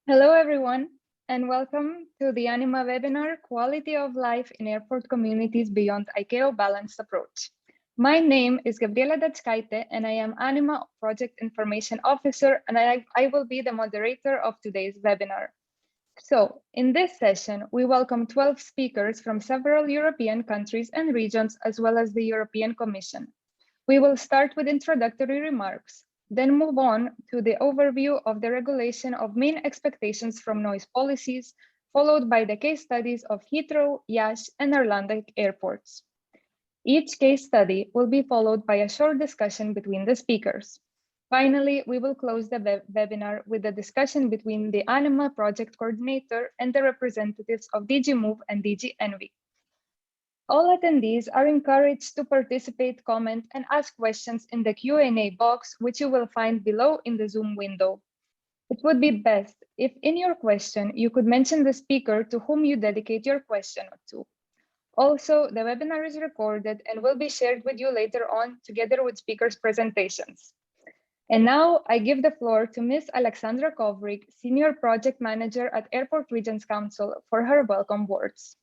Hello, everyone, and welcome to the ANIMA webinar, Quality of Life in Airport Communities Beyond ICAO Balanced Approach. My name is Gabriela Dachkaite, and I am ANIMA Project Information Officer, and I will be the moderator of today's webinar. So, in this session, we welcome 12 speakers from several European countries and regions, as well as the European Commission. We will start with introductory remarks, then move on to the overview of the regulation of main expectations from noise policies, followed by the case studies of Heathrow, Yash, and Arlanda airports. Each case study will be followed by a short discussion between the speakers. Finally, we will close the webinar with a discussion between the ANIMA project coordinator and the representatives of DG Move and DG Envy. All attendees are encouraged to participate, comment, and ask questions in the Q&A box, which you will find below in the Zoom window. It would be best if in your question, you could mention the speaker to whom you dedicate your question to. Also, the webinar is recorded and will be shared with you later on together with speakers' presentations. And now I give the floor to Ms. Alexandra Kovrig, Senior Project Manager at Airport Regions Council, for her welcome words.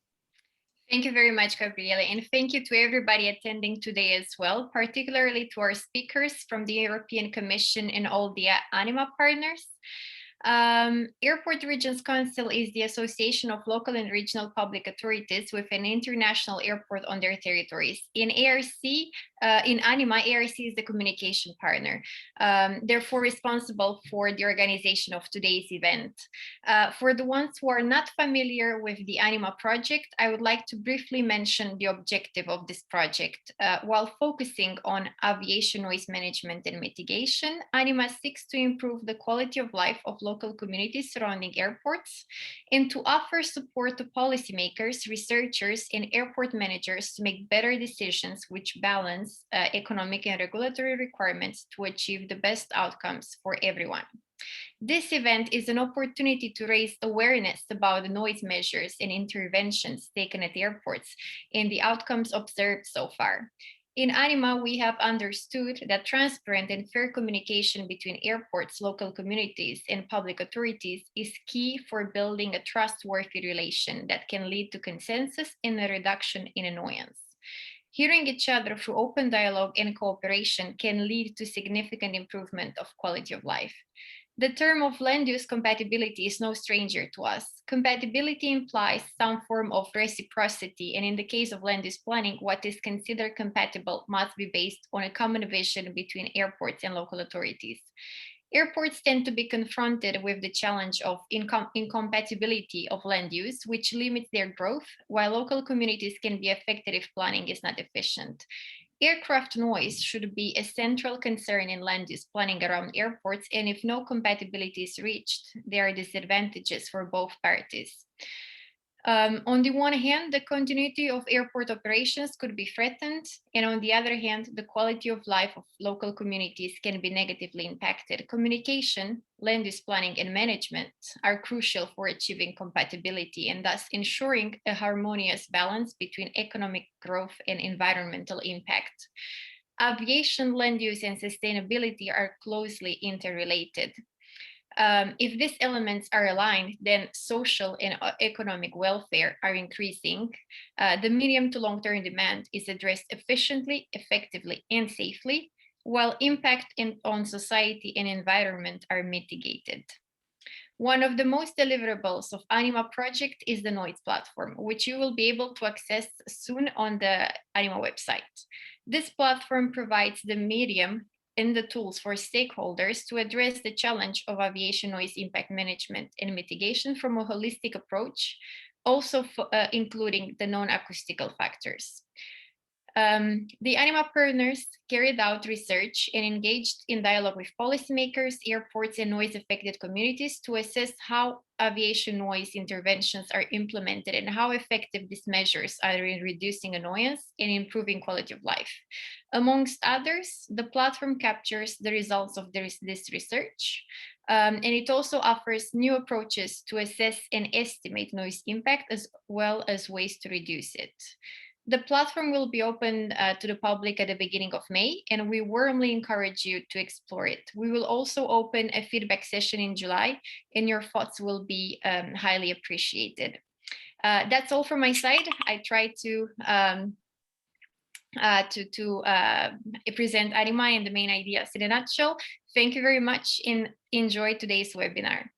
Thank you very much, Gabriela, and thank you to everybody attending today as well, particularly to our speakers from the European Commission and all the ANIMA partners. Airport Regions Council is the association of local and regional public authorities with an international airport on their territories. In ANIMA, ARC is the communication partner, therefore responsible for the organization of today's event. For the ones who are not familiar with the ANIMA project, I would like to briefly mention the objective of this project. While focusing on aviation noise management and mitigation, ANIMA seeks to improve the quality of life of local communities surrounding airports and to offer support to policymakers, researchers, and airport managers to make better decisions which balance economic and regulatory requirements to achieve the best outcomes for everyone. This event is an opportunity to raise awareness about the noise measures and interventions taken at airports and the outcomes observed so far. In ANIMA, we have understood that transparent and fair communication between airports, local communities, and public authorities is key for building a trustworthy relation that can lead to consensus and a reduction in annoyance. Hearing each other through open dialogue and cooperation can lead to significant improvement of quality of life. The term of land use compatibility is no stranger to us. Compatibility implies some form of reciprocity, and in the case of land use planning, what is considered compatible must be based on a common vision between airports and local authorities. Airports tend to be confronted with the challenge of incompatibility of land use, which limits their growth, while local communities can be affected if planning is not efficient. Aircraft noise should be a central concern in land use planning around airports, and if no compatibility is reached, there are disadvantages for both parties. On the one hand, the continuity of airport operations could be threatened, and on the other hand, the quality of life of local communities can be negatively impacted. Communication, land use planning, and management are crucial for achieving compatibility and thus ensuring a harmonious balance between economic growth and environmental impact. Aviation, land use, and sustainability are closely interrelated. If these elements are aligned, then social and economic welfare are increasing. The medium to long-term demand is addressed efficiently, effectively, and safely, while impact on society and environment are mitigated. One of the most deliverables of ANIMA project is the noise platform, which you will be able to access soon on the ANIMA website. This platform provides the medium and the tools for stakeholders to address the challenge of aviation noise impact management and mitigation from a holistic approach, also including the non-acoustical factors. The ANIMA partners carried out research and engaged in dialogue with policymakers, airports, and noise-affected communities to assess how aviation noise interventions are implemented and how effective these measures are in reducing annoyance and improving quality of life. Amongst others, the platform captures the results of this research, and it also offers new approaches to assess and estimate noise impact as well as ways to reduce it. The platform will be open to the public at the beginning of May, and we warmly encourage you to explore it. We will also open a feedback session in July, and your thoughts will be highly appreciated. That's all from my side. I try to present ANIMA and the main ideas in a nutshell. Thank you very much and enjoy today's webinar.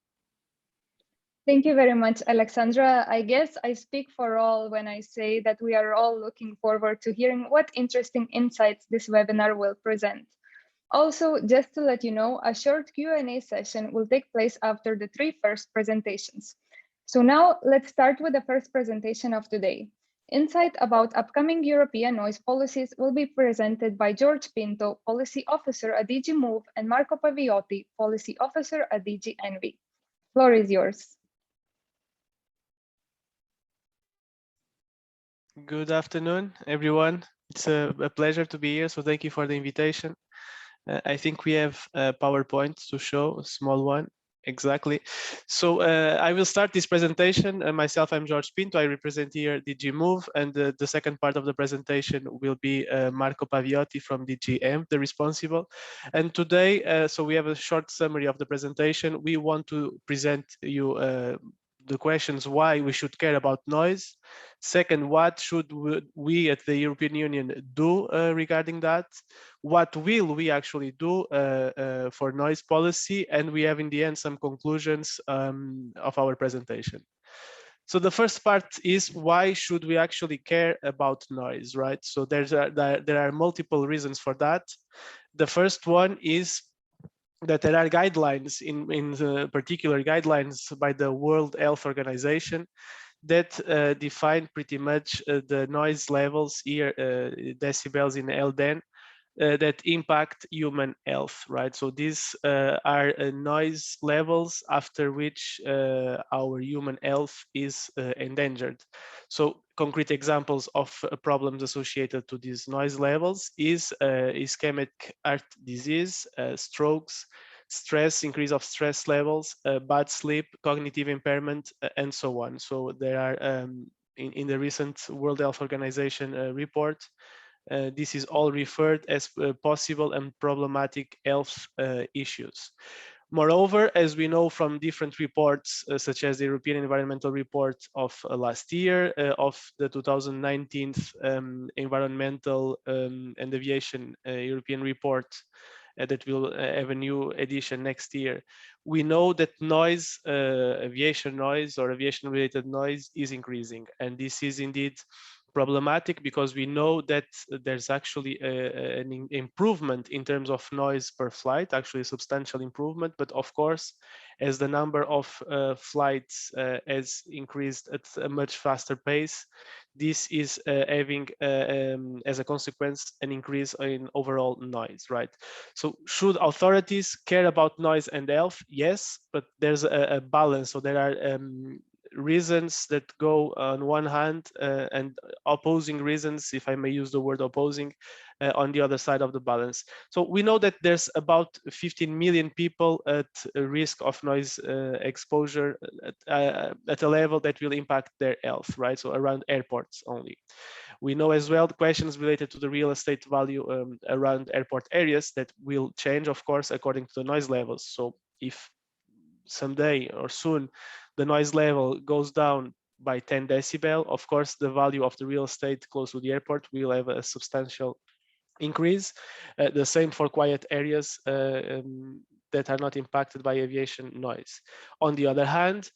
Thank you very much, Alexandra. I guess I speak for all when I say that we are all looking forward to hearing what interesting insights this webinar will present. Also, just to let you know, a short Q&A session will take place after the 3 first presentations. So now let's start with the first presentation of today. Insight about upcoming European noise policies will be presented by George Pinto, Policy Officer at DG Move, and Marco Paviotti, Policy Officer at DG Envy. Floor is yours. Good afternoon, everyone. It's a pleasure to be here, so thank you for the invitation. I think we have a PowerPoint to show, a small one. Exactly. So I will start this presentation. Myself, I'm George Pinto. I represent here DG Move, and the second part of the presentation will be Marco Paviotti from DG M, the responsible. And today, so we have a short summary of the presentation. We want to present you the questions why we should care about noise. Second, what should we at the European Union do regarding that? What will we actually do for noise policy? And we have in the end some conclusions of our presentation. So the first part is why should we actually care about noise, right? So there are multiple reasons for that. The first one is that there are guidelines in particular guidelines by the World Health Organization that define pretty much the noise levels here, decibels in LDEN, that impact human health, right? So these are noise levels after which our human health is endangered. So concrete examples of problems associated to these noise levels is ischemic heart disease, strokes, stress, increase of stress levels, bad sleep, cognitive impairment, and so on. So there are in the recent World Health Organization report, this is all referred as possible and problematic health issues. Moreover, as we know from different reports, such as the European Environmental Report of last year, of the 2019 Environmental and Aviation European Report, that will have a new edition next year, we know that noise, aviation noise or aviation-related noise is increasing. And this is indeed problematic because we know that there's actually an improvement in terms of noise per flight, actually a substantial improvement. But of course, as the number of flights has increased at a much faster pace, this is having, as a consequence, an increase in overall noise, right? So should authorities care about noise and health? Yes, but there's a balance. So there are reasons that go on one hand and opposing reasons, if I may use the word opposing, on the other side of the balance. So we know that there's about 15 million people at risk of noise exposure at a level that will impact their health, right? So around airports only. We know as well the questions related to the real estate value around airport areas that will change, of course, according to the noise levels. So if someday or soon the noise level goes down by 10 decibel, of course, the value of the real estate close to the airport will have a substantial increase. The same for quiet areas that are not impacted by aviation noise. On the other hand,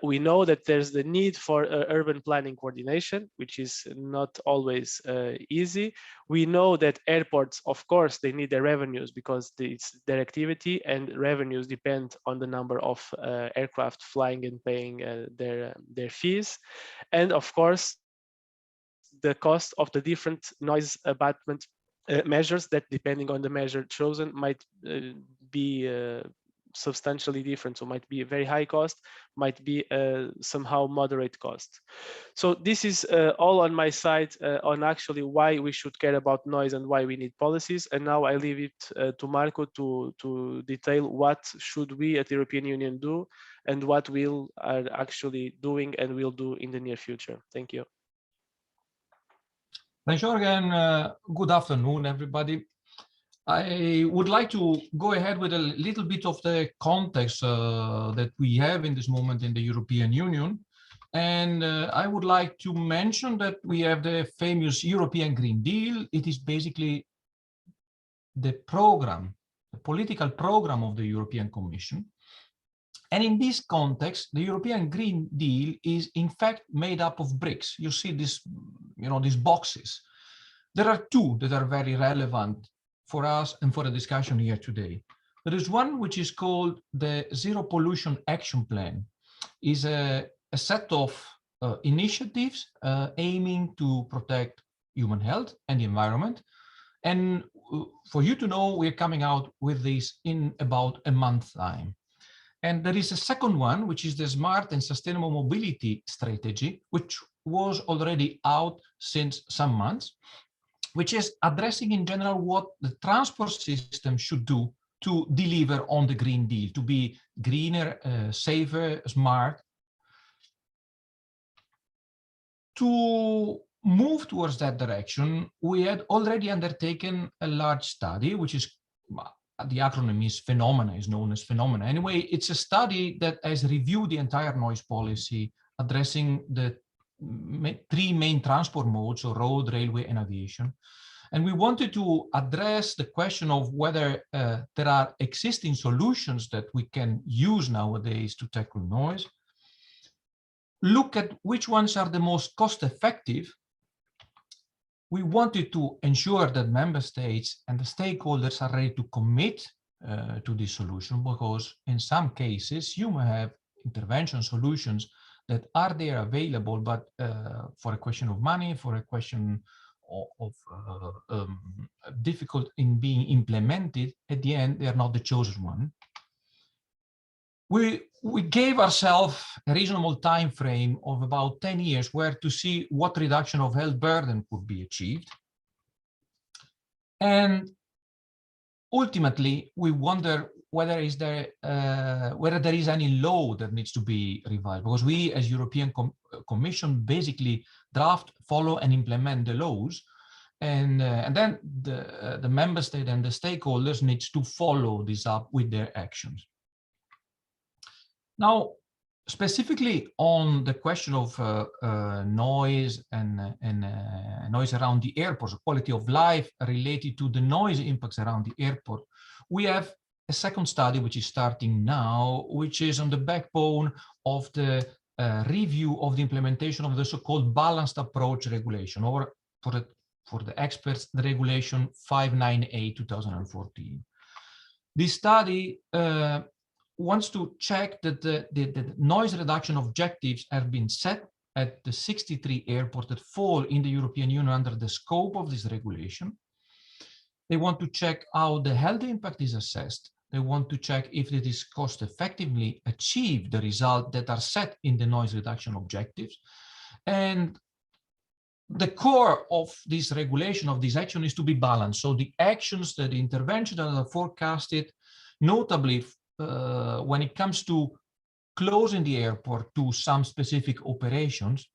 we know that there's the need for urban planning coordination, which is not always easy. We know that airports, of course, they need their revenues because it's their activity, and revenues depend on the number of aircraft flying and paying their fees. And of course, the cost of the different noise abatement measures that, depending on the measure chosen, might be substantially different. So might be a very high cost, might be somehow moderate cost. So this is all on my side on actually why we should care about noise and why we need policies. And now I leave it to Marco to detail what should we at the European Union do and what we are actually doing and will do in the near future. Thank you. Thanks, Jorgen. Good afternoon, everybody. I would like to go ahead with a little bit of the context that we have in this moment in the European Union. And I would like to mention that we have the famous European Green Deal. It is basically the program, the political program of the European Commission. And in this context, the European Green Deal is in fact made up of bricks. You see this, these boxes. There are two that are very relevant for us and for the discussion here today. There is one which is called the Zero Pollution Action Plan. It's a set of initiatives aiming to protect human health and the environment. And for you to know, we're coming out with this in about a month's time. And there is a second one, which is the Smart and Sustainable Mobility Strategy, which was already out since some months, which is addressing in general what the transport system should do to deliver on the Green Deal, to be greener, safer, smart. To move towards that direction, we had already undertaken a large study, which is, the acronym is Phenomena, is known as Phenomena. Anyway, it's a study that has reviewed the entire noise policy, addressing the three main transport modes, so road, railway, and aviation. And we wanted to address the question of whether there are existing solutions that we can use nowadays to tackle noise, look at which ones are the most cost-effective. We wanted to ensure that member states and the stakeholders are ready to commit to this solution, because in some cases you may have intervention solutions that are there available, but for a question of money, for a question of difficult in being implemented, at the end they are not the chosen one. We gave ourselves a reasonable time frame of about 10 years where to see what reduction of health burden could be achieved. And ultimately, we wonder whether there is any law that needs to be revised, because we as European Commission basically draft, follow and implement the laws. And then the member state and the stakeholders needs to follow this up with their actions. Now, specifically on the question of noise and noise around the airports, quality of life related to the noise impacts around the airport, we have a second study which is starting now, which is on the backbone of the review of the implementation of the so-called Balanced Approach regulation, or for the experts, the regulation 59/2014. This study wants to check that the noise reduction objectives have been set at the 63 airports that fall in the European Union under the scope of this regulation. They want to check how the health impact is assessed. They want to check if it is cost effectively achieve the results that are set in the noise reduction objectives. And the core of this regulation, of this action, is to be balanced. So the actions, the interventions that are forecasted, notably when it comes to closing the airport to some specific operations,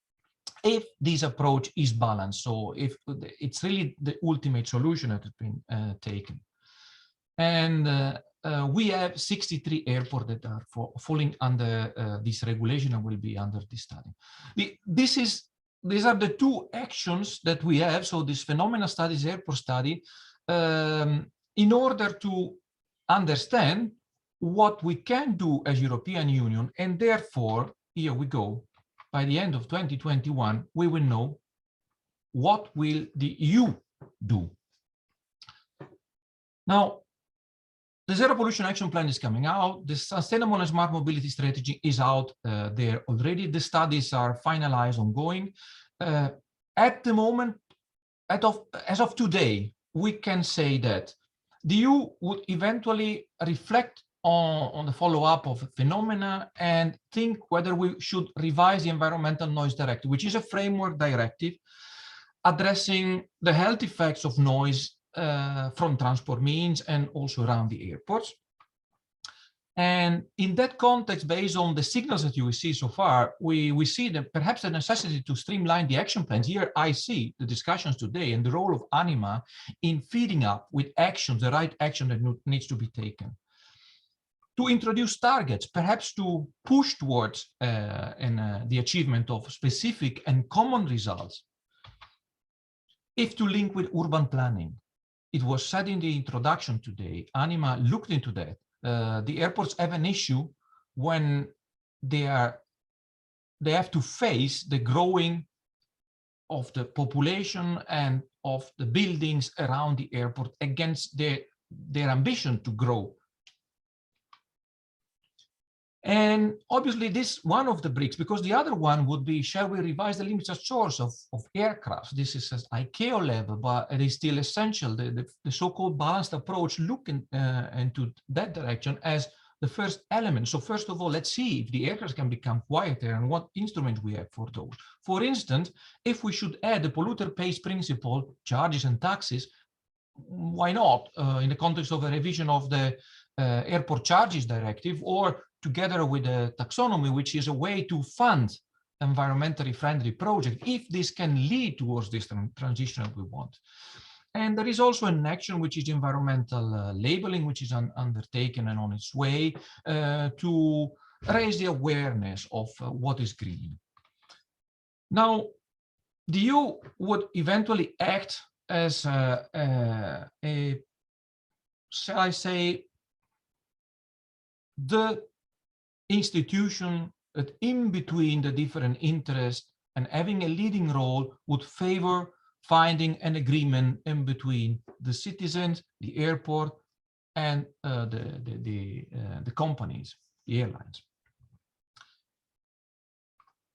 if this approach is balanced, so if it's really the ultimate solution that has been taken. And we have 63 airports that are falling under this regulation and will be under this study. These are the two actions that we have, so this phenomena studies, airport study, in order to understand what we can do as European Union, and therefore, here we go, by the end of 2021, we will know what will the EU do. Now, the Zero Pollution Action Plan is coming out. The Sustainable and Smart Mobility Strategy is out there already. The studies are finalized, ongoing. At the moment, as of today, we can say that the EU would eventually reflect on the follow-up of phenomena and think whether we should revise the Environmental Noise Directive, which is a framework directive addressing the health effects of noise from transport means and also around the airports. And in that context, based on the signals that you see so far, we see that perhaps the necessity to streamline the action plans. Here I see the discussions today and the role of ANIMA in feeding up with actions, the right action that needs to be taken. To introduce targets, perhaps to push towards the achievement of specific and common results. If to link with urban planning, it was said in the introduction today, ANIMA looked into that. The airports have an issue when they have to face the growing of the population and of the buildings around the airport against their ambition to grow. And obviously this one of the bricks, because the other one would be, shall we revise the limits of choice of aircraft? This is at ICAO level, but it is still essential. The so-called balanced approach look into that direction as the first element. So first of all, let's see if the aircraft can become quieter and what instrument we have for those. For instance, if we should add the polluter pays principle, charges and taxes, why not in the context of a revision of the airport charges directive, or together with the taxonomy, which is a way to fund environmentally friendly projects, if this can lead towards this transition that we want. And there is also an action which is environmental labeling, which is undertaken and on its way to raise the awareness of what is green. Now, the EU would eventually act as shall I say, the institution that in between the different interests and having a leading role would favor finding an agreement in between the citizens, the airport, and the companies, the airlines.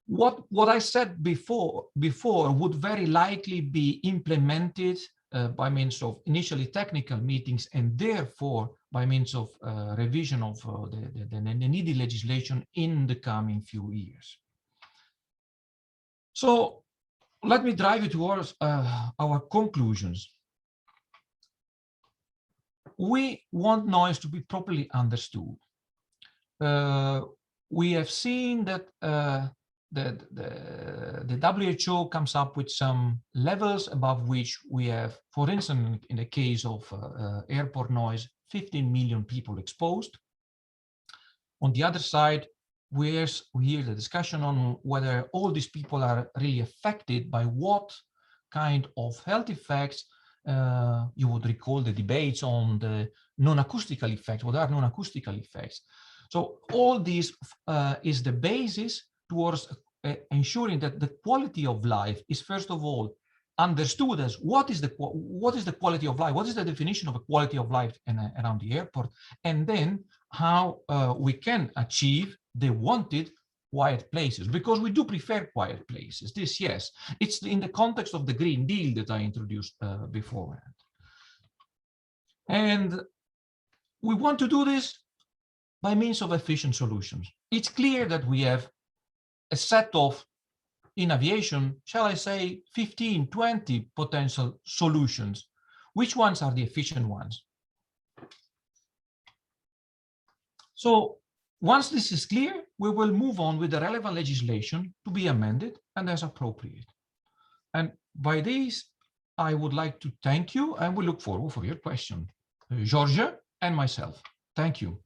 What I said before would very likely be implemented by means of initially technical meetings and therefore by means of revision of the needed legislation in the coming few years. So let me drive you towards our conclusions. We want noise to be properly understood. We have seen that the WHO comes up with some levels above which we have, for instance, in the case of airport noise, 15 million people exposed. On the other side, we hear the discussion on whether all these people are really affected by what kind of health effects. You would recall the debates on the non-acoustical effects. What are non-acoustical effects? So all this is the basis towards ensuring that the quality of life is first of all understood as what is the quality of life, what is the definition of a quality of life around the airport, and then how we can achieve the wanted quiet places, because we do prefer quiet places. This, yes, it's in the context of the Green Deal that I introduced beforehand. And we want to do this by means of efficient solutions. It's clear that we have a set of, in aviation, shall I say, 15, 20 potential solutions. Which ones are the efficient ones? So once this is clear, we will move on with the relevant legislation to be amended and as appropriate. And by this, I would like to thank you and we look forward for your question. George and myself. Thank you.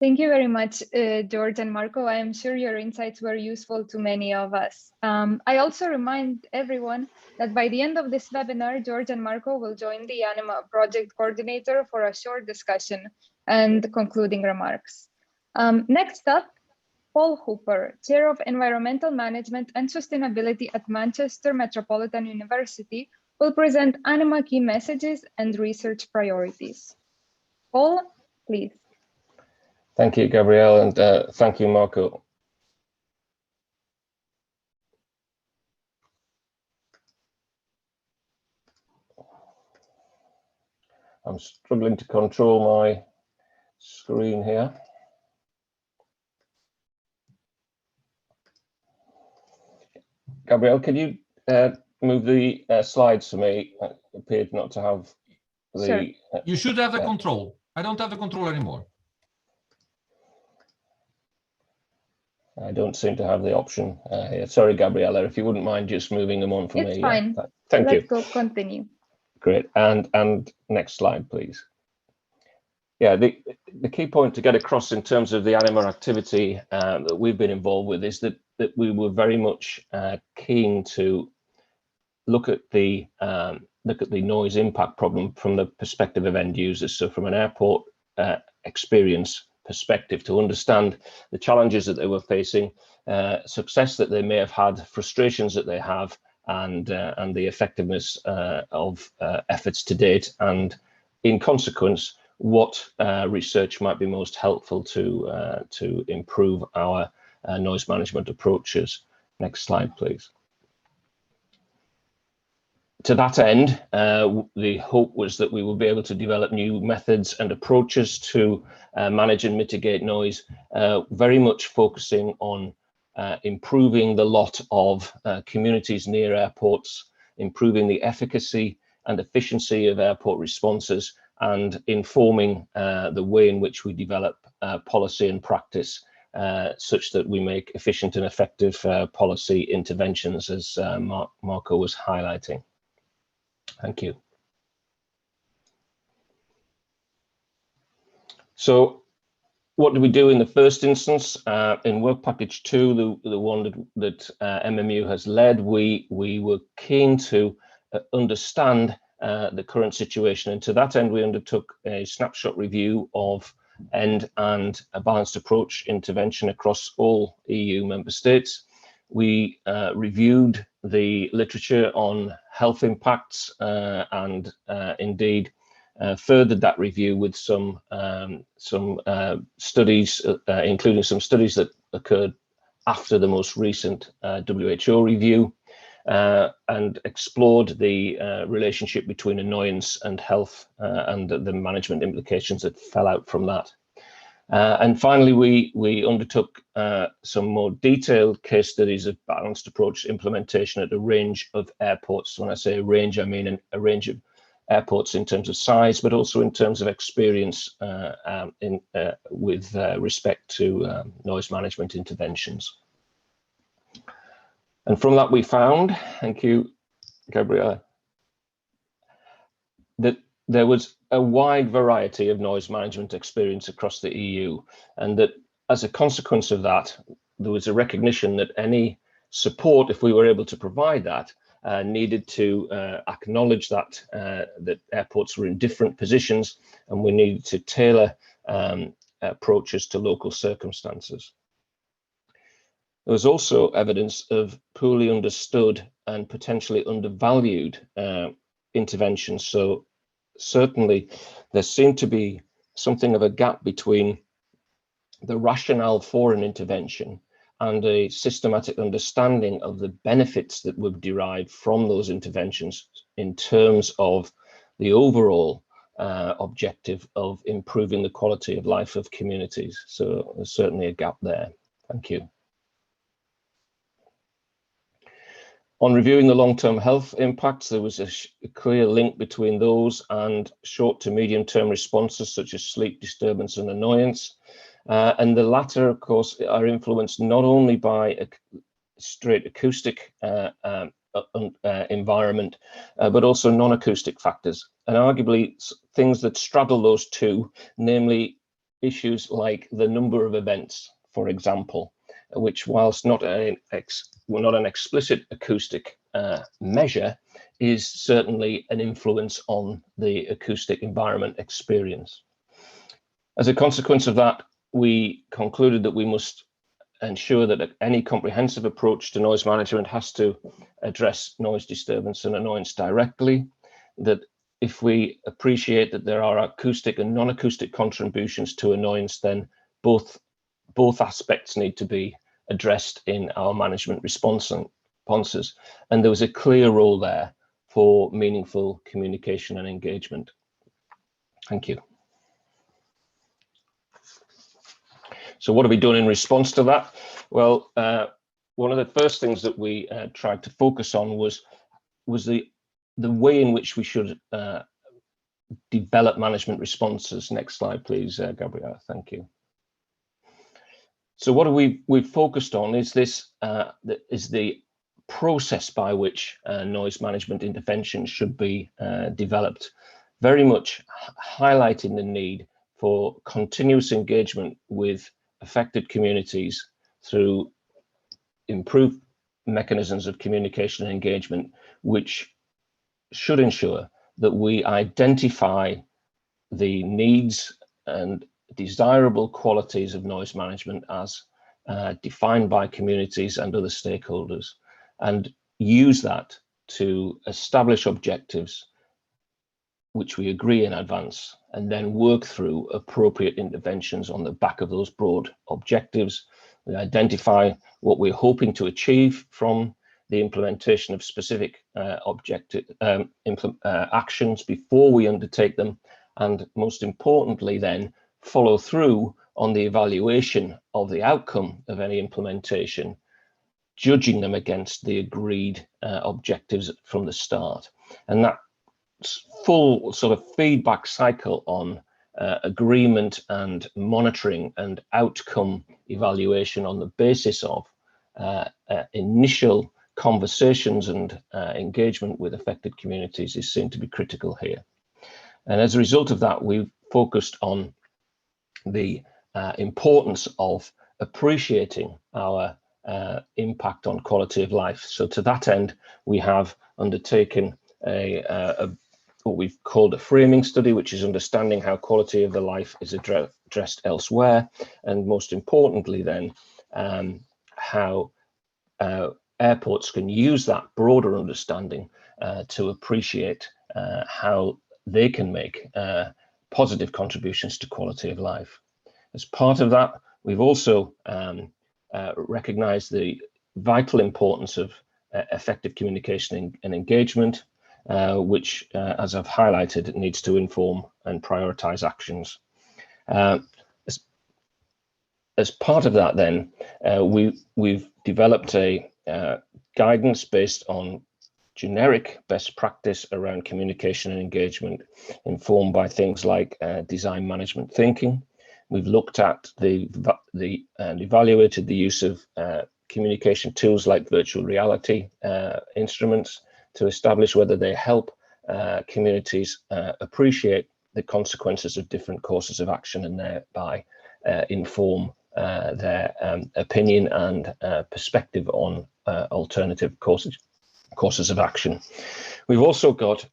Thank you very much, George and Marco. I am sure your insights were useful to many of us. I also remind everyone that by the end of this webinar, George and Marco will join the ANIMA project coordinator for a short discussion and concluding remarks. Next up, Paul Hooper, Chair of Environmental Management and Sustainability at Manchester Metropolitan University, will present ANIMA key messages and research priorities. Paul, please. Thank you, Gabrielle, and thank you, Marco. I'm struggling to control my screen here. Gabrielle, can you move the slides for me? I appeared not to have the... Sure. You should have the control. I don't have the control anymore. I don't seem to have the option here. Sorry, Gabriella, if you wouldn't mind just moving them on for me. It's fine. Yeah. Thank you. Let's go continue. Great. And next slide, please. Yeah, the key point to get across in terms of the ANIMA activity that we've been involved with is that we were very much keen to look at the noise impact problem from the perspective of end users. So from an airport experience perspective, to understand the challenges that they were facing, success that they may have had, frustrations that they have, and the effectiveness of efforts to date, and in consequence, what research might be most helpful to improve our noise management approaches. Next slide, please. To that end, the hope was that we would be able to develop new methods and approaches to manage and mitigate noise, very much focusing on improving the lot of communities near airports, improving the efficacy and efficiency of airport responses, and informing the way in which we develop policy and practice such that we make efficient and effective policy interventions, as Marco was highlighting. Thank you. So what did we do in the first instance? In work package 2, the one that MMU has led, we were keen to understand the current situation, and to that end we undertook a snapshot review of end and a balanced approach intervention across all EU member states. We reviewed the literature on health impacts and indeed furthered that review with some studies, including some studies that occurred after the most recent WHO review, and explored the relationship between annoyance and health and the management implications that fell out from that. And finally, we undertook some more detailed case studies of balanced approach implementation at a range of airports. When I say a range, I mean a range of airports in terms of size, but also in terms of experience with respect to noise management interventions. And from that we found, thank you, Gabriella, that there was a wide variety of noise management experience across the EU, and that as a consequence of that, there was a recognition that any support, if we were able to provide that, needed to acknowledge that that airports were in different positions, and we needed to tailor approaches to local circumstances. There was also evidence of poorly understood and potentially undervalued interventions. So certainly there seemed to be something of a gap between the rationale for an intervention and a systematic understanding of the benefits that would derive from those interventions in terms of the overall objective of improving the quality of life of communities. So there's certainly a gap there. Thank you. On reviewing the long-term health impacts, there was a clear link between those and short to medium-term responses such as sleep disturbance and annoyance. And the latter, of course, are influenced not only by a straight acoustic environment, but also non-acoustic factors. And arguably things that straddle those two, namely issues like the number of events, for example, which, whilst not an explicit acoustic measure, is certainly an influence on the acoustic environment experience. As a consequence of that, we concluded that we must ensure that any comprehensive approach to noise management has to address noise disturbance and annoyance directly, that if we appreciate that there are acoustic and non-acoustic contributions to annoyance, then both aspects need to be addressed in our management responses. And there was a clear role there for meaningful communication and engagement. Thank you. So what have we done in response to that? Well, one of the first things that we tried to focus on was the way in which we should develop management responses. Next slide, please, Gabriela. Thank you. So what we've focused on is this is the process by which noise management interventions should be developed, very much highlighting the need for continuous engagement with affected communities through improved mechanisms of communication and engagement, which should ensure that we identify the needs and desirable qualities of noise management as defined by communities and other stakeholders, and use that to establish objectives which we agree in advance, and then work through appropriate interventions on the back of those broad objectives. We identify what we're hoping to achieve from the implementation of specific actions before we undertake them, and most importantly then follow through on the evaluation of the outcome of any implementation, judging them against the agreed objectives from the start. And that full sort of feedback cycle on agreement and monitoring and outcome evaluation on the basis of initial conversations and engagement with affected communities is seen to be critical here. And as a result of that, we've focused on the importance of appreciating our impact on quality of life. So to that end, we have undertaken what we've called a framing study, which is understanding how quality of the life is addressed elsewhere, and most importantly then, how airports can use that broader understanding to appreciate how they can make positive contributions to quality of life. As part of that, we've also recognized the vital importance of effective communication and engagement, which, as I've highlighted, needs to inform and prioritize actions. As part of that then, we've developed a guidance based on generic best practice around communication and engagement, informed by things like design management thinking. We've looked at and evaluated the use of communication tools like virtual reality instruments to establish whether they help communities appreciate the consequences of different courses of action and thereby inform their opinion and perspective on alternative courses of action. We've also got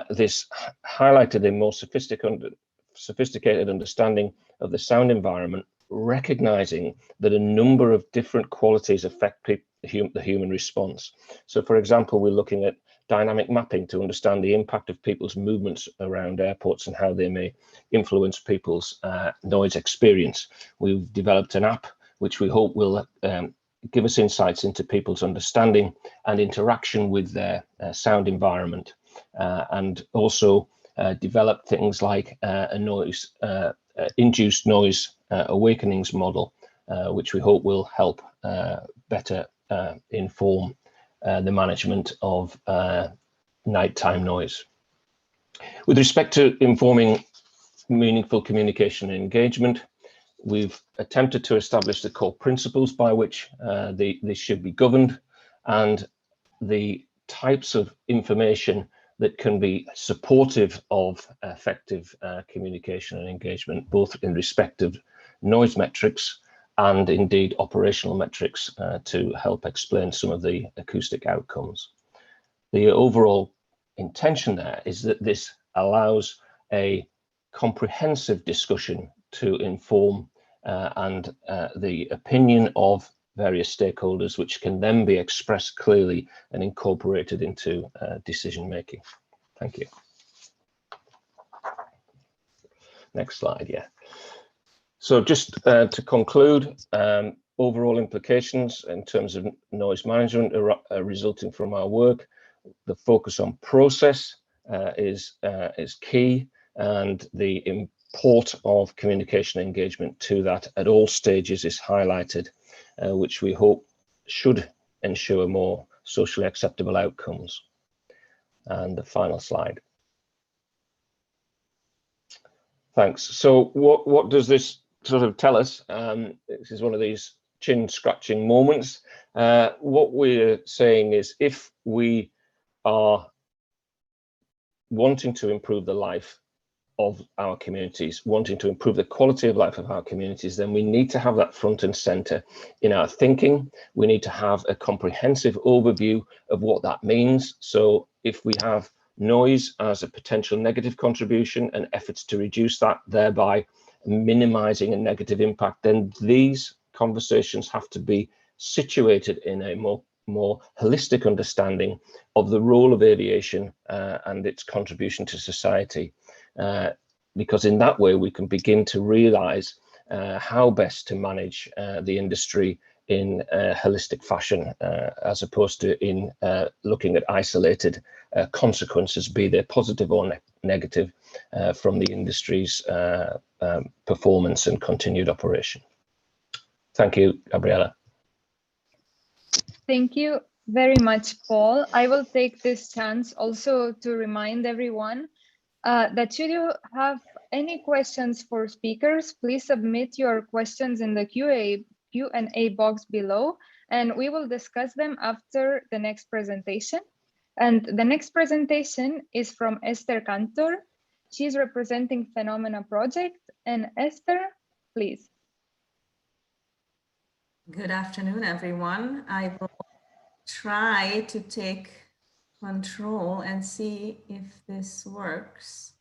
this highlighted a more sophisticated understanding of the sound environment, recognizing that a number of different qualities affect the human response. So for example, we're looking at dynamic mapping to understand the impact of people's movements around airports and how they may influence people's noise experience. We've developed an app which we hope will give us insights into people's understanding and interaction with their sound environment, and also develop things like a noise induced noise awakenings model, which we hope will help better inform the management of nighttime noise. With respect to informing meaningful communication and engagement, we've attempted to establish the core principles by which this should be governed, and the types of information that can be supportive of effective communication and engagement, both in respect of noise metrics and indeed operational metrics to help explain some of the acoustic outcomes. The overall intention there is that this allows a comprehensive discussion to inform and the opinion of various stakeholders, which can then be expressed clearly and incorporated into decision making. Thank you. Next slide, yeah. So just to conclude, overall implications in terms of noise management are resulting from our work. The focus on process is key, and the import of communication engagement to that at all stages is highlighted, which we hope should ensure more socially acceptable outcomes. And the final slide. Thanks. So what does this sort of tell us? This is one of these chin scratching moments. What we're saying is, if we are wanting to improve the life of our communities, wanting to improve the quality of life of our communities, then we need to have that front and center in our thinking. We need to have a comprehensive overview of what that means. So if we have noise as a potential negative contribution and efforts to reduce that, thereby minimizing a negative impact, then these conversations have to be situated in a more holistic understanding of the role of aviation and its contribution to society. Because in that way we can begin to realize how best to manage the industry in a holistic fashion, as opposed to in looking at isolated consequences, be they positive or negative, from the industry's performance and continued operation. Thank you, Gabriela. Thank you very much, Paul. I will take this chance also to remind everyone that should you have any questions for speakers, please submit your questions in the Q&A box below, and we will discuss them after the next presentation. And the next presentation is from Esther Cantor. She's representing Phenomena Project. And Esther, please. Good afternoon, everyone. I will try to take control and see if this works.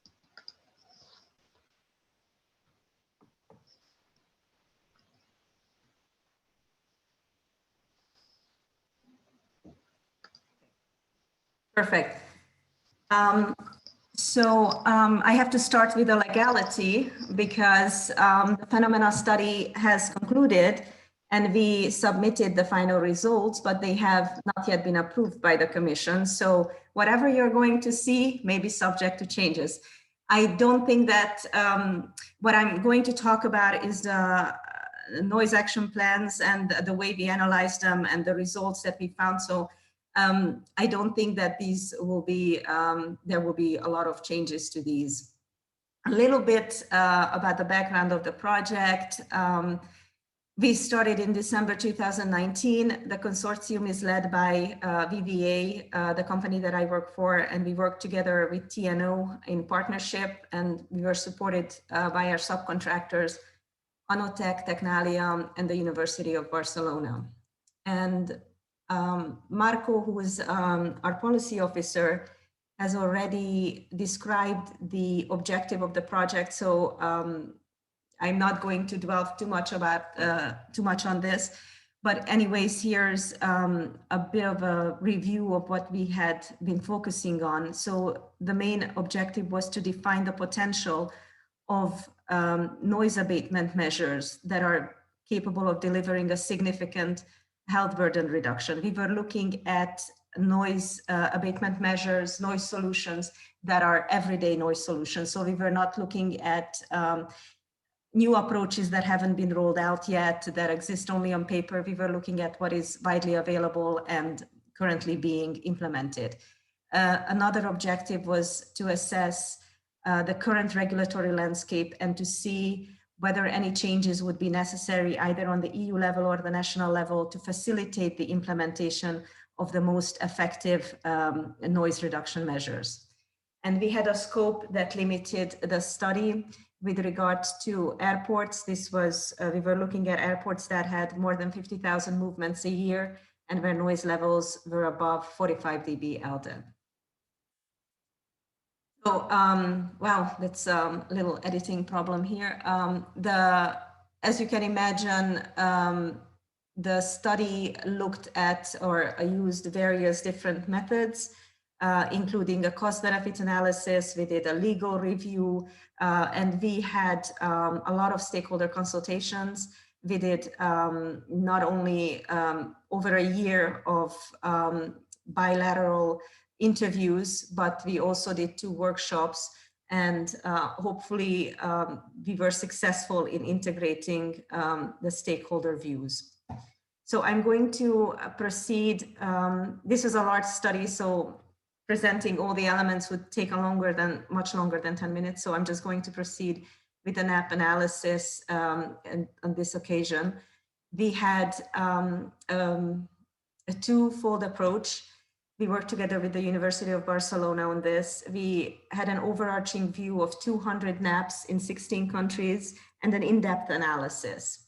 Perfect. I have to start with the legality, because the Phenomena study has concluded and we submitted the final results, but they have not yet been approved by the Commission. So whatever you're going to see may be subject to changes. I don't think that what I'm going to talk about is the noise action plans and the way we analyzed them and the results that we found. So I don't think that these will be, there will be a lot of changes to these. A little bit about the background of the project. We started in December 2019. The consortium is led by VVA, the company that I work for, and we work together with TNO in partnership, and we were supported by our subcontractors, Anotec, Tecnalia, and the University of Barcelona. And Marco, who is our policy officer, has already described the objective of the project. So I'm not going to dwell too much on this, but anyways, here's a bit of a review of what we had been focusing on. So the main objective was to define the potential of noise abatement measures that are capable of delivering a significant health burden reduction. We were looking at noise abatement measures, noise solutions that are everyday noise solutions. So we were not looking at new approaches that haven't been rolled out yet, that exist only on paper. We were looking at what is widely available and currently being implemented. Another objective was to assess the current regulatory landscape and to see whether any changes would be necessary either on the EU level or the national level to facilitate the implementation of the most effective noise reduction measures. And we had a scope that limited the study with regards to airports. This was, we were looking at airports that had more than 50,000 movements a year and where noise levels were above 45 dB LDAB. So, wow, that's a little editing problem here. As you can imagine, the study looked at or used various different methods, including a cost-benefit analysis. We did a legal review, and we had a lot of stakeholder consultations. We did not only over a year of bilateral interviews, but we also did 2 workshops, and hopefully we were successful in integrating the stakeholder views. So I'm going to proceed. This is a large study, so presenting all the elements would take much longer than 10 minutes. So I'm just going to proceed with the NAP analysis, and on this occasion. We had a twofold approach. We worked together with the University of Barcelona on this. We had an overarching view of 200 NAPs in 16 countries and an in-depth analysis.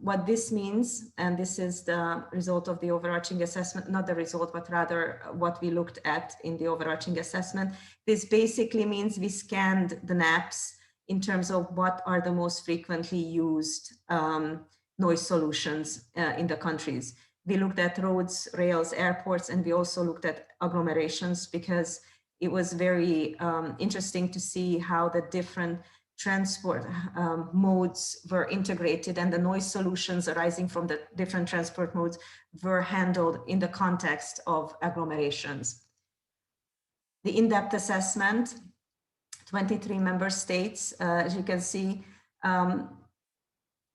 What this means, and this is the result of the overarching assessment, not the result, but rather what we looked at in the overarching assessment. This basically means we scanned the NAPs in terms of what are the most frequently used noise solutions in the countries. We looked at roads, rails, airports, and we also looked at agglomerations, because it was very interesting to see how the different transport modes were integrated, and the noise solutions arising from the different transport modes were handled in the context of agglomerations. The in-depth assessment, 23 member states, as you can see,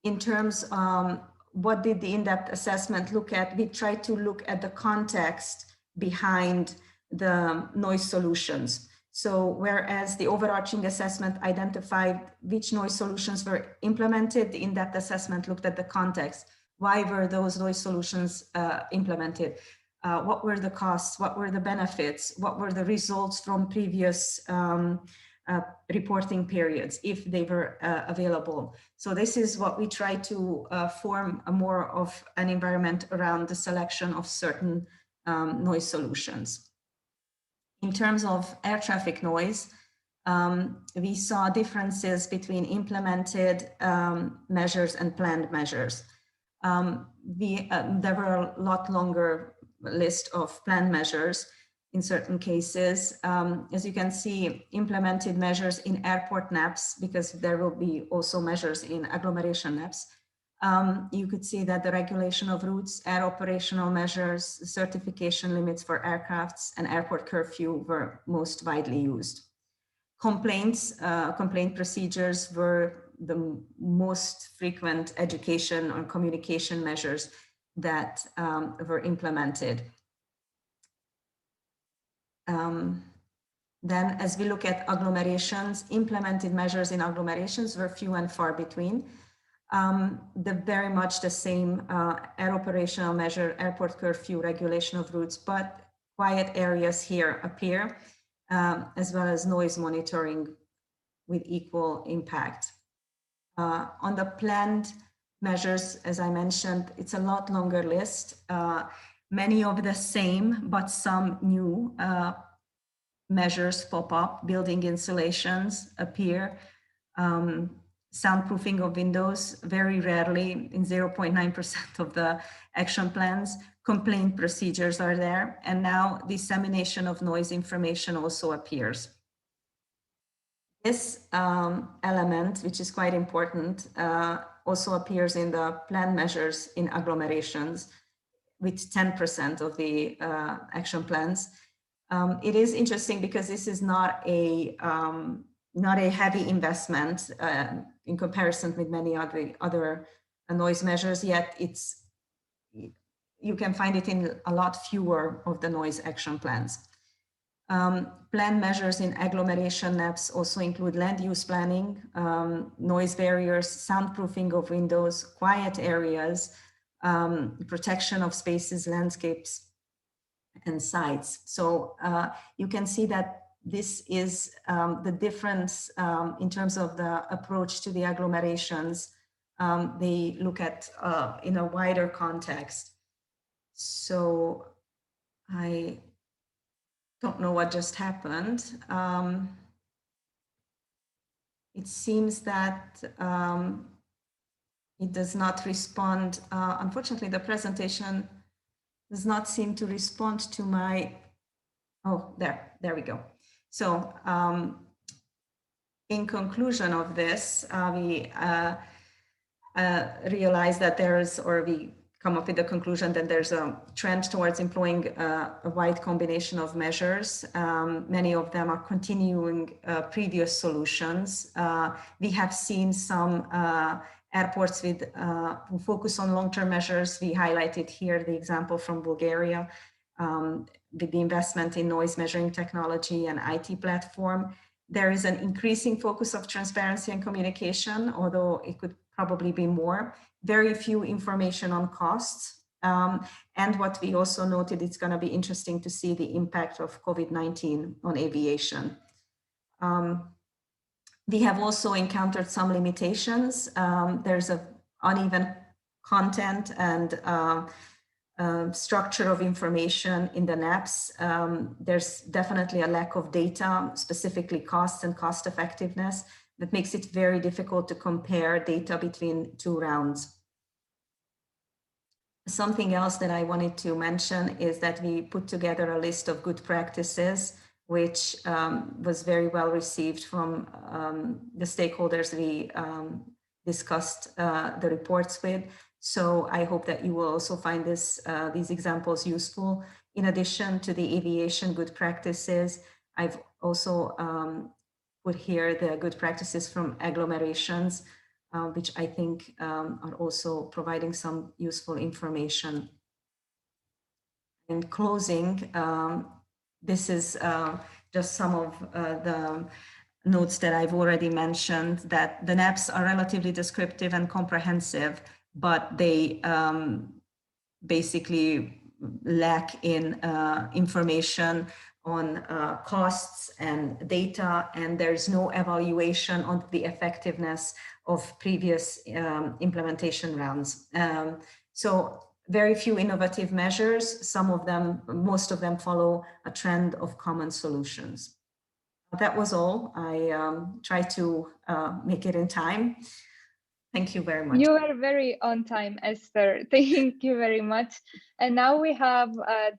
in terms of what did the in-depth assessment look at? We tried to look at the context behind the noise solutions. So whereas the overarching assessment identified which noise solutions were implemented, the in-depth assessment looked at the context. Why were those noise solutions implemented? What were the costs? What were the benefits? What were the results from previous reporting periods, if they were available? So this is what we try to form a more of an environment around the selection of certain noise solutions. In terms of air traffic noise, we saw differences between implemented measures and planned measures. There were a lot longer list of planned measures in certain cases. As you can see, implemented measures in airport NAPs, because there will be also measures in agglomeration NAPs. You could see that the regulation of routes, air operational measures, certification limits for aircrafts, and airport curfew were most widely used. Complaint procedures were the most frequent education or communication measures that were implemented. Then as we look at agglomerations, implemented measures in agglomerations were few and far between. Very much the same air operational measure, airport curfew, regulation of routes, but quiet areas here appear, as well as noise monitoring with equal impact. On the planned measures, as I mentioned, it's a lot longer list. Many of the same, but some new measures pop up. Building insulations appear. Soundproofing of windows, very rarely, in 0.9% of the action plans. Complaint procedures are there. And now dissemination of noise information also appears. This element, which is quite important, also appears in the planned measures in agglomerations, with 10% of the action plans. It is interesting because this is not a heavy investment in comparison with many other noise measures, yet you can find it in a lot fewer of the noise action plans. Planned measures in agglomeration NAPs also include land use planning, noise barriers, soundproofing of windows, quiet areas, protection of spaces, landscapes, and sites. So you can see that this is the difference in terms of the approach to the agglomerations. They look at in a wider context. So I don't know what just happened. It seems that it does not respond. Unfortunately, the presentation does not seem to respond to my, oh, there we go. So in conclusion of this, we realize that we come up with the conclusion that there's a trend towards employing a wide combination of measures. Many of them are continuing previous solutions. We have seen some airports with who focus on long-term measures. We highlighted here the example from Bulgaria with the investment in noise measuring technology and IT platform. There is an increasing focus of transparency and communication, although it could probably be more. Very few information on costs. And what we also noted, it's going to be interesting to see the impact of COVID-19 on aviation. We have also encountered some limitations. There's an uneven content and structure of information in the NAPs. There's definitely a lack of data, specifically cost and cost effectiveness, that makes it very difficult to compare data between two rounds. Something else that I wanted to mention is that we put together a list of good practices, which was very well received from the stakeholders we discussed the reports with. So I hope that you will also find these examples useful. In addition to the aviation good practices, I've also put here the good practices from agglomerations, which I think are also providing some useful information. In closing, this is just some of the notes that I've already mentioned, that the NAPs are relatively descriptive and comprehensive, but they basically lack in information on costs and data, and there's no evaluation on the effectiveness of previous implementation rounds. So very few innovative measures. Some of them, most of them follow a trend of common solutions. That was all. I tried to make it in time. Thank you very much. You are very on time, Esther. Thank you very much. And now we have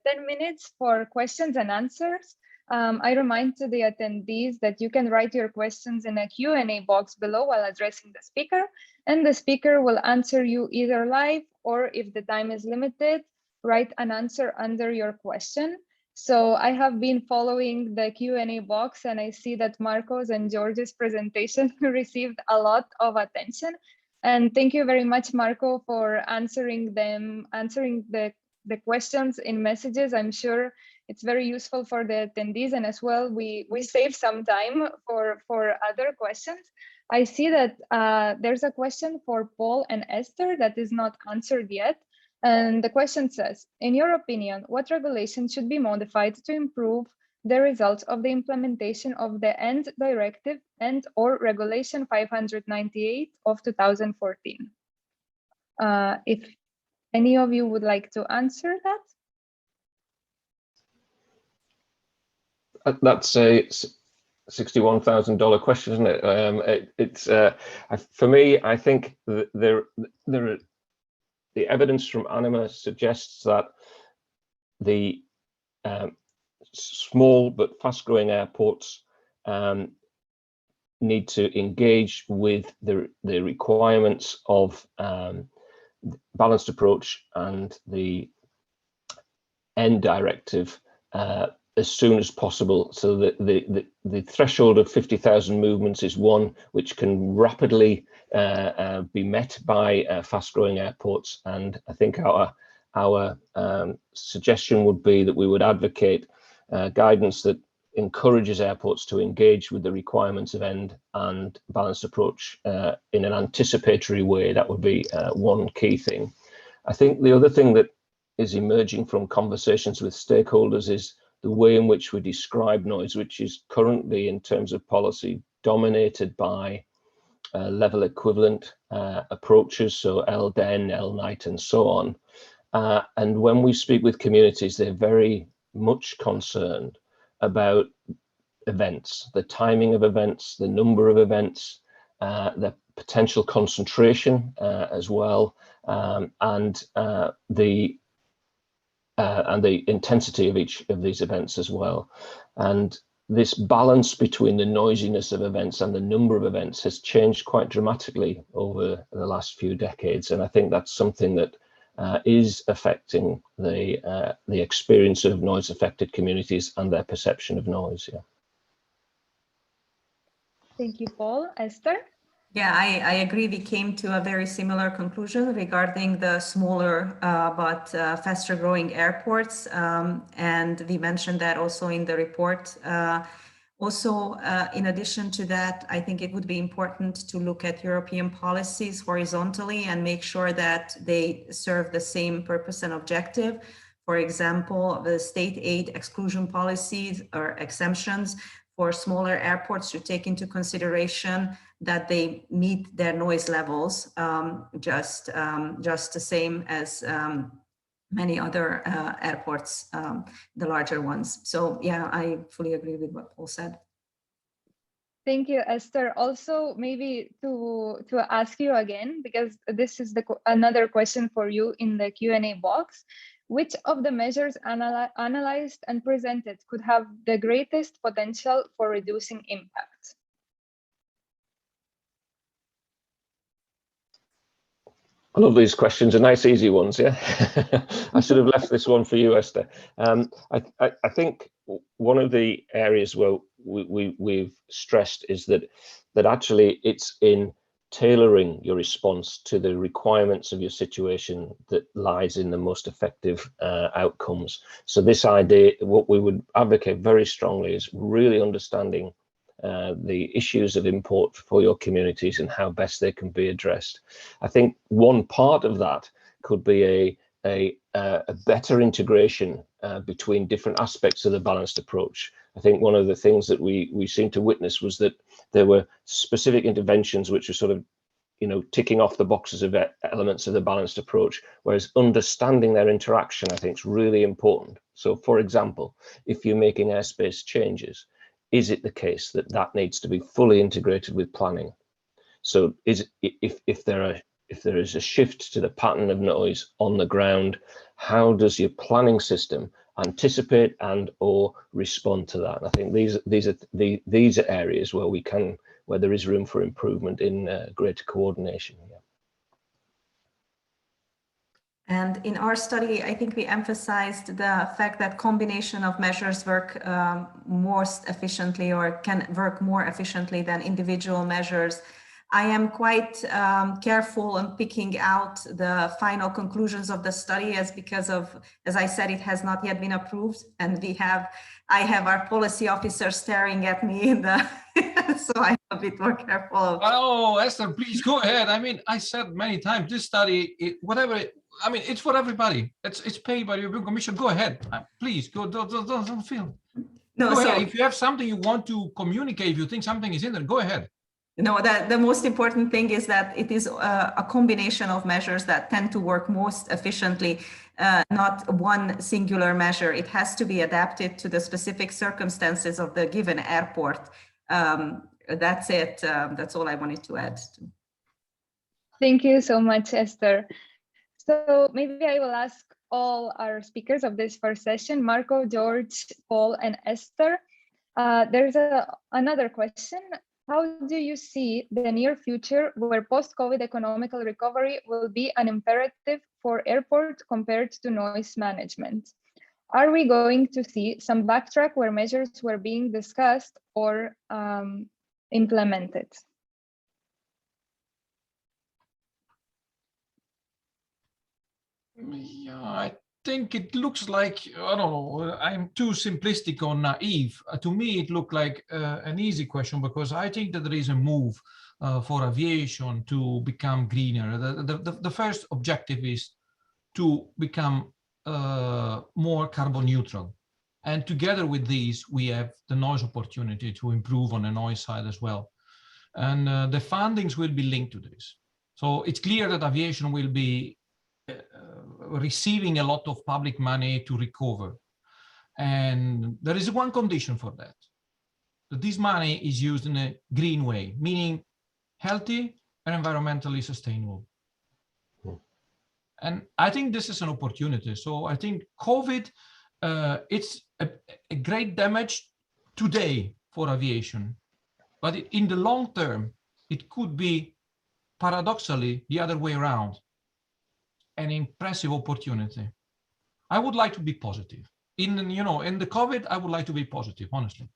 10 minutes for questions and answers. I remind to the attendees that you can write your questions in a Q&A box below while addressing the speaker, and the speaker will answer you either live, or if the time is limited, write an answer under your question. So I have been following the Q&A box, and I see that Marco's and George's presentation received a lot of attention. And thank you very much, Marco, for answering the questions in messages. I'm sure it's very useful for the attendees, and as well, we save some time for other questions. I see that there's a question for Paul and Esther that is not answered yet. And the question says, in your opinion, what regulation should be modified to improve the results of the implementation of the END Directive and/or Regulation 598 of 2014? If any of you would like to answer that? That's a $61,000 question, isn't it? For me, I think the evidence from ANIMA suggests that the small but fast-growing airports need to engage with the requirements of balanced approach and the END directive as soon as possible, so that the threshold of 50,000 movements is one which can rapidly be met by fast-growing airports. And I think our suggestion would be that we would advocate guidance that encourages airports to engage with the requirements of END and balanced approach in an anticipatory way. That would be one key thing. I think the other thing that is emerging from conversations with stakeholders is the way in which we describe noise, which is currently, in terms of policy, dominated by level equivalent approaches, so LDEN, LNIT, and so on. And when we speak with communities, they're very much concerned about events, the timing of events, the number of events, the potential concentration as well, and the intensity of each of these events as well. And this balance between the noisiness of events and the number of events has changed quite dramatically over the last few decades. And I think that's something that is affecting the experience of noise-affected communities and their perception of noise. Yeah. Thank you, Paul. Esther? Yeah, I agree. We came to a very similar conclusion regarding the smaller but faster growing airports. And we mentioned that also in the report. Also, in addition to that, I think it would be important to look at European policies horizontally and make sure that they serve the same purpose and objective. For example, the state aid exclusion policies or exemptions for smaller airports should take into consideration that they meet their noise levels just the same as many other airports, the larger ones. So yeah, I fully agree with what Paul said. Thank you, Esther. Also, maybe to ask you again, because this is another question for you in the Q&A box. Which of the measures analyzed and presented could have the greatest potential for reducing impact? I love these questions, are nice, easy ones, yeah? I should have left this one for you, Esther. I think one of the areas where we've stressed is that actually it's in tailoring your response to the requirements of your situation that lies in the most effective outcomes. So this idea, what we would advocate very strongly is really understanding the issues of import for your communities and how best they can be addressed. I think one part of that could be a better integration between different aspects of the balanced approach. I think one of the things that we seem to witness was that there were specific interventions which were sort of, you know, ticking off the boxes of elements of the balanced approach, whereas understanding their interaction, I think, is really important. So, for example, if you're making airspace changes, is it the case that that needs to be fully integrated with planning? So, if there is a shift to the pattern of noise on the ground, how does your planning system anticipate and or respond to that? And I think these are areas where there is room for improvement in greater coordination. Yeah. And in our study, I think we emphasized the fact that combination of measures work most efficiently or can work more efficiently than individual measures. I am quite careful in picking out the final conclusions of the study because as I said, it has not yet been approved, and I have our policy officer staring at me so I'm a bit more careful. Oh, Esther, please go ahead. I mean, I said many times, this study, it's for everybody. It's paid by the European Commission. Go ahead, please go. Don't feel. No, go ahead. If you have something you want to communicate, if you think something is in there, go ahead. No, the most important thing is that it is a combination of measures that tend to work most efficiently, not one singular measure. It has to be adapted to the specific circumstances of the given airport. That's it. That's all I wanted to add. Thank you so much, Esther. So maybe I will ask all our speakers of this first session, Marco, George, Paul, and Esther. There's another question. How do you see the near future where post-COVID economical recovery will be an imperative for airport compared to noise management? Are we going to see some backtrack where measures were being discussed or implemented? Yeah, I think it looks like, I don't know, I'm too simplistic or naive. To me, it looked like an easy question because I think that there is a move for aviation to become greener. The first objective is to become more carbon neutral. And together with these, we have the noise opportunity to improve on the noise side as well. And the fundings will be linked to this. So it's clear that aviation will be receiving a lot of public money to recover. And there is one condition for that this money is used in a green way, meaning healthy and environmentally sustainable. And I think this is an opportunity. So I think COVID, it's a great damage today for aviation, but in the long term, it could be paradoxically the other way around. An impressive opportunity. I would like to be positive. In the COVID, I would like to be positive, honestly.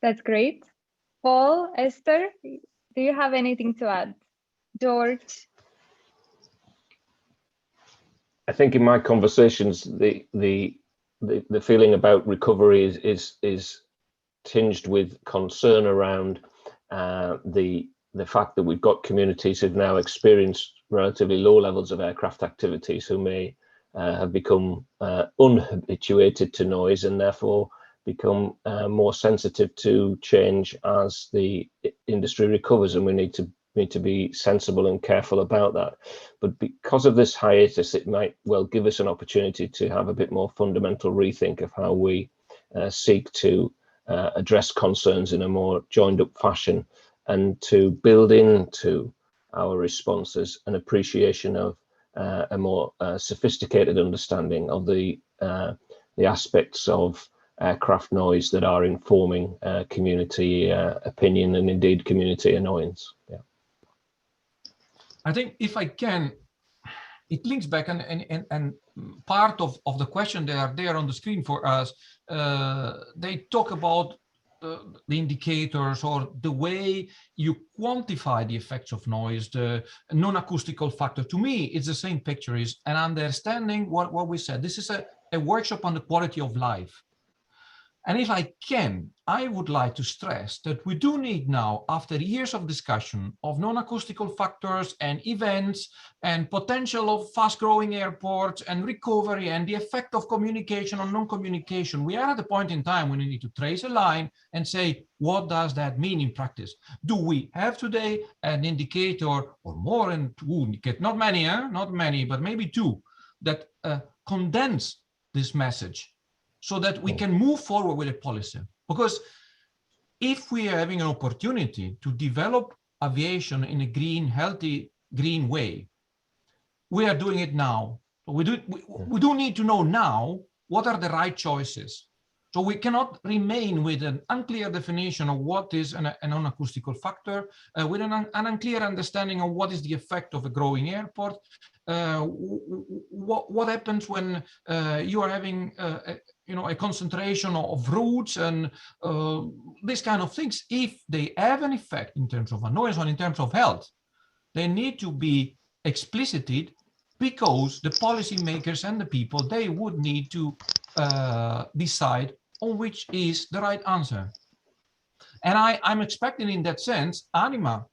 That's great. Paul, Esther, do you have anything to add? George? I think in my conversations, the the feeling about recovery is tinged with concern around the fact that we've got communities who've now experienced relatively low levels of aircraft activities who may have become unhabituated to noise and therefore become more sensitive to change as the industry recovers, and we need to be sensible and careful about that. But because of this hiatus, it might well give us an opportunity to have a bit more fundamental rethink of how we seek to address concerns in a more joined up fashion, and to build into our responses an appreciation of a more sophisticated understanding of the aspects of aircraft noise that are informing community opinion and indeed community annoyance. Yeah. I think if I can, it links back and part of the question that are there on the screen for us, they talk about the indicators or the way you quantify the effects of noise, the non-acoustical factor. To me, it's the same picture, is an understanding what we said. This is a workshop on the quality of life. And if I can, I would like to stress that we do need now, after years of discussion of non-acoustical factors and events and potential of fast-growing airports and recovery and the effect of communication on non-communication, we are at a point in time when we need to trace a line and say, what does that mean in practice? Do we have today an indicator or more than two indicators, not many, but maybe two, that condense this message, so that we can move forward with a policy? Because if we are having an opportunity to develop aviation in a green, healthy, green way, we are doing it now. We do need to know now what are the right choices. So we cannot remain with an unclear definition of what is a non-acoustical factor, with an unclear understanding of what is the effect of a growing airport. What happens when you are having a concentration of routes and these kind of things? If they have an effect in terms of noise or in terms of health, they need to be explicited, because the policymakers and the people, they would need to decide on which is the right answer. And I'm expecting in that sense ANIMA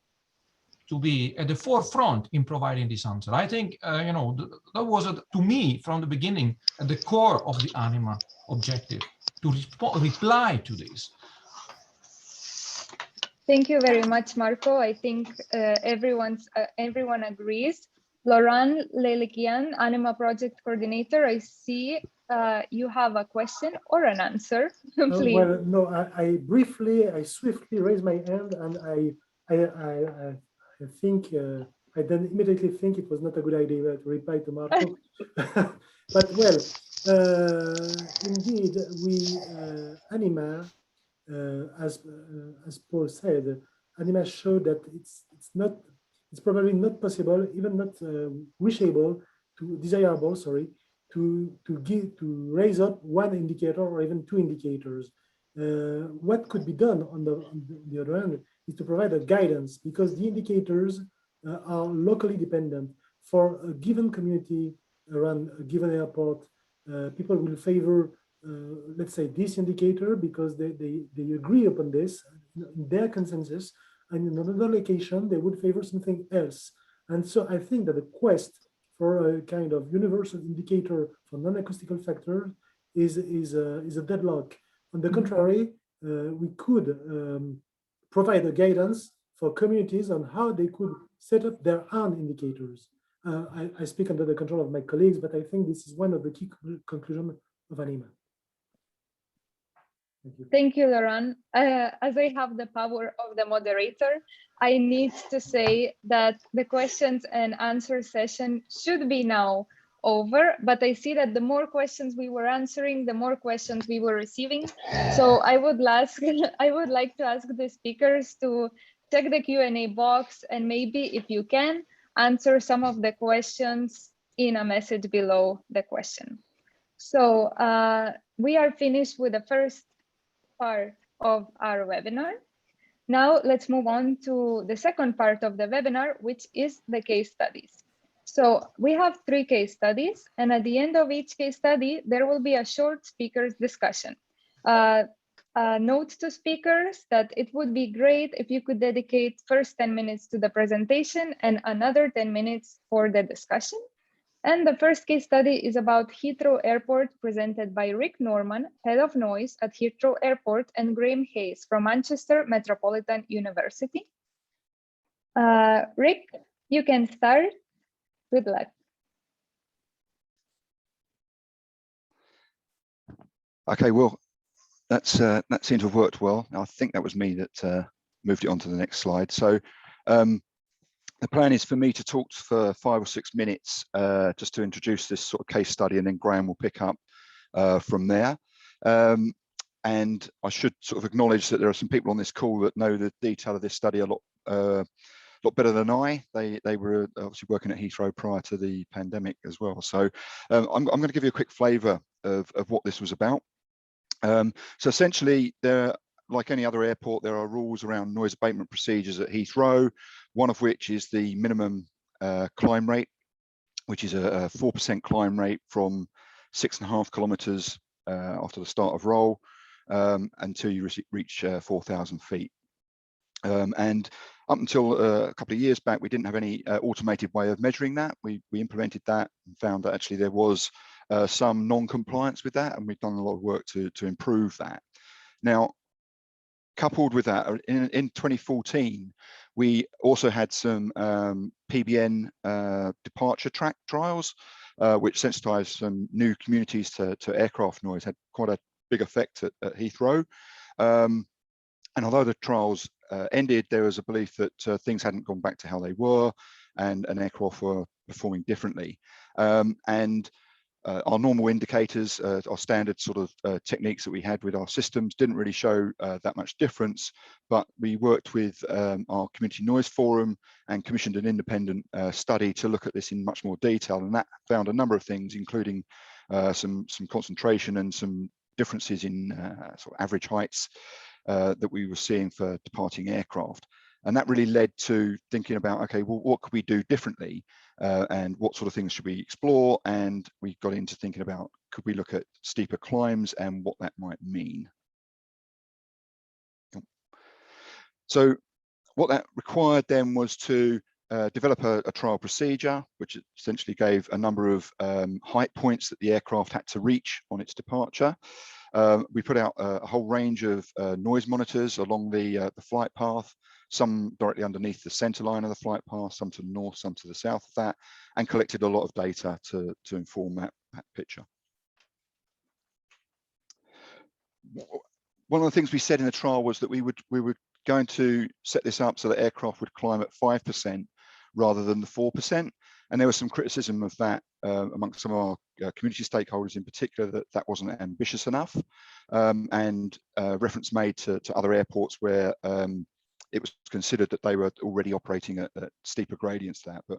to be at the forefront in providing this answer. I think that was to me from the beginning at the core of the ANIMA objective, to reply to this. Thank you very much, Marco. I think everyone agrees. Laurent Lelikian, ANIMA Project Coordinator, I see you have a question or an answer, please. Well, no, I swiftly raised my hand, and I think I then immediately think it was not a good idea to reply to Marco. But well, indeed, we ANIMA, as Paul said, ANIMA showed that it's probably not possible, even not desirable, to raise up one indicator or even two indicators. What could be done on the other hand is to provide a guidance, because the indicators are locally dependent. For a given community around a given airport, people will favor, let's say, this indicator because they agree upon this in their consensus, and in another location they would favor something else. And so I think that the quest for a kind of universal indicator for non-acoustical factors is a deadlock. On the contrary, we could provide a guidance for communities on how they could set up their own indicators. I speak under the control of my colleagues, but I think this is one of the key conclusions of ANIMA. Thank you. Thank you, Laurent. As I have the power of the moderator, I need to say that the questions and answer session should be now over, but I see that the more questions we were answering, the more questions we were receiving. So I would like to ask the speakers to check the Q&A box, and maybe if you can, answer some of the questions in a message below the question. So we are finished with the first part of our webinar. Now let's move on to the second part of the webinar, which is the case studies. So we have 3 case studies, and at the end of each case study, there will be a short speakers discussion. Note to speakers that it would be great if you could dedicate first 10 minutes to the presentation and another 10 minutes for the discussion. And the first case study is about Heathrow Airport, presented by Rick Norman, Head of Noise at Heathrow Airport, and Graham Hayes from Manchester Metropolitan University. Rick, you can start. Good luck. Okay, well, that seemed to have worked well. I think that was me that moved it on to the next slide. So the plan is for me to talk for 5 or 6 minutes just to introduce this sort of case study, and then Graham will pick up from there. And I should sort of acknowledge that there are some people on this call that know the detail of this study a lot better than I. They were obviously working at Heathrow prior to the pandemic as well. So I'm going to give you a quick flavour of what this was about. So essentially, like any other airport, there are rules around noise abatement procedures at Heathrow, one of which is the minimum climb rate, which is a 4% climb rate from 6.5 kilometres after the start of roll until you reach 4,000 feet. And up until a couple of years back, we didn't have any automated way of measuring that. We implemented that and found that actually there was some non-compliance with that, and we've done a lot of work to improve that. Now, coupled with that, in 2014, we also had some PBN departure track trials, which sensitized some new communities to aircraft noise, had quite a big effect at Heathrow. And although the trials ended, there was a belief that things hadn't gone back to how they were, and aircraft were performing differently. Our normal indicators, our standard sort of techniques that we had with our systems didn't really show that much difference, but we worked with our community noise forum and commissioned an independent study to look at this in much more detail, and that found a number of things, including some concentration and some differences in sort of average heights that we were seeing for departing aircraft. And that really led to thinking about, okay, well, what could we do differently, and what sort of things should we explore? And we got into thinking about, could we look at steeper climbs and what that might mean? So what that required then was to develop a trial procedure, which essentially gave a number of height points that the aircraft had to reach on its departure. We put out a whole range of noise monitors along the flight path, some directly underneath the center line of the flight path, some to the north, some to the south of that, and collected a lot of data to inform that picture. One of the things we said in the trial was that we were going to set this up so that aircraft would climb at 5% rather than the 4%. And there was some criticism of that amongst some of our community stakeholders in particular, that wasn't ambitious enough, and reference made to other airports where it was considered that they were already operating at steeper gradients to that. But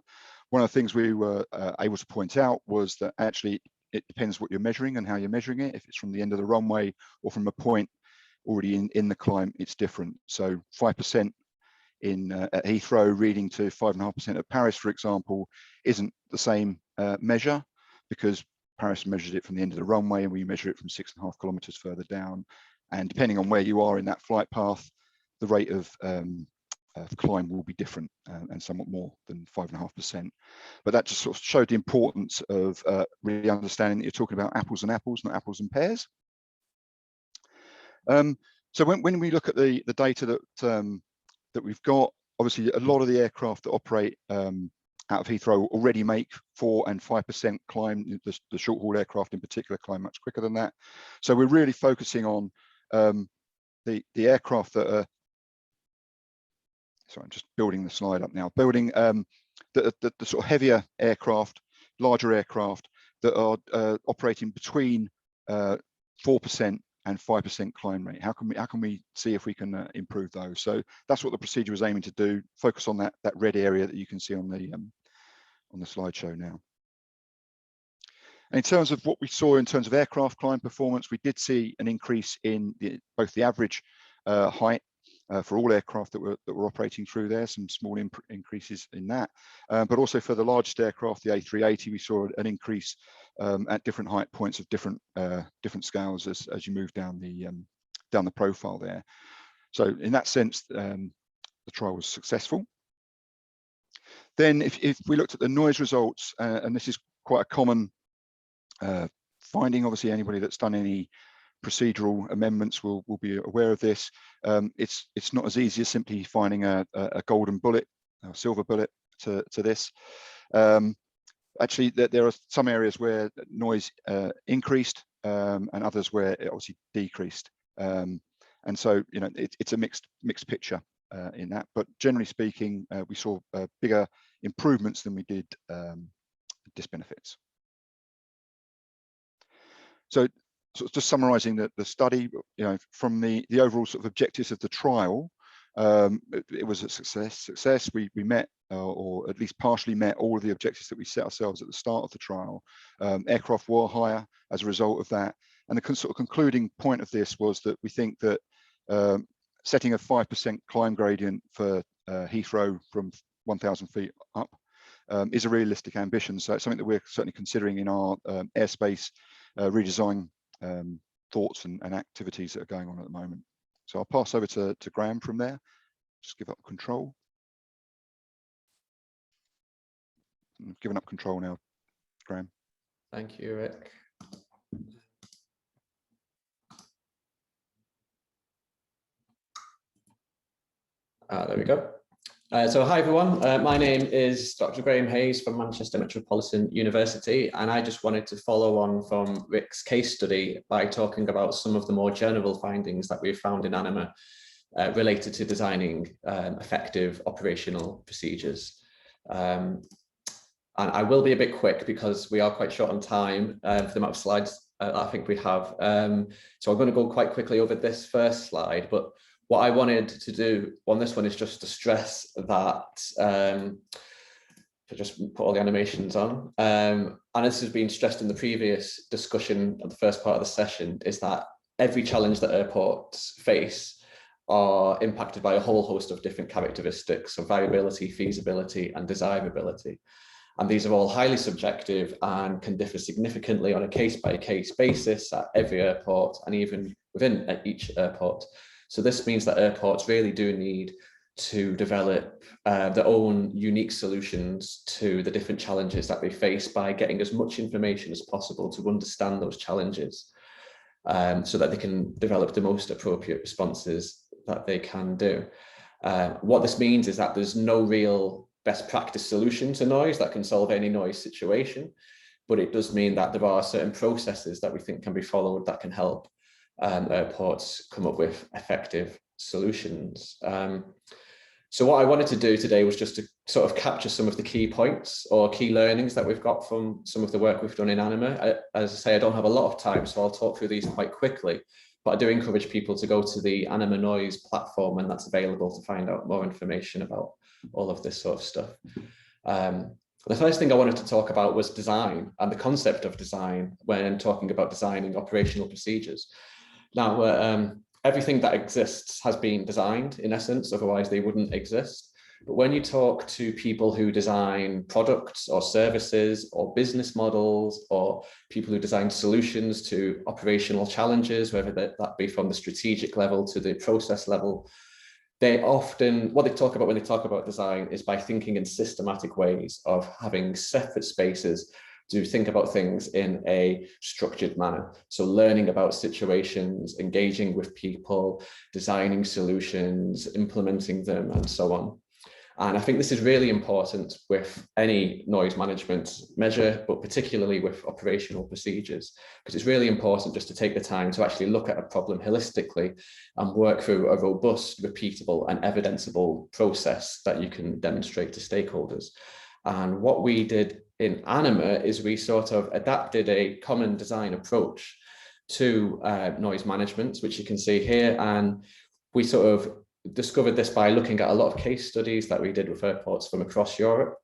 one of the things we were able to point out was that actually it depends what you're measuring and how you're measuring it. If it's from the end of the runway or from a point already in the climb, it's different. So 5% at Heathrow reading to 5.5% at Paris, for example, isn't the same measure, because Paris measures it from the end of the runway and we measure it from 6.5 kilometers further down. And depending on where you are in that flight path, the rate of climb will be different and somewhat more than 5.5%. But that just sort of showed the importance of really understanding that you're talking about apples and apples, not apples and pears. So when we look at the data that we've got, obviously a lot of the aircraft that operate out of Heathrow already make 4 and 5% climb. The short haul aircraft in particular climb much quicker than that. So we're really focusing on the aircraft that are, sorry, I'm just building the slide up now, building the sort of heavier aircraft, larger aircraft that are operating between 4% and 5% climb rate. How can we see if we can improve those? So that's what the procedure was aiming to do. Focus on that red area that you can see on the slideshow now. And in terms of what we saw in terms of aircraft climb performance, we did see an increase in both the average height for all aircraft that were operating through there, some small increases in that. But also for the largest aircraft, the A380, we saw an increase at different height points of different scales as you move down the profile there. So in that sense, the trial was successful. Then if we looked at the noise results, and this is quite a common finding, obviously anybody that's done any procedural amendments will be aware of this. It's not as easy as simply finding a golden bullet, a silver bullet to this. Actually, there are some areas where noise increased and others where it obviously decreased. And so, you know, it's a mixed picture in that. But generally speaking, we saw bigger improvements than we did disbenefits. So just summarising the study, you know, from the overall sort of objectives of the trial, it was a success. We met or at least partially met all of the objectives that we set ourselves at the start of the trial. Aircraft were higher as a result of that. And the sort of concluding point of this was that we think that setting a 5% climb gradient for Heathrow from 1,000 feet up is a realistic ambition. So it's something that we're certainly considering in our airspace redesign thoughts and activities that are going on at the moment. So I'll pass over to Graham from there. Just give up control. I've given up control now, Graham. Thank you, Rick. There we go. So hi everyone, my name is Dr. Graham Hayes from Manchester Metropolitan University, and I just wanted to follow on from Rick's case study by talking about some of the more general findings that we've found in ANIMA related to designing effective operational procedures. And I will be a bit quick because we are quite short on time for the amount of slides I think we have. So I'm going to go quite quickly over this first slide, but what I wanted to do on this one is just to stress that, to just put all the animations on, and this has been stressed in the previous discussion of the first part of the session, is that every challenge that airports face are impacted by a whole host of different characteristics of variability, feasibility, and desirability. And these are all highly subjective and can differ significantly on a case-by-case basis at every airport and even within each airport. So this means that airports really do need to develop their own unique solutions to the different challenges that they face by getting as much information as possible to understand those challenges, so that they can develop the most appropriate responses that they can do. What this means is that there's no real best practice solution to noise that can solve any noise situation, but it does mean that there are certain processes that we think can be followed that can help airports come up with effective solutions. So what I wanted to do today was just to sort of capture some of the key points or key learnings that we've got from some of the work we've done in ANIMA. As I say, I don't have a lot of time, so I'll talk through these quite quickly, but I do encourage people to go to the ANIMA Noise platform, and that's available to find out more information about all of this sort of stuff. The first thing I wanted to talk about was design and the concept of design when talking about designing operational procedures. Now, everything that exists has been designed in essence, otherwise they wouldn't exist. But when you talk to people who design products or services or business models, or people who design solutions to operational challenges, whether that be from the strategic level to the process level, they often, what they talk about when they talk about design is by thinking in systematic ways of having separate spaces to think about things in a structured manner. So learning about situations, engaging with people, designing solutions, implementing them, and so on. And I think this is really important with any noise management measure, but particularly with operational procedures, because it's really important just to take the time to actually look at a problem holistically and work through a robust, repeatable, and evidenceable process that you can demonstrate to stakeholders. And what we did in ANIMA is we sort of adapted a common design approach to noise management, which you can see here. And we sort of discovered this by looking at a lot of case studies that we did with airports from across Europe.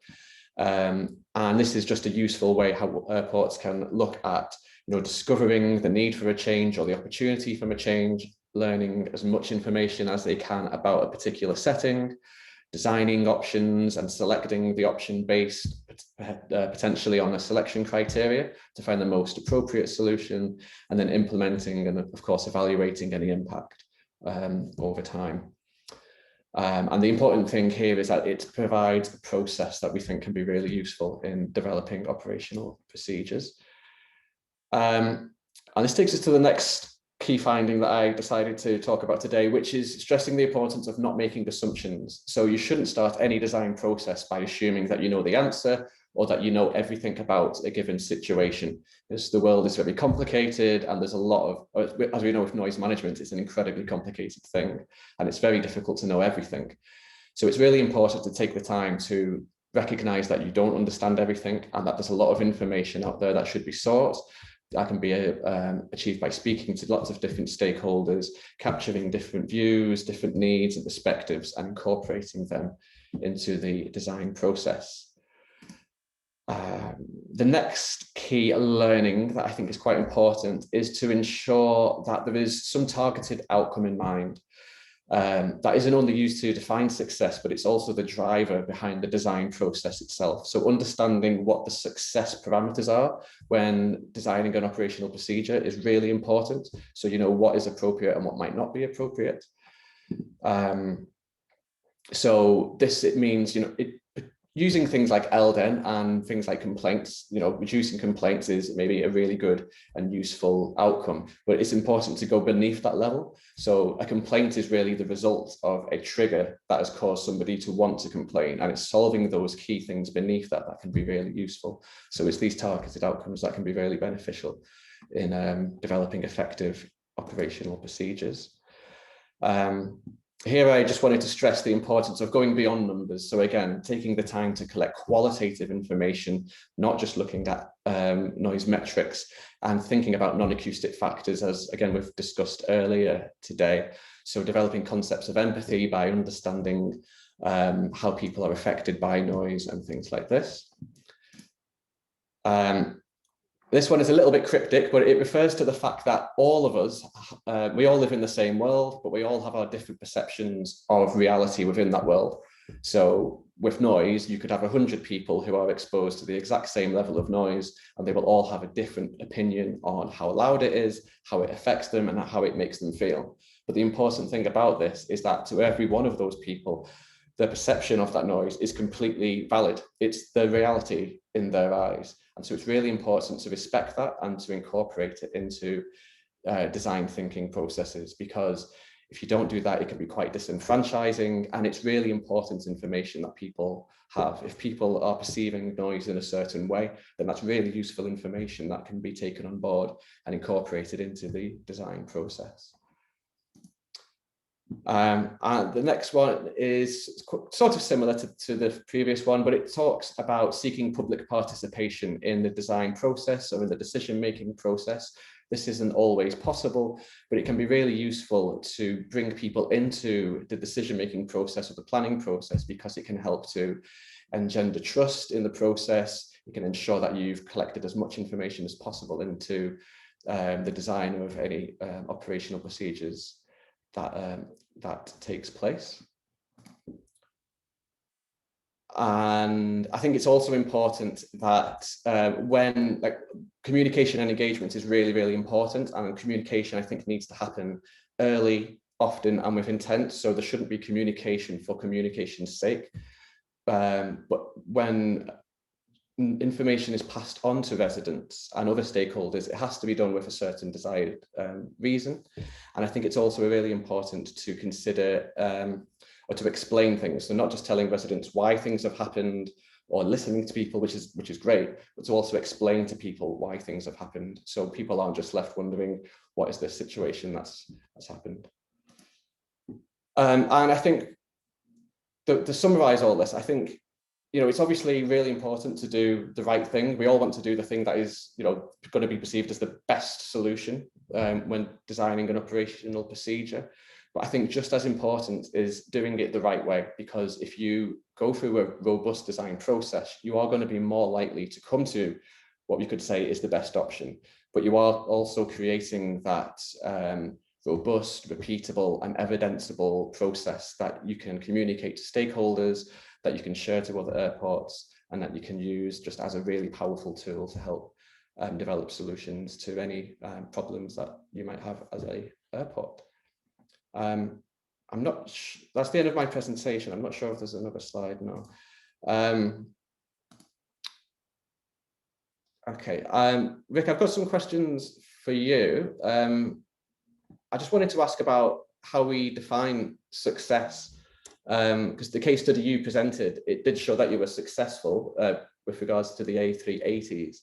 And this is just a useful way how airports can look at, discovering the need for a change or the opportunity from a change, learning as much information as they can about a particular setting, designing options and selecting the option based potentially on a selection criteria to find the most appropriate solution, and then implementing and of course evaluating any impact over time. And the important thing here is that it provides a process that we think can be really useful in developing operational procedures. And this takes us to the next key finding that I decided to talk about today, which is stressing the importance of not making assumptions. So you shouldn't start any design process by assuming that you know the answer or that you know everything about a given situation. Because the world is very complicated and there's a lot of, as we know with noise management, it's an incredibly complicated thing and it's very difficult to know everything. So it's really important to take the time to recognize that you don't understand everything and that there's a lot of information out there that should be sought. That can be achieved by speaking to lots of different stakeholders, capturing different views, different needs and perspectives, and incorporating them into the design process. The next key learning that I think is quite important is to ensure that there is some targeted outcome in mind. That isn't only used to define success, but it's also the driver behind the design process itself. So understanding what the success parameters are when designing an operational procedure is really important. So you know what is appropriate and what might not be appropriate. So this, it means, you know, using things like LDEN and things like complaints, you know, reducing complaints is maybe a really good and useful outcome, but it's important to go beneath that level. So a complaint is really the result of a trigger that has caused somebody to want to complain, and it's solving those key things beneath that that can be really useful. So it's these targeted outcomes that can be really beneficial in developing effective operational procedures. Here I just wanted to stress the importance of going beyond numbers. So again, taking the time to collect qualitative information, not just looking at noise metrics, and thinking about non-acoustic factors, as again we've discussed earlier today. So developing concepts of empathy by understanding how people are affected by noise and things like this. This one is a little bit cryptic, but it refers to the fact that all of us, we all live in the same world, but we all have our different perceptions of reality within that world. So with noise, you could have 100 people who are exposed to the exact same level of noise, and they will all have a different opinion on how loud it is, how it affects them, and how it makes them feel. But the important thing about this is that to every one of those people, the perception of that noise is completely valid. It's the reality in their eyes. And so it's really important to respect that and to incorporate it into design thinking processes, because if you don't do that, it can be quite disenfranchising, and it's really important information that people have. If people are perceiving noise in a certain way, then that's really useful information that can be taken on board and incorporated into the design process. And the next one is sort of similar to the previous one, but it talks about seeking public participation in the design process or in the decision-making process. This isn't always possible, but it can be really useful to bring people into the decision-making process or the planning process, because it can help to engender trust in the process. It can ensure that you've collected as much information as possible into the design of any operational procedures that takes place. And I think it's also important that when communication and engagement is really, really important, and communication I think needs to happen early, often, and with intent. So there shouldn't be communication for communication's sake. But when information is passed on to residents and other stakeholders, it has to be done with a certain desired reason. And I think it's also really important to consider or to explain things. So not just telling residents why things have happened or listening to people, which is great, but to also explain to people why things have happened. So people aren't just left wondering, what is this situation that's happened? And I think to summarize all this, I think, you know, it's obviously really important to do the right thing. We all want to do the thing that is, you know, going to be perceived as the best solution when designing an operational procedure. But I think just as important is doing it the right way, because if you go through a robust design process, you are going to be more likely to come to what we could say is the best option. But you are also creating that robust, repeatable, and evidenceable process that you can communicate to stakeholders, that you can share to other airports, and that you can use just as a really powerful tool to help develop solutions to any problems that you might have as a airport. That's the end of my presentation. I'm not sure if there's another slide now. Okay, Rick, I've got some questions for you. I just wanted to ask about how we define success, because the case study you presented, it did show that you were successful with regards to the A380s,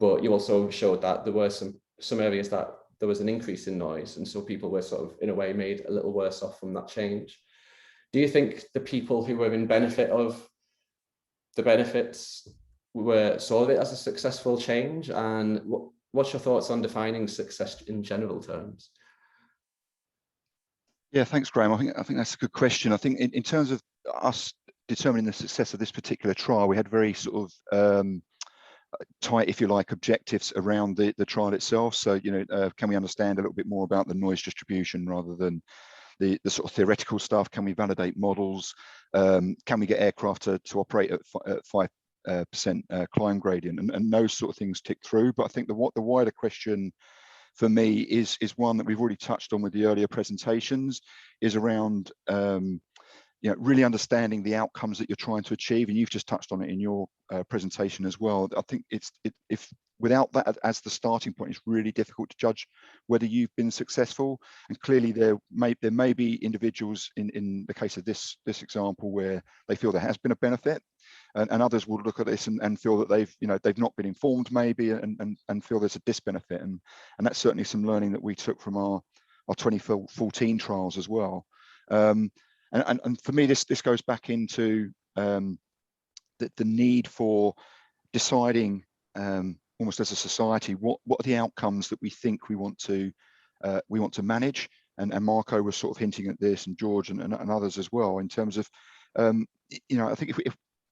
but you also showed that there were some areas that there was an increase in noise, and so people were sort of, in a way, made a little worse off from that change. Do you think the people who were in benefit of the benefits saw it as a successful change? And what's your thoughts on defining success in general terms? Yeah, thanks, Graham. I think that's a good question. I think in terms of us determining the success of this particular trial, we had very sort of tight, if you like, objectives around the trial itself. So, can we understand a little bit more about the noise distribution rather than the sort of theoretical stuff? Can we validate models? Can we get aircraft to operate at 5% climb gradient? And those sort of things tick through. But I think the wider question for me is one that we've already touched on with the earlier presentations, is around really understanding the outcomes that you're trying to achieve, and you've just touched on it in your presentation as well. I think if without that as the starting point, it's really difficult to judge whether you've been successful. And clearly there may be individuals in the case of this example where they feel there has been a benefit, and others will look at this and feel that they've not been informed maybe and feel there's a disbenefit, and that's certainly some learning that we took from our 2014 trials as well. And for me, this goes back into the need for deciding almost as a society what are the outcomes that we think we want to manage. And Marco was sort of hinting at this, and George and others as well, in terms of I think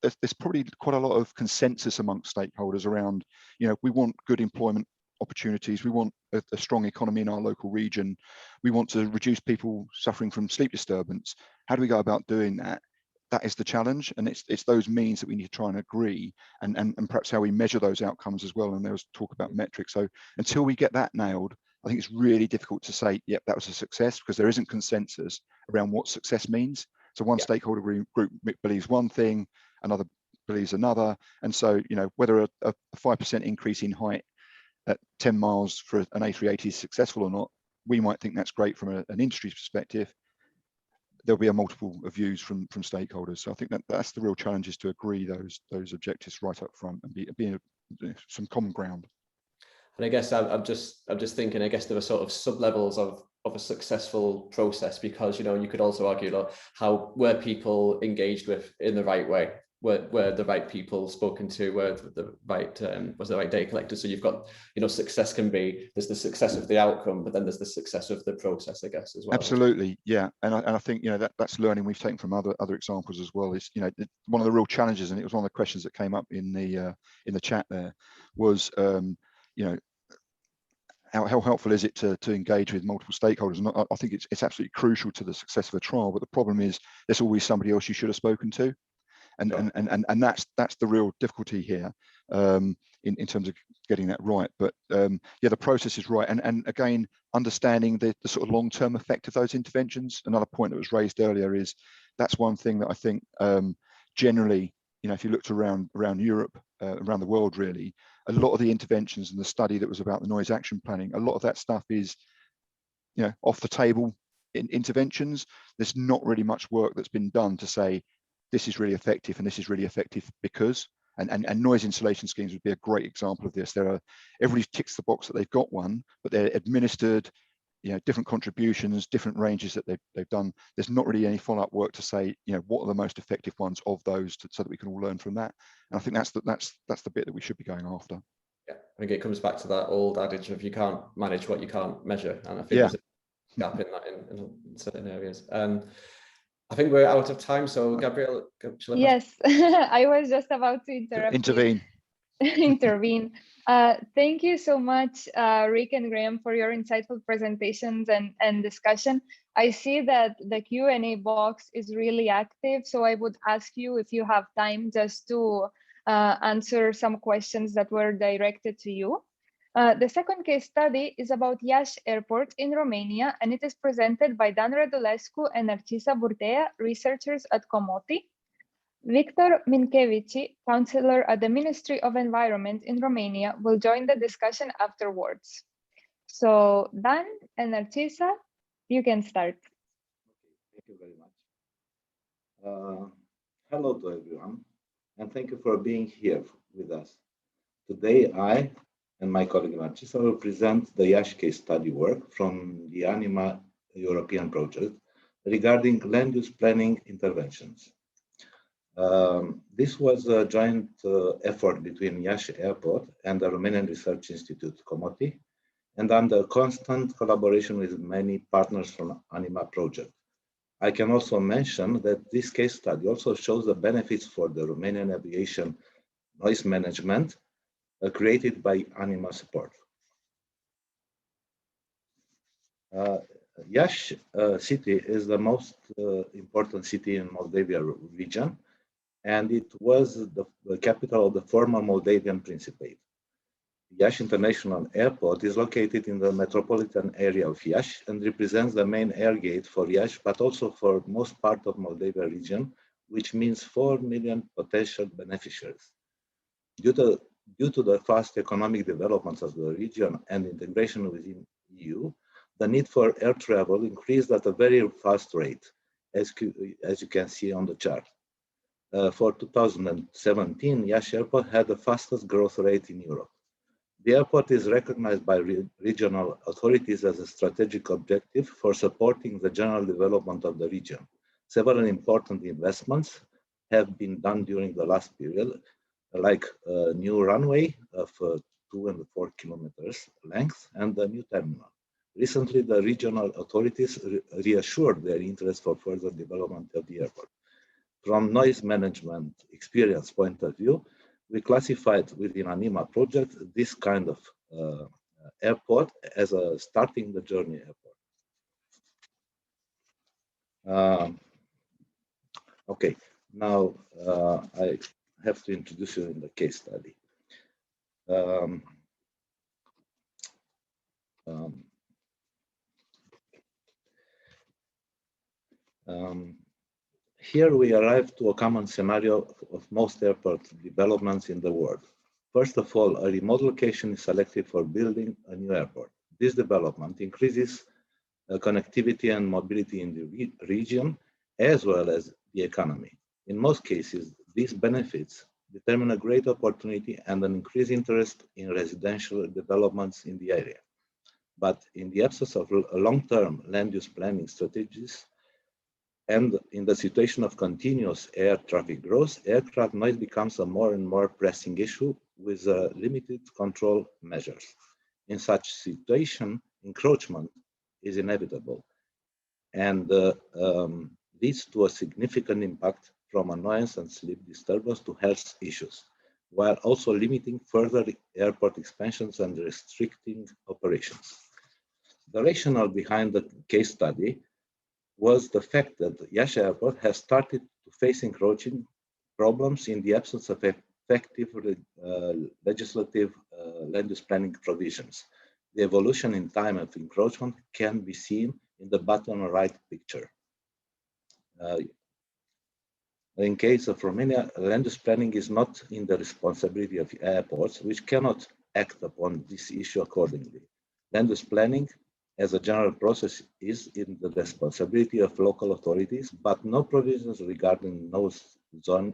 if there's probably quite a lot of consensus amongst stakeholders around we want good employment opportunities, we want a strong economy in our local region, we want to reduce people suffering from sleep disturbance. How do we go about doing that? That is the challenge, and it's those means that we need to try and agree, and perhaps how we measure those outcomes as well. And there was talk about metrics. So until we get that nailed, I think it's really difficult to say, yep, that was a success, because there isn't consensus around what success means. So one stakeholder group believes one thing, another believes another, and so whether a 5% increase in height at 10 miles for an A380 is successful or not, we might think that's great from an industry's perspective. There'll be a multiple of views from stakeholders. So I think that's the real challenge, is to agree those objectives right up front and be some common ground. And I guess I'm just thinking, I guess there are sort of sub-levels of a successful process, because you could also argue how were people engaged with in the right way, were the right people spoken to, were the right was the right data collected. So you've got success there's the success of the outcome, but then there's the success of the process, I guess, as well. Absolutely, yeah. And I think that's learning we've taken from other examples as well. Is one of the real challenges, and it was one of the questions that came up in the chat there, was how helpful is it to engage with multiple stakeholders? And I think it's absolutely crucial to the success of a trial. But the problem is there's always somebody else you should have spoken to. And that's the real difficulty here in terms of getting that right. But the process is right, and again, understanding the sort of long-term effect of those interventions. Another point that was raised earlier is that's one thing that I think generally, if you looked around Europe, around the world really, a lot of the interventions and the study that was about the noise action planning, a lot of that stuff is off the table in interventions. There's not really much work that's been done to say this is really effective and this is really effective because, and noise insulation schemes would be a great example of this. Everybody ticks the box that they've got one, but they're administered, different contributions, different ranges that they've done. There's not really any follow-up work to say, what are the most effective ones of those, so that we can all learn from that. And I think that's the bit that we should be going after. Yeah, I think it comes back to that old adage of you can't manage what you can't measure, and I think there's a gap in that in certain areas. I think we're out of time, so Gabrielle, yes, I was just about to intervene. intervene. Thank you so much, Rick and Graham, for your insightful presentations and discussion. I see that the Q&A box is really active, so I would ask you if you have time just to answer some questions that were directed to you. The second case study is about Iași Airport in Romania, and it is presented by Dan Radulescu and Narcisa Burtea, researchers at Comoti. Victor Minchevici, counselor at the Ministry of Environment in Romania, will join the discussion afterwards. So Dan and Narcisa, you can start. Thank you very much. Hello to everyone, and thank you for being here with us. Today, I and my colleague Narcisa will present the Iași case study work from the ANIMA European project regarding land use planning interventions. This was a joint effort between Iași Airport and the Romanian Research Institute, Comoti, and under constant collaboration with many partners from ANIMA project. I can also mention that this case study also shows the benefits for the Romanian aviation noise management created by ANIMA support. Iași city is the most important city in Moldavia region, and it was the capital of the former Moldavian Principate. Iași International Airport is located in the metropolitan area of Iași and represents the main air gate for Iași, but also for most part of Moldavia region, which means 4 million potential beneficiaries. Due to the fast economic developments of the region and integration within EU, the need for air travel increased at a very fast rate, as you can see on the chart. For 2017, Iași Airport had the fastest growth rate in Europe. The airport is recognized by regional authorities as a strategic objective for supporting the general development of the region. Several important investments have been done during the last period, like a new runway of 2 and 4 kilometers length and a new terminal. Recently, the regional authorities reassured their interest for further development of the airport. From noise management experience point of view, we classified within ANIMA project this kind of airport as a starting the journey airport. Okay, now I have to introduce you in the case study. Here we arrive to a common scenario of most airport developments in the world. First of all, a remote location is selected for building a new airport. This development increases connectivity and mobility in the region, as well as the economy. In most cases, these benefits determine a great opportunity and an increased interest in residential developments in the area. But in the absence of long-term land use planning strategies, and in the situation of continuous air traffic growth, aircraft noise becomes a more and more pressing issue with limited control measures. In such situation, encroachment is inevitable and leads to a significant impact from annoyance and sleep disturbance to health issues, while also limiting further airport expansions and restricting operations. The rationale behind the case study was the fact that Iași Airport has started to face encroaching problems in the absence of effective legislative land use planning provisions. The evolution in time of encroachment can be seen in the bottom right picture. In case of Romania, land use planning is not in the responsibility of airports, which cannot act upon this issue accordingly. Land use planning as a general process is in the responsibility of local authorities, but no provisions regarding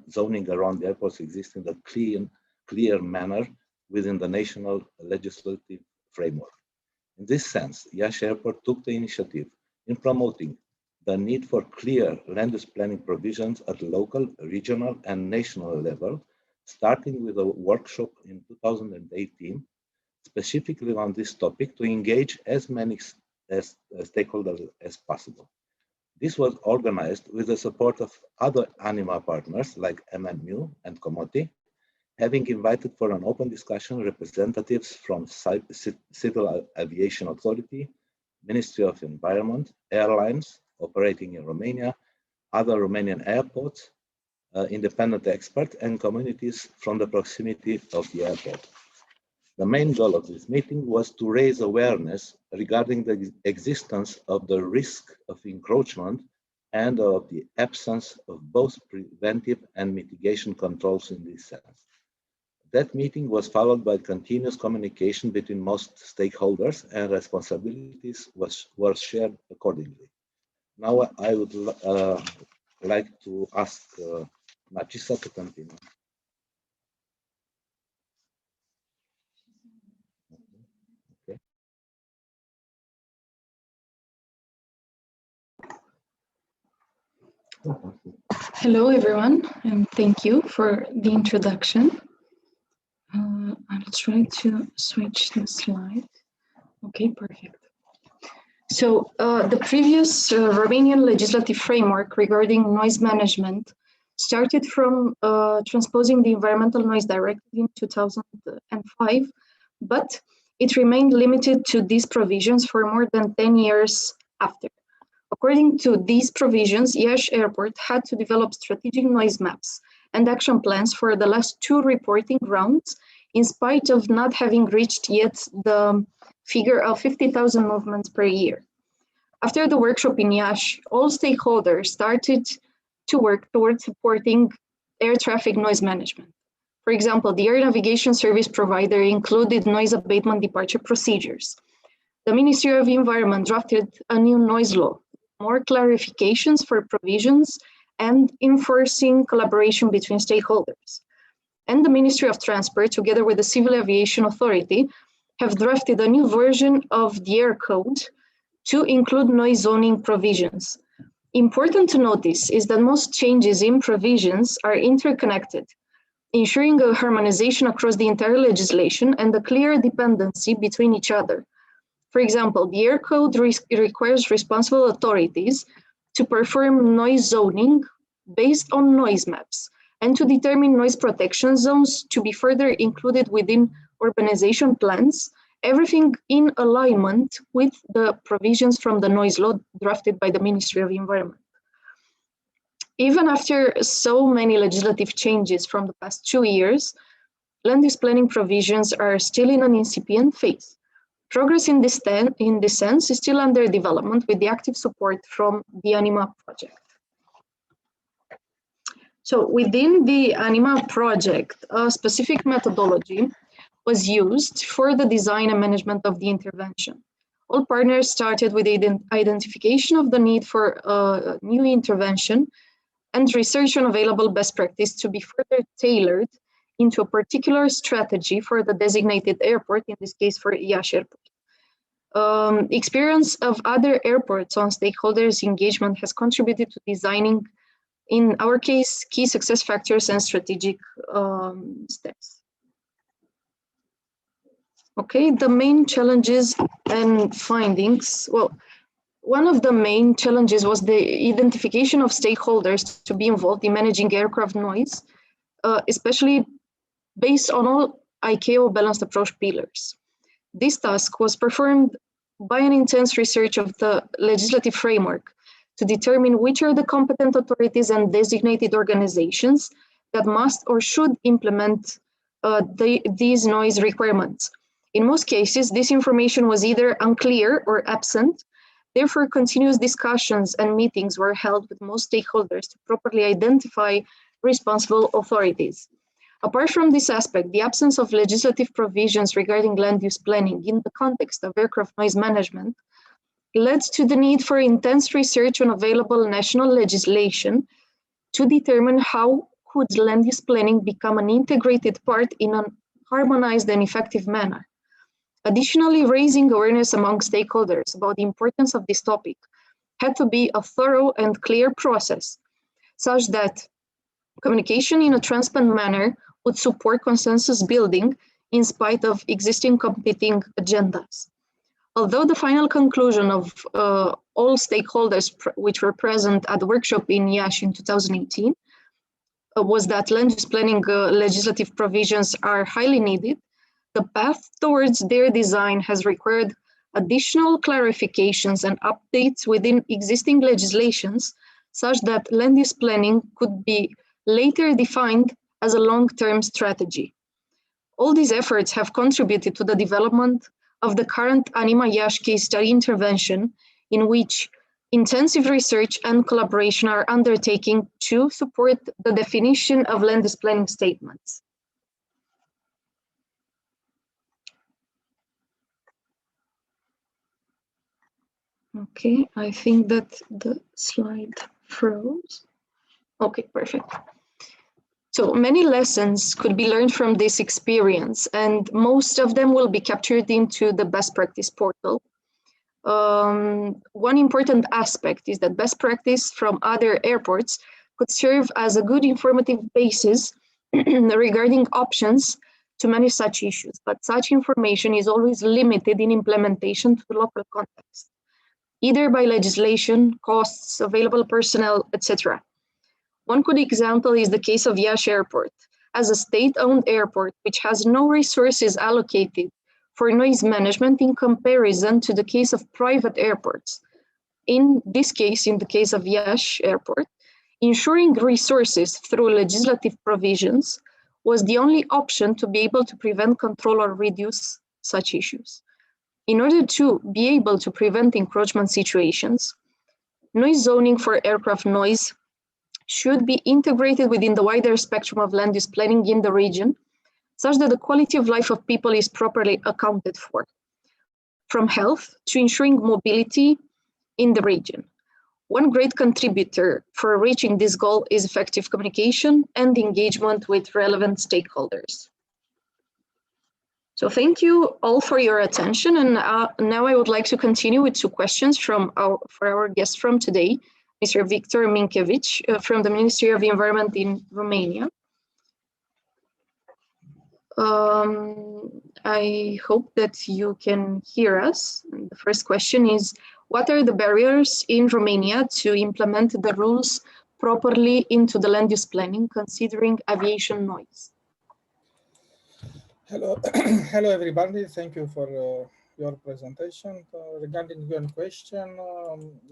zoning around the airports exist in a clear manner within the national legislative framework. In this sense, Iași Airport took the initiative in promoting the need for clear land use planning provisions at local, regional, and national level, starting with a workshop in 2018, specifically on this topic to engage as many stakeholders as possible. This was organized with the support of other ANIMA partners like MMU and Comoti, having invited for an open discussion representatives from Civil Aviation Authority, Ministry of Environment, airlines operating in Romania, other Romanian airports, independent experts, and communities from the proximity of the airport. The main goal of this meeting was to raise awareness regarding the existence of the risk of encroachment and of the absence of both preventive and mitigation controls in this sense. That meeting was followed by continuous communication between most stakeholders, and responsibilities were shared accordingly. Now I would like to ask Narcisa to continue. Okay. Hello, everyone, and thank you for the introduction. I'll try to switch the slide. Okay, perfect. So the previous Romanian legislative framework regarding noise management started from transposing the Environmental Noise Directive in 2005, but it remained limited to these provisions for more than 10 years after. According to these provisions, Iași Airport had to develop strategic noise maps and action plans for the last 2 reporting rounds, in spite of not having reached yet the figure of 50,000 movements per year. After the workshop in Iași, all stakeholders started to work towards supporting air traffic noise management. For example, the air navigation service provider included noise abatement departure procedures. The Ministry of Environment drafted a new noise law, more clarifications for provisions and enforcing collaboration between stakeholders. And the Ministry of Transport, together with the Civil Aviation Authority, have drafted a new version of the Air Code to include noise zoning provisions. Important to notice is that most changes in provisions are interconnected, ensuring a harmonization across the entire legislation and a clear dependency between each other. For example, the Air Code requires responsible authorities to perform noise zoning based on noise maps and to determine noise protection zones to be further included within urbanization plans, everything in alignment with the provisions from the noise law drafted by the Ministry of Environment. Even after so many legislative changes from the past 2 years, land use planning provisions are still in an incipient phase. Progress in this sense is still under development with the active support from the ANIMA project. So within the ANIMA project, a specific methodology was used for the design and management of the intervention. All partners started with the identification of the need for a new intervention and research on available best practice to be further tailored into a particular strategy for the designated airport, in this case for Iași Airport. Experience of other airports on stakeholders' engagement has contributed to designing, in our case, key success factors and strategic steps. Okay, the main challenges and findings. Well, one of the main challenges was the identification of stakeholders to be involved in managing aircraft noise, especially based on all ICAO Balanced Approach pillars. This task was performed by an intense research of the legislative framework to determine which are the competent authorities and designated organizations that must or should implement these noise requirements. In most cases, this information was either unclear or absent. Therefore, continuous discussions and meetings were held with most stakeholders to properly identify responsible authorities. Apart from this aspect, the absence of legislative provisions regarding land use planning in the context of aircraft noise management led to the need for intense research on available national legislation to determine how could land use planning become an integrated part in a harmonized and effective manner. Additionally, raising awareness among stakeholders about the importance of this topic had to be a thorough and clear process, such that communication in a transparent manner would support consensus building in spite of existing competing agendas. Although the final conclusion of all stakeholders which were present at the workshop in Iași in 2018 was that land use planning legislative provisions are highly needed. The path towards their design has required additional clarifications and updates within existing legislations, such that land use planning could be later defined as a long-term strategy. All these efforts have contributed to the development of the current ANIMA-YASH case study intervention, in which intensive research and collaboration are undertaking to support the definition of land use planning statements. Okay, I think that the slide froze. Okay, perfect. So many lessons could be learned from this experience, and most of them will be captured into the best practice portal. One important aspect is that best practice from other airports could serve as a good informative basis regarding options to manage such issues, but such information is always limited in implementation to the local context, either by legislation, costs, available personnel, etc. One good example is the case of Yash Airport, as a state-owned airport which has no resources allocated for noise management in comparison to the case of private airports. In this case, in the case of Yash Airport, ensuring resources through legislative provisions was the only option to be able to prevent, control, or reduce such issues. In order to be able to prevent encroachment situations, noise zoning for aircraft noise should be integrated within the wider spectrum of land use planning in the region, such that the quality of life of people is properly accounted for, from health to ensuring mobility in the region. One great contributor for reaching this goal is effective communication and engagement with relevant stakeholders. So thank you all for your attention, and now I would like to continue with two questions for our guest from today, Mr. Victor Minkevici from the Ministry of the Environment in Romania. I hope that you can hear us. The first question is, what are the barriers in Romania to implement the rules properly into the land use planning, considering aviation noise? Hello, hello everybody. Thank you for your presentation. Regarding your question,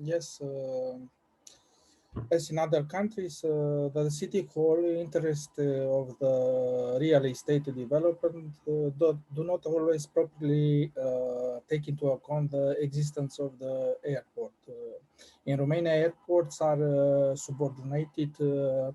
yes, as in other countries, the city hall interest of the real estate development do not always properly take into account the existence of the airport. In Romania, airports are subordinated to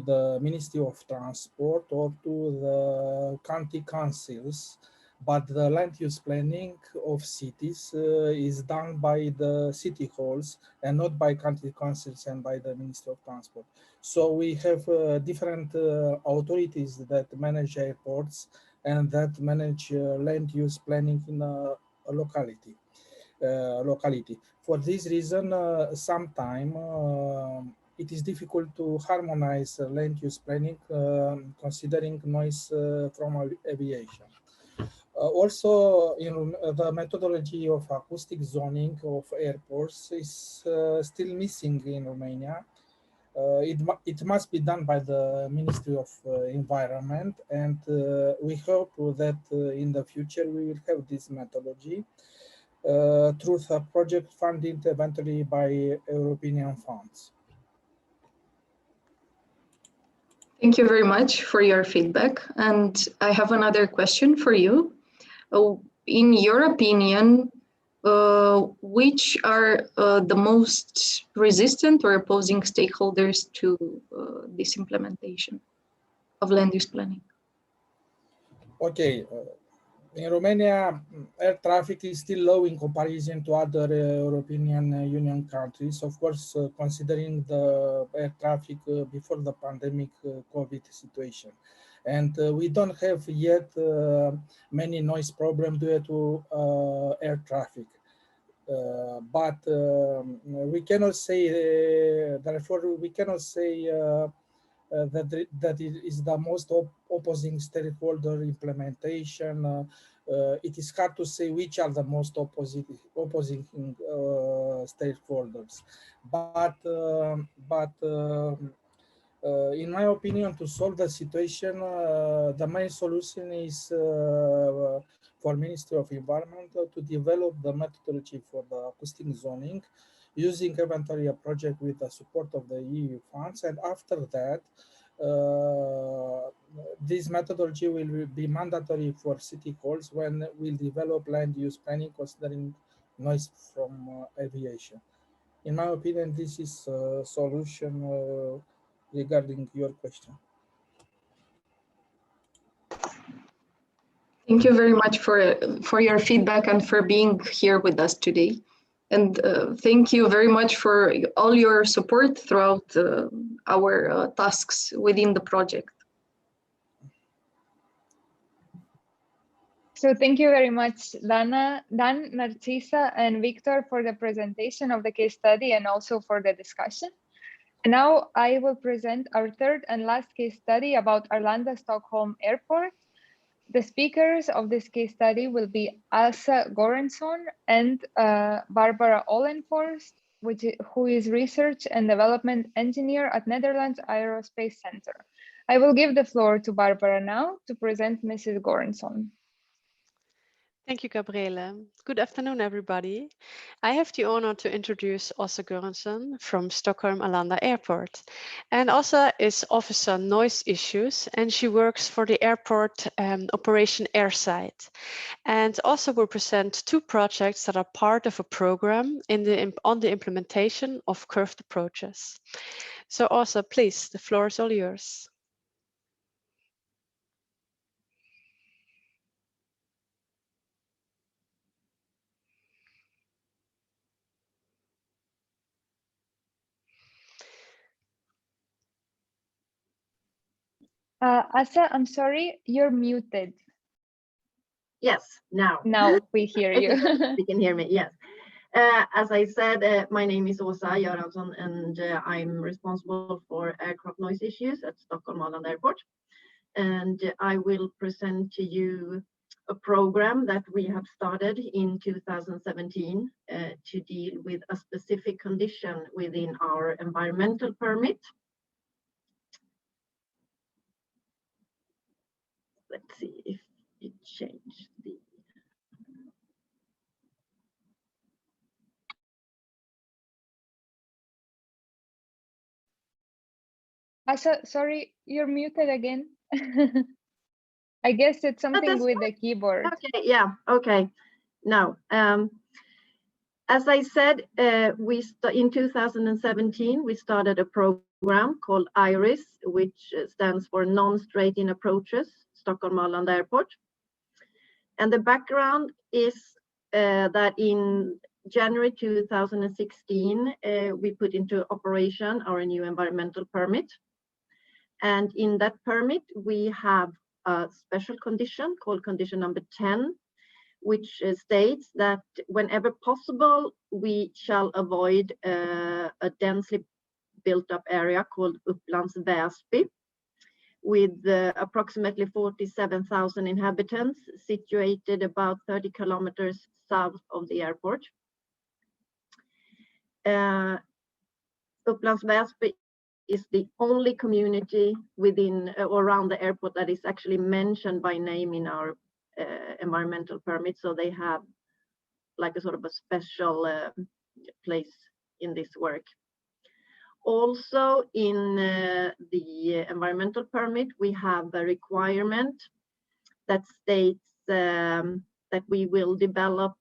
the Ministry of Transport or to the county councils, but the land use planning of cities is done by the city halls and not by county councils and by the Ministry of Transport. So we have different authorities that manage airports and that manage land use planning in a locality. For this reason, sometimes it is difficult to harmonize land use planning considering noise from aviation. Also, the methodology of acoustic zoning of airports is still missing in Romania. It must be done by the Ministry of Environment, and we hope that in the future we will have this methodology through a project funded eventually by European funds. Thank you very much for your feedback. And I have another question for you. In your opinion, which are the most resistant or opposing stakeholders to this implementation of land use planning? Okay. In Romania, air traffic is still low in comparison to other European Union countries, of course, considering the air traffic before the pandemic COVID situation. And we don't have yet many noise problems due to air traffic. But we cannot say, therefore, we cannot say that it is the most opposing stakeholder implementation. It is hard to say which are the most opposing stakeholders, but In my opinion, to solve the situation, the main solution is for Ministry of Environment to develop the methodology for the acoustic zoning using inventory project with the support of the EU funds. And after that, this methodology will be mandatory for city halls when we'll develop land use planning considering noise from aviation. In my opinion, this is a solution regarding your question. Thank you very much for your feedback and for being here with us today. And thank you very much for all your support throughout our tasks within the project. So thank you very much, Dana, Dan, Narcisa, and Victor for the presentation of the case study and also for the discussion. And now I will present our third and last case study about Arlanda Stockholm Airport. The speakers of this case study will be Asa Goransson and Barbara Ollenforst, who is Research and Development Engineer at Netherlands Aerospace Center. I will give the floor to Barbara now to present Mrs. Goransson. Thank you, Gabriele. Good afternoon, everybody. I have the honor to introduce Åsa Göransson from Stockholm Arlanda Airport. And Åsa is Officer Noise Issues, and she works for the airport operation airside. And Åsa will present two projects that are part of a program on the implementation of curved approaches. So Åsa, please, the floor is all yours. Asa, I'm sorry, you're muted. Yes, now. Now we hear you. You can hear me, yes. As I said, my name is Åsa Göransson, and I'm responsible for aircraft noise issues at Stockholm Arlanda Airport. And I will present to you a program that we have started in 2017 to deal with a specific condition within our environmental permit. Let's see if it changed the. Asa, sorry, you're muted again. I guess it's something with the keyboard. Okay, yeah, okay. Now, as I said, in 2017, we started a program called IRIS, which stands for Non-Straight-In Approaches, Stockholm Arlanda Airport. And the background is that in January 2016, we put into operation our new environmental permit. And in that permit, we have a special condition called condition number 10, which states that whenever possible, we shall avoid a densely built up area called Upplands Väsby, with approximately 47,000 inhabitants situated about 30 kilometers south of the airport. Upplands Väsby is the only community within or around the airport that is actually mentioned by name in our environmental permit. So they have like a sort of a special place in this work. Also in the environmental permit, we have a requirement that states that we will develop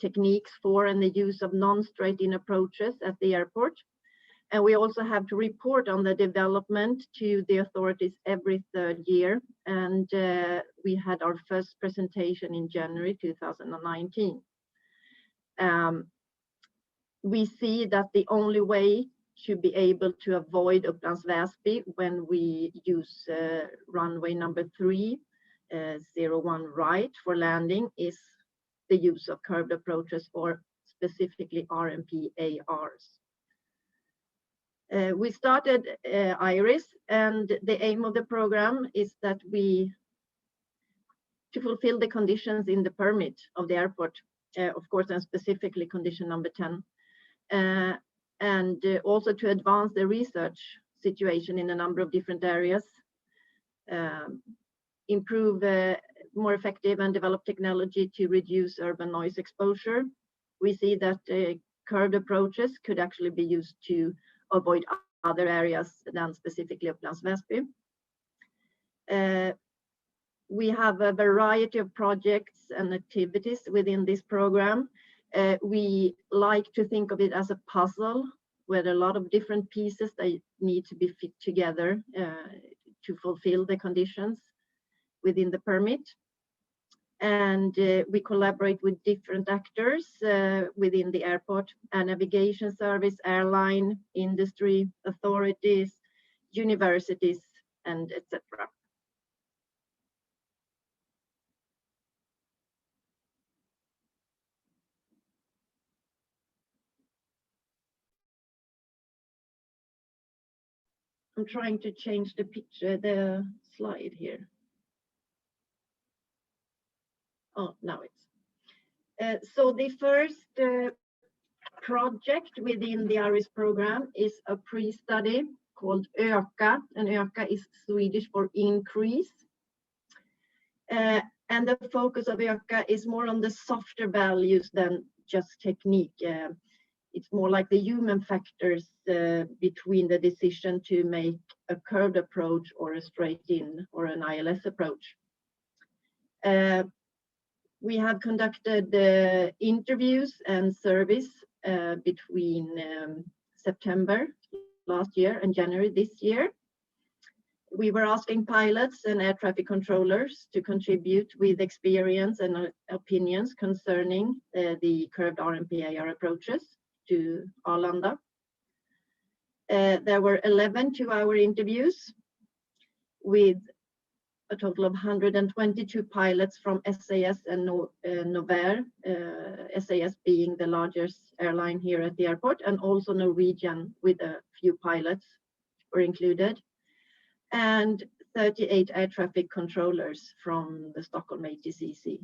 techniques for and the use of non-straight-in approaches at the airport. And we also have to report on the development to the authorities every third year. And we had our first presentation in January 2019. We see that the only way to be able to avoid Upplands Väsby when we use runway number 301 right for landing is the use of curved approaches, or specifically RMP-ARs. We started IRIS, and the aim of the program is that to fulfill the conditions in the permit of the airport, of course, and specifically condition number 10, and also to advance the research situation in a number of different areas, improve more effective and develop technology to reduce urban noise exposure. We see that curved approaches could actually be used to avoid other areas than specifically Upplands Väsby. We have a variety of projects and activities within this program. We like to think of it as a puzzle where a lot of different pieces that need to be fit together to fulfill the conditions within the permit. And we collaborate with different actors within the airport, a navigation service, airline, industry, authorities, universities, and etc. I'm trying to change the picture, the slide here. Oh, now it's. So the first project within the IRIS program is a pre-study called Öka, and Öka is Swedish for increase. And the focus of Öka is more on the softer values than just technique. It's more like the human factors between the decision to make a curved approach or a straight in or an ILS approach. We have conducted interviews and surveys between September last year and January this year. We were asking pilots and air traffic controllers to contribute with experience and opinions concerning the curved RMPAR approaches to Arlanda. There were 11 two-hour interviews with a total of 122 pilots from SAS and Novair, SAS being the largest airline here at the airport, and also Norwegian with a few pilots were included, and 38 air traffic controllers from the Stockholm ATCC.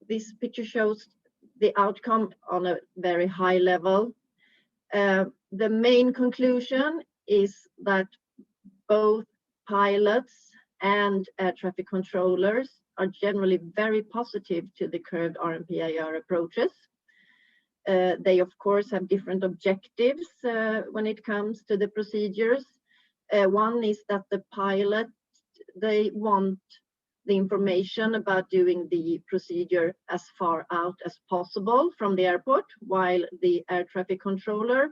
This picture shows the outcome on a very high level. The main conclusion is that both pilots and air traffic controllers are generally very positive to the curved RMPAR approaches. They of course have different objectives when it comes to the procedures. One is that the pilot, they want the information about doing the procedure as far out as possible from the airport, while the air traffic controller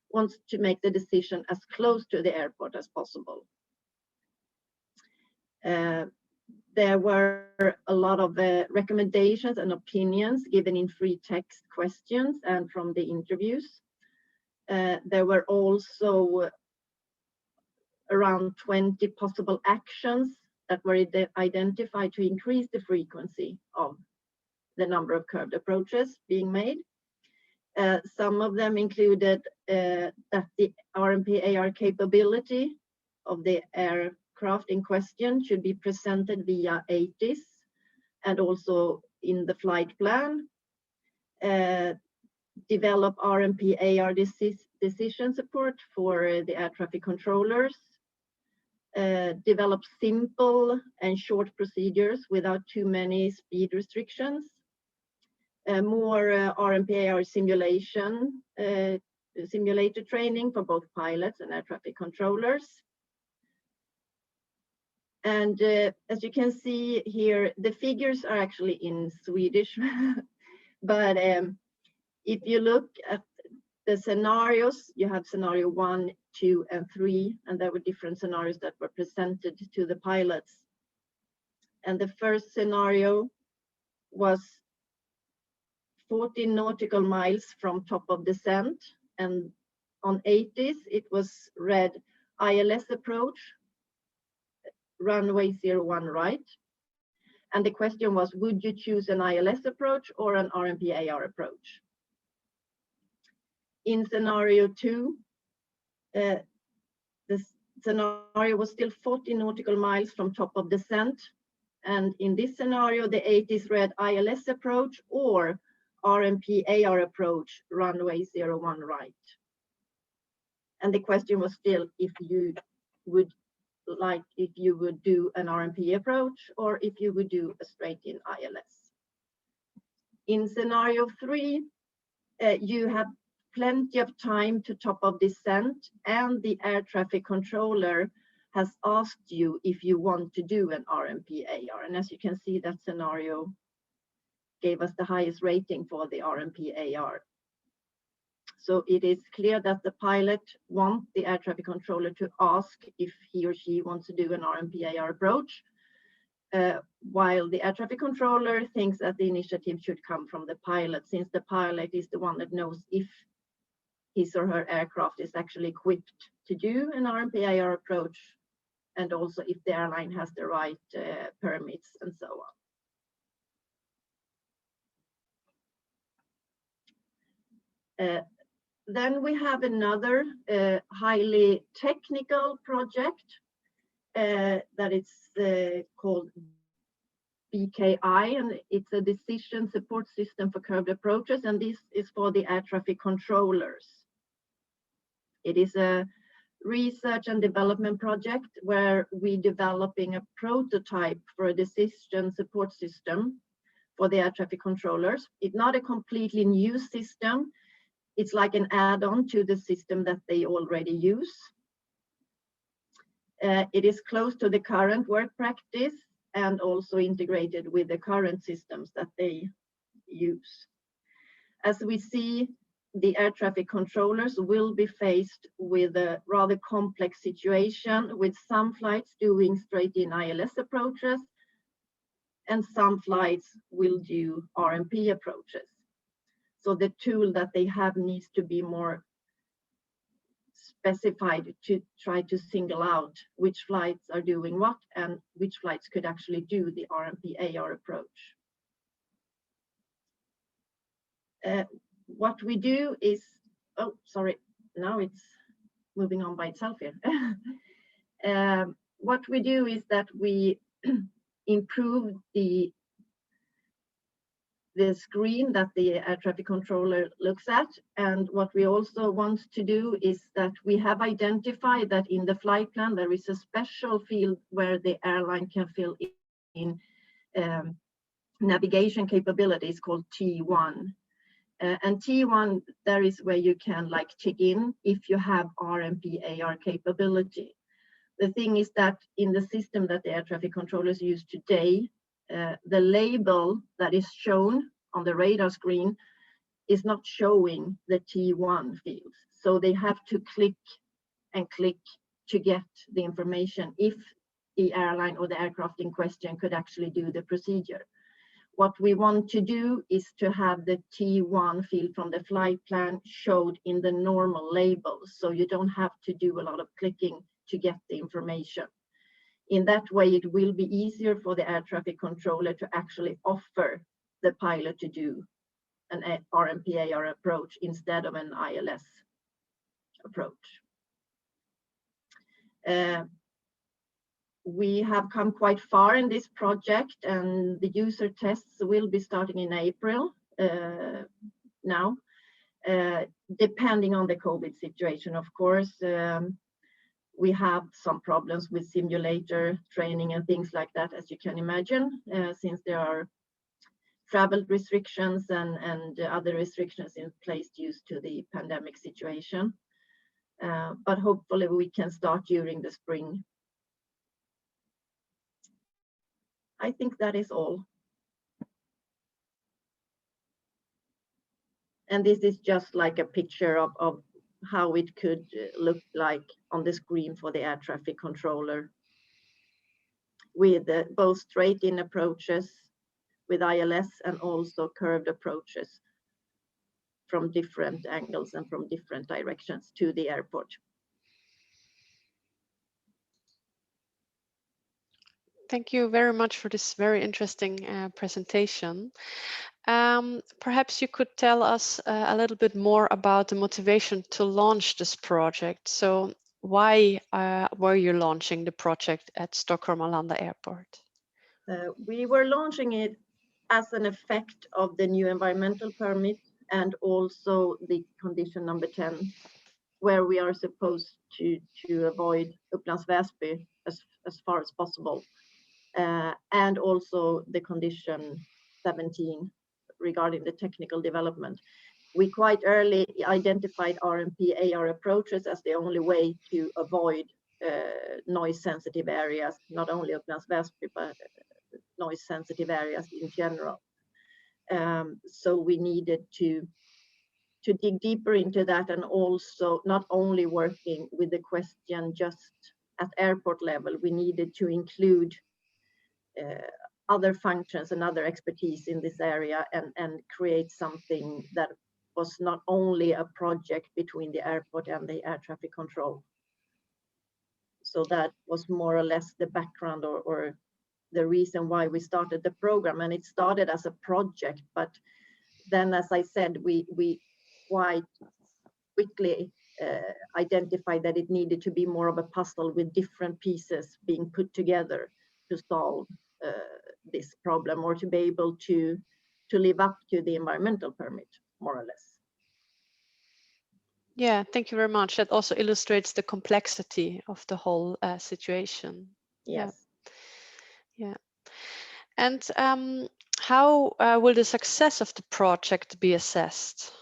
wants to make the decision as close to the airport as possible. There were a lot of recommendations and opinions given in free text questions and from the interviews. There were also around 20 possible actions that were identified to increase the frequency of the number of curved approaches being made. Some of them included that the RMPAR capability of the aircraft in question should be presented via ATIS and also in the flight plan. Develop RMPAR decision support for the air traffic controllers. Develop simple and short procedures without too many speed restrictions. More RMPAR simulation, simulator training for both pilots and air traffic controllers. And as you can see here, the figures are actually in Swedish, but if you look at the scenarios, you have scenario 1, 2, and 3, and there were different scenarios that were presented to the pilots. And the first scenario was 14 nautical miles from top of descent, and on 80s it was read ILS approach, runway 01 right. And the question was, would you choose an ILS approach or an RMPAR approach? In scenario 2, the scenario was still 40 nautical miles from top of descent, And in this scenario, the 8 is read ILS approach or RMP-AR approach, runway 01 right. And the question was still if you would do an RMP approach or if you would do a straight in ILS. In scenario 3, you have plenty of time to top of descent, and the air traffic controller has asked you if you want to do an RMP-AR. And as you can see, that scenario gave us the highest rating for the RMP-AR. So it is clear that the pilot wants the air traffic controller to ask if he or she wants to do an RMP-AR approach, while the air traffic controller thinks that the initiative should come from the pilot, since the pilot is the one that knows if his or her aircraft is actually equipped to do an RMP-AR approach, and also if the airline has the right permits and so on. Then we have another highly technical project that is called BKI, and it's a decision support system for curved approaches, and this is for the air traffic controllers. It is a research and development project where we're developing a prototype for a decision support system for the air traffic controllers. It's not a completely new system. It's like an add-on to the system that they already use. It is close to the current work practice and also integrated with the current systems that they use. As we see, the air traffic controllers will be faced with a rather complex situation, with some flights doing straight-in ILS approaches and some flights will do RMP approaches. So the tool that they have needs to be more specified to try to single out which flights are doing what and which flights could actually do the RMP-AR approach. What we do is, oh, sorry, now it's moving on by itself here. What we do is that we improve the screen that the air traffic controller looks at. And what we also want to do is that we have identified that in the flight plan, there is a special field where the airline can fill in navigation capabilities called T1. And T1, there is where you can like check in if you have RMP-AR capability. The thing is that in the system that the air traffic controllers use today, the label that is shown on the radar screen is not showing the T1 fields. So they have to click and click to get the information if the airline or the aircraft in question could actually do the procedure. What we want to do is to have the T1 field from the flight plan showed in the normal labels, so you don't have to do a lot of clicking to get the information. In that way, it will be easier for the air traffic controller to actually offer the pilot to do an RMP-AR approach instead of an ILS approach. We have come quite far in this project, and the user tests will be starting in April now, depending on the COVID situation, of course. We have some problems with simulator training and things like that, as you can imagine, since there are travel restrictions and other restrictions in place due to the pandemic situation. But hopefully we can start during the spring. I think that is all. And this is just like a picture of how it could look like on the screen for the air traffic controller, with both straight-in approaches with ILS and also curved approaches from different angles and from different directions to the airport. Thank you very much for this very interesting presentation. Perhaps you could tell us a little bit more about the motivation to launch this project. So why were you launching the project at Stockholm Arlanda Airport? We were launching it as an effect of the new environmental permit and also the condition number 10, where we are supposed to avoid Upplands Väsby as far as possible. And also the condition 17 regarding the technical development. We quite early identified RMP-AR approaches as the only way to avoid noise sensitive areas, not only Upplands Väsby, but noise sensitive areas in general. So we needed to dig deeper into that, and also not only working with the question just at airport level, we needed to include other functions and other expertise in this area and create something that was not only a project between the airport and the air traffic control. So that was more or less the background or the reason why we started the program. And it started as a project, but then, as I said, we quite quickly identified that it needed to be more of a puzzle with different pieces being put together to solve this problem, or to be able to live up to the environmental permit, more or less. Yeah, thank you very much. That also illustrates the complexity of the whole situation. Yes. Yeah. And how will the success of the project be assessed?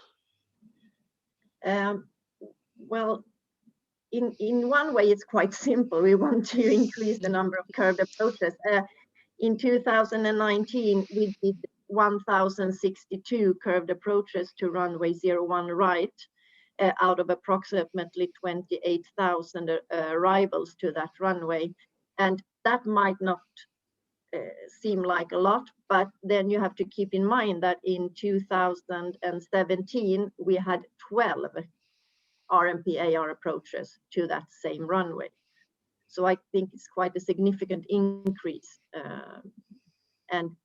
Well, in one way, it's quite simple. We want to increase the number of curved approaches. In 2019, we did 1,062 curved approaches to runway 01 right, out of approximately 28,000 arrivals to that runway. And that might not seem like a lot, but then you have to keep in mind that in 2017, we had 12 RMP-AR approaches to that same runway. So I think it's quite a significant increase. And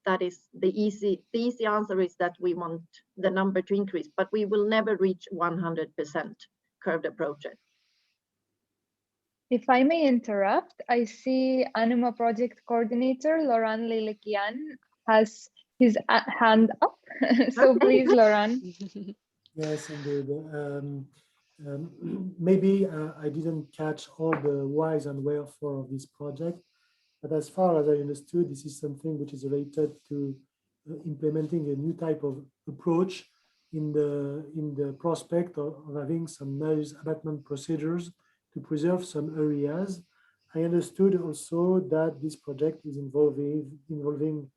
that is the easy answer is that we want the number to increase, but we will never reach 100% curved approaches. If I may interrupt, I see ANIMA project coordinator Laurent Lelekian has his hand up. So Okay. please, Laurent. Yes, indeed. Maybe I didn't catch all the whys and wherefore of this project, but as far as I understood, this is something which is related to implementing a new type of approach in the prospect of having some noise abatement procedures to preserve some areas. I understood also that this project is involving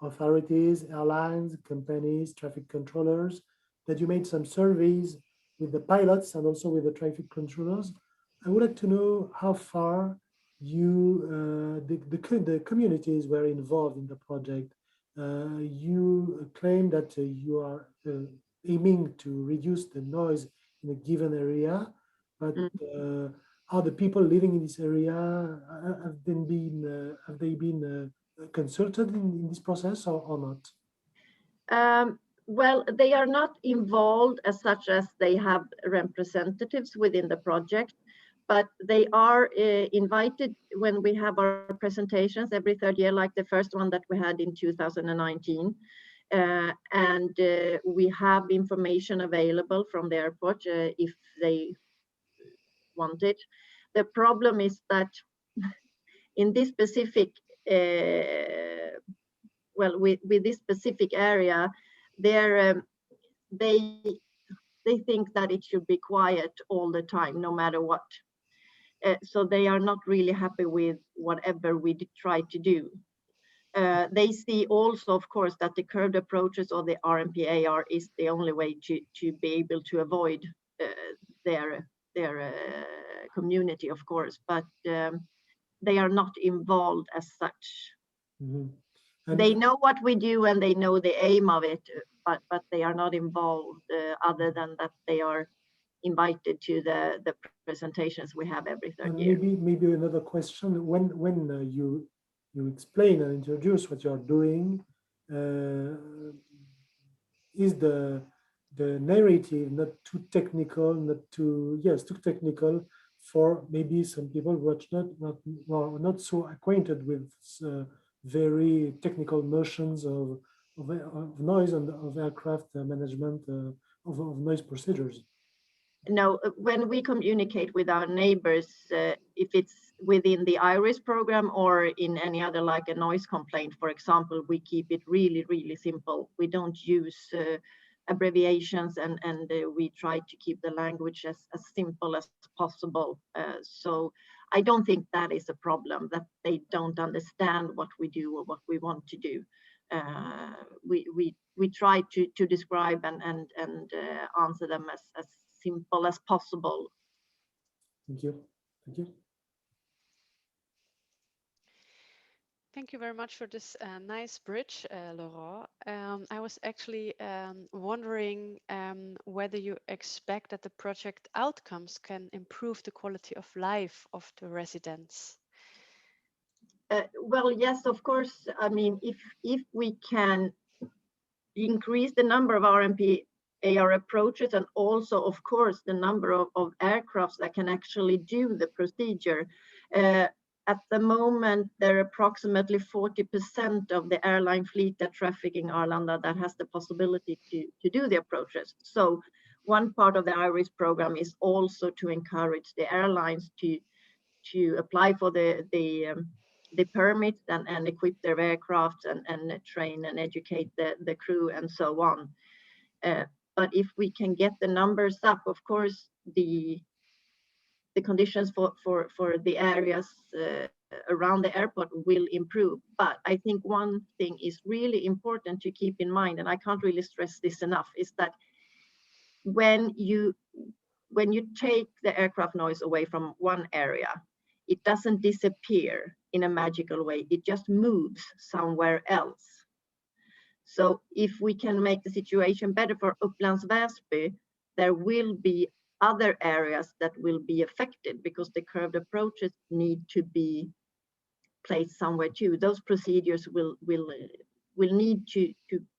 authorities, airlines, companies, traffic controllers, that you made some surveys with the pilots and also with the traffic controllers. I would like to know how far the communities were involved in the project. You claim that you are aiming to reduce the noise in a given area, but are the people living in this area, have they been consulted in this process or not? Well, they are not involved as such as they have representatives within the project, but they are invited when we have our presentations every third year, like the first one that we had in 2019. And we have information available from the airport if they want it. The problem is that in this specific, with this specific area, they think that it should be quiet all the time, no matter what. So they are not really happy with whatever we try to do. They see also, of course, that the curved approaches or the RMP-AR is the only way to be able to avoid their community, of course, but they are not involved as such. Mm-hmm. They know what we do and they know the aim of it, but they are not involved other than that they are invited to the presentations we have every third year. Maybe another question. When you explain and introduce what you're doing, is the narrative not too technical, too technical for maybe some people who are not so acquainted with very technical notions of noise and of aircraft management of noise procedures. No, when we communicate with our neighbors, if it's within the IRIS program or in any other, like a noise complaint, for example, we keep it really, really simple. We don't use abbreviations, and we try to keep the language as simple as possible. So I don't think that is a problem, that they don't understand what we do or what we want to do. We try to describe and answer them as simple as possible. Thank you. Thank you. Thank you very much for this nice bridge, Laurent. I was actually wondering whether you expect that the project outcomes can improve the quality of life of the residents. Well, yes, of course. I mean, if we can increase the number of RMP AR approaches, and also, of course, the number of aircrafts that can actually do the procedure. At the moment, there are approximately 40% of the airline fleet that trafficking Arlanda that has the possibility to do the approaches. So one part of the IRIS program is also to encourage the airlines to apply for the permits and equip their aircraft and train and educate the crew and so on. But if we can get the numbers up, of course, the conditions for the areas around the airport will improve. But I think one thing is really important to keep in mind, and I can't really stress this enough, is that when you take the aircraft noise away from one area, it doesn't disappear in a magical way. It just moves somewhere else. So if we can make the situation better for Upplands Väsby, there will be other areas that will be affected because the curved approaches need to be placed somewhere too. Those procedures will need to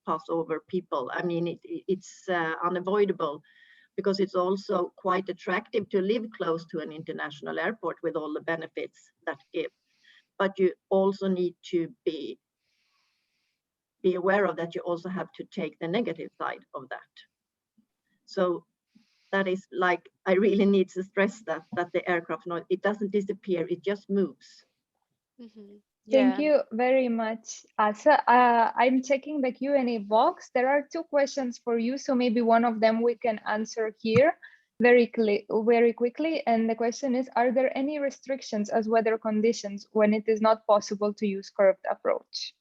pass over people. I mean, it's unavoidable, because it's also quite attractive to live close to an international airport with all the benefits that give. But you also need to be aware of that. You also have to take the negative side of that. So that is, like, I really need to stress that the aircraft noise, it doesn't disappear, it just moves. Mm-hmm. Thank you very much, Asa. I'm checking the Q&A box. There are 2 questions for you, so maybe one of them we can answer here very quickly. And the question is, are there any restrictions as weather conditions when it is not possible to use curved approach?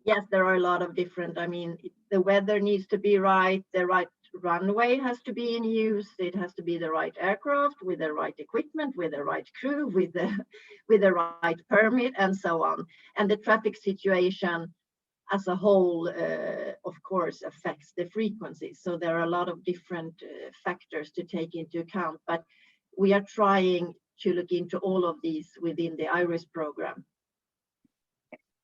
Yes, there are a lot of different, I mean, the weather needs to be right, the right runway has to be in use, it has to be the right aircraft with the right equipment, with the right crew, with the right permit, and so on. And the traffic situation as a whole, of course, affects the frequency. So there are a lot of different factors to take into account, but we are trying to look into all of these within the IRIS program.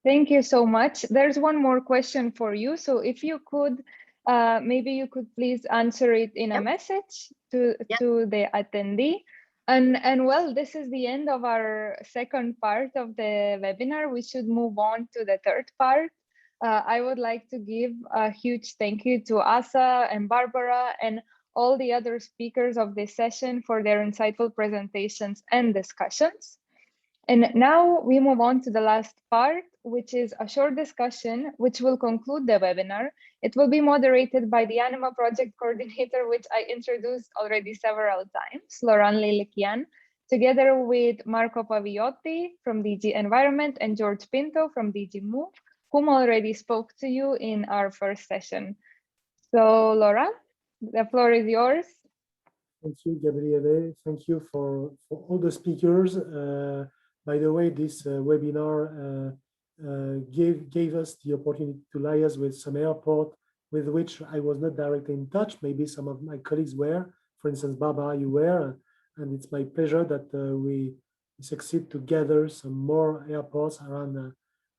Thank you so much. There's one more question for you. So if you could, maybe you could please answer it in a message to the attendee. And well, this is the end of our second part of the webinar. We should move on to the third part. I would like to give a huge thank you to Asa and Barbara and all the other speakers of this session for their insightful presentations and discussions. And now we move on to the last part, which is a short discussion, which will conclude the webinar. It will be moderated by the ANIMA project coordinator, which I introduced already several times, Laurent Lelekian, together with Marco Paviotti from DG Environment and George Pinto from DG Move, whom already spoke to you in our first session. So Laurent, the floor is yours. Thank you, Gabriele. Thank you for all the speakers. By the way, this webinar gave us the opportunity to liaise with some airport with which I was not directly in touch. Maybe some of my colleagues were. For instance, Barbara, you were. And it's my pleasure that we succeed to gather some more airports around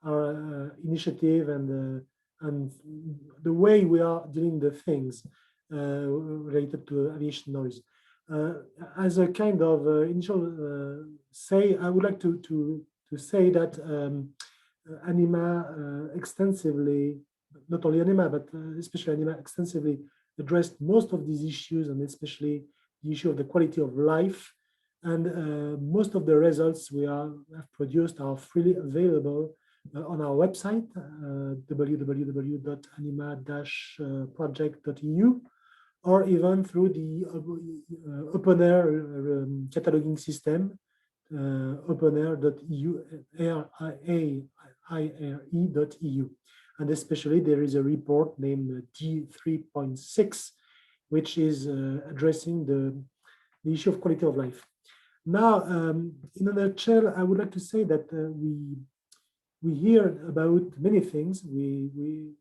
our initiative and the way we are doing the things related to aviation noise. As a kind of initial say, I would like to say that ANIMA extensively, not only ANIMA, but especially ANIMA extensively addressed most of these issues, and especially the issue of the quality of life. And most of the results we have produced are freely available on our website, www.anima-project.eu, or even through the open-air cataloging system, openair.eu. And especially there is a report named G3.6, which is addressing the issue of quality of life. Now, in a nutshell, I would like to say that we hear about many things. The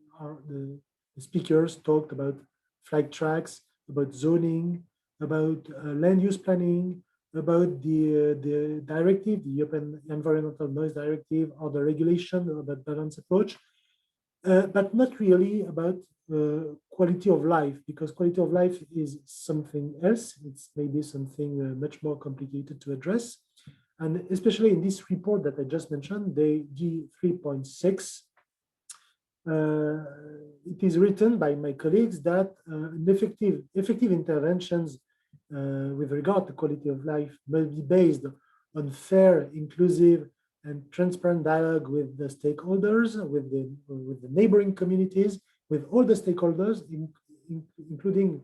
speakers talked about flight tracks, about zoning, about land use planning, about the directive, the European Environmental Noise Directive, or the regulation about balanced approach, but not really about quality of life, because quality of life is something else. It's maybe something much more complicated to address. And especially in this report that I just mentioned, the G3.6, it is written by my colleagues that effective interventions with regard to quality of life must be based on fair, inclusive, and transparent dialogue with the stakeholders, with the neighboring communities, with all the stakeholders, including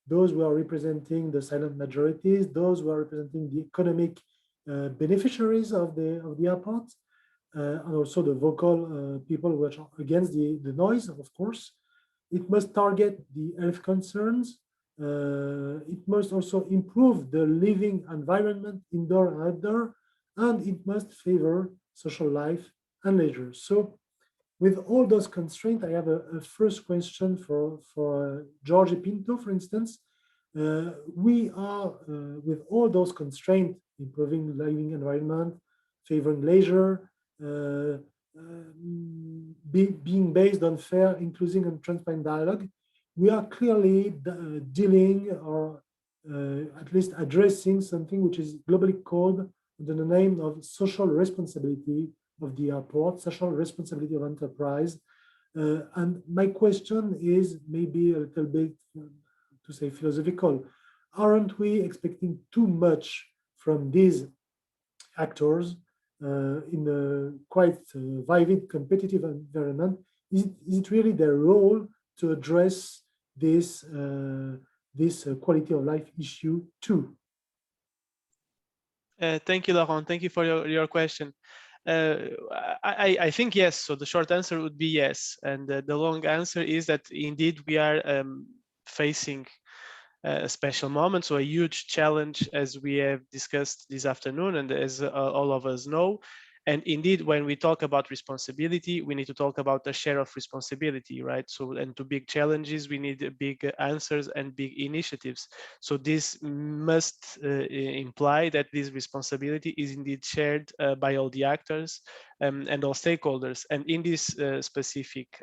those who are representing the silent majorities, those who are representing the economic beneficiaries of the airport, and also the vocal people which are against the noise, of course. It must target the health concerns. It must also improve the living environment, indoor and outdoor, and it must favor social life and leisure. So with all those constraints, I have a first question for Jorge Pinto, for instance. We are, with all those constraints, improving the living environment, favoring leisure, being based on fair, inclusive, and transparent dialogue, we are clearly dealing, or at least addressing, something which is globally called under the name of social responsibility of the airport, social responsibility of enterprise. And my question is maybe a little bit, to say, philosophical. Aren't we expecting too much from these actors in a quite vivid competitive environment? Is it really their role to address this quality of life issue too? Thank you, Laurent. Thank you for your question. I think yes. So the short answer would be yes. And the long answer is that indeed we are facing a special moment, so a huge challenge, as we have discussed this afternoon, and as all of us know. And indeed, when we talk about responsibility, we need to talk about the share of responsibility, right? So, and to big challenges, we need big answers and big initiatives. So this must imply that this responsibility is indeed shared by all the actors and all stakeholders. And in this specific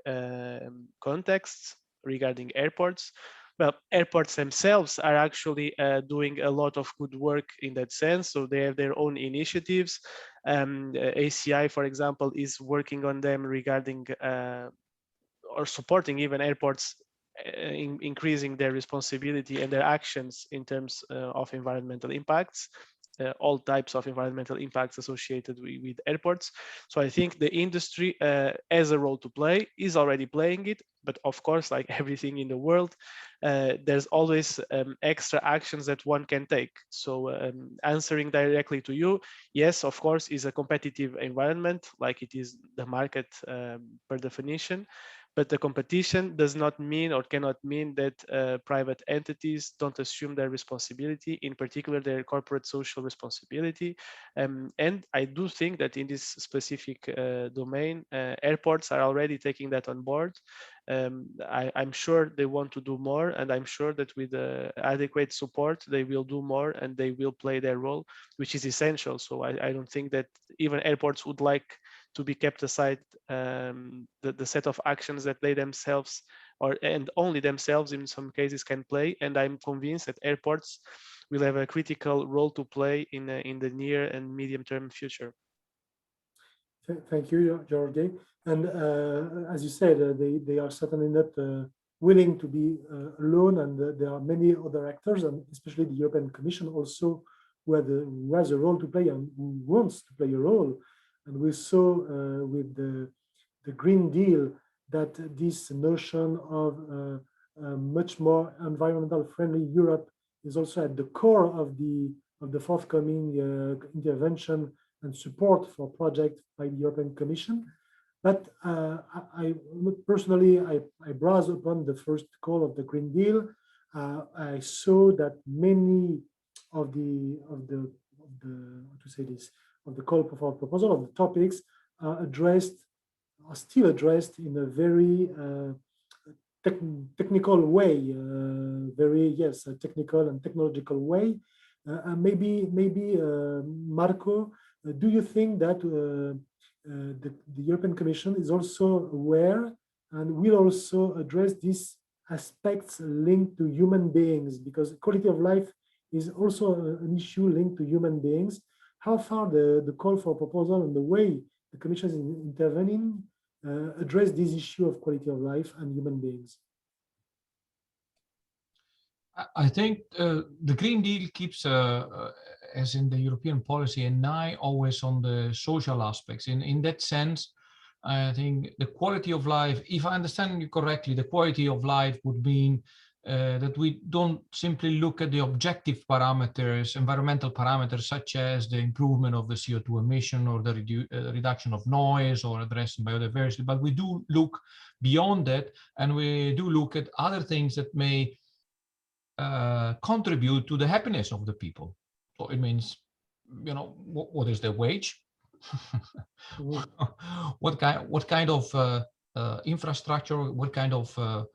context regarding airports, well, airports themselves are actually doing a lot of good work in that sense. So they have their own initiatives. ACI, for example, is working on them regarding or supporting even airports increasing their responsibility and their actions in terms of environmental impacts. All types of environmental impacts associated with airports. So I think the industry has a role to play, is already playing it, but of course, like everything in the world, there's always extra actions that one can take. So answering directly to you, yes, of course, is a competitive environment, like it is the market per definition. But the competition does not mean or cannot mean that private entities don't assume their responsibility, in particular their corporate social responsibility. And I do think that in this specific domain, airports are already taking that on board. I'm sure they want to do more, and I'm sure that with adequate support, they will do more and they will play their role, which is essential. So I don't think that even airports would like to be kept aside the set of actions that they themselves and only themselves in some cases can play. And I'm convinced that airports will have a critical role to play in the near and medium term future. Thank you, Jorge. And as you said, they are certainly not willing to be alone, and there are many other actors, and especially the European Commission also, who has a role to play and who wants to play a role. And we saw with the Green Deal that this notion of much more environmental friendly Europe is also at the core of the forthcoming intervention and support for projects by the European Commission. But I personally browsed upon the first call of the Green Deal. I saw that many of the call for proposal of the topics are still addressed in a very technical way, technical and technological way. Maybe Marco, do you think that the European Commission is also aware and will also address these aspects linked to human beings? Because quality of life is also an issue linked to human beings. How far the call for proposal and the way the Commission is intervening address this issue of quality of life and human beings? I think the Green Deal keeps, as in the European policy, an eye always on the social aspects. In that sense, I think the quality of life, if I understand you correctly, the quality of life would mean that we don't simply look at the objective parameters, environmental parameters, such as the improvement of the CO2 emission or the reduction of noise or addressing biodiversity, but we do look beyond that, and we do look at other things that may contribute to the happiness of the people. So it means, what is their wage? What kind of infrastructure, what kind of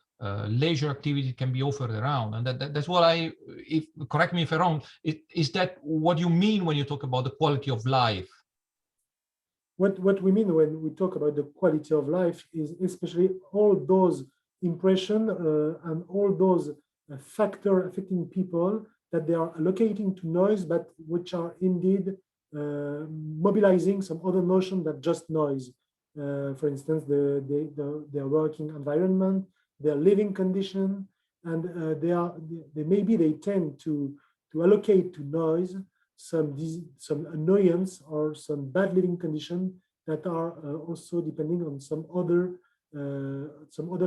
leisure activity can be offered around? And that's what correct me if I'm wrong, is that what you mean when you talk about the quality of life? What we mean when we talk about the quality of life is especially all those impressions and all those factors affecting people that they are allocating to noise, but which are indeed mobilizing some other notion than just noise. For instance, their working environment, their living condition, and they tend to allocate to noise some annoyance or some bad living condition that are also depending on some other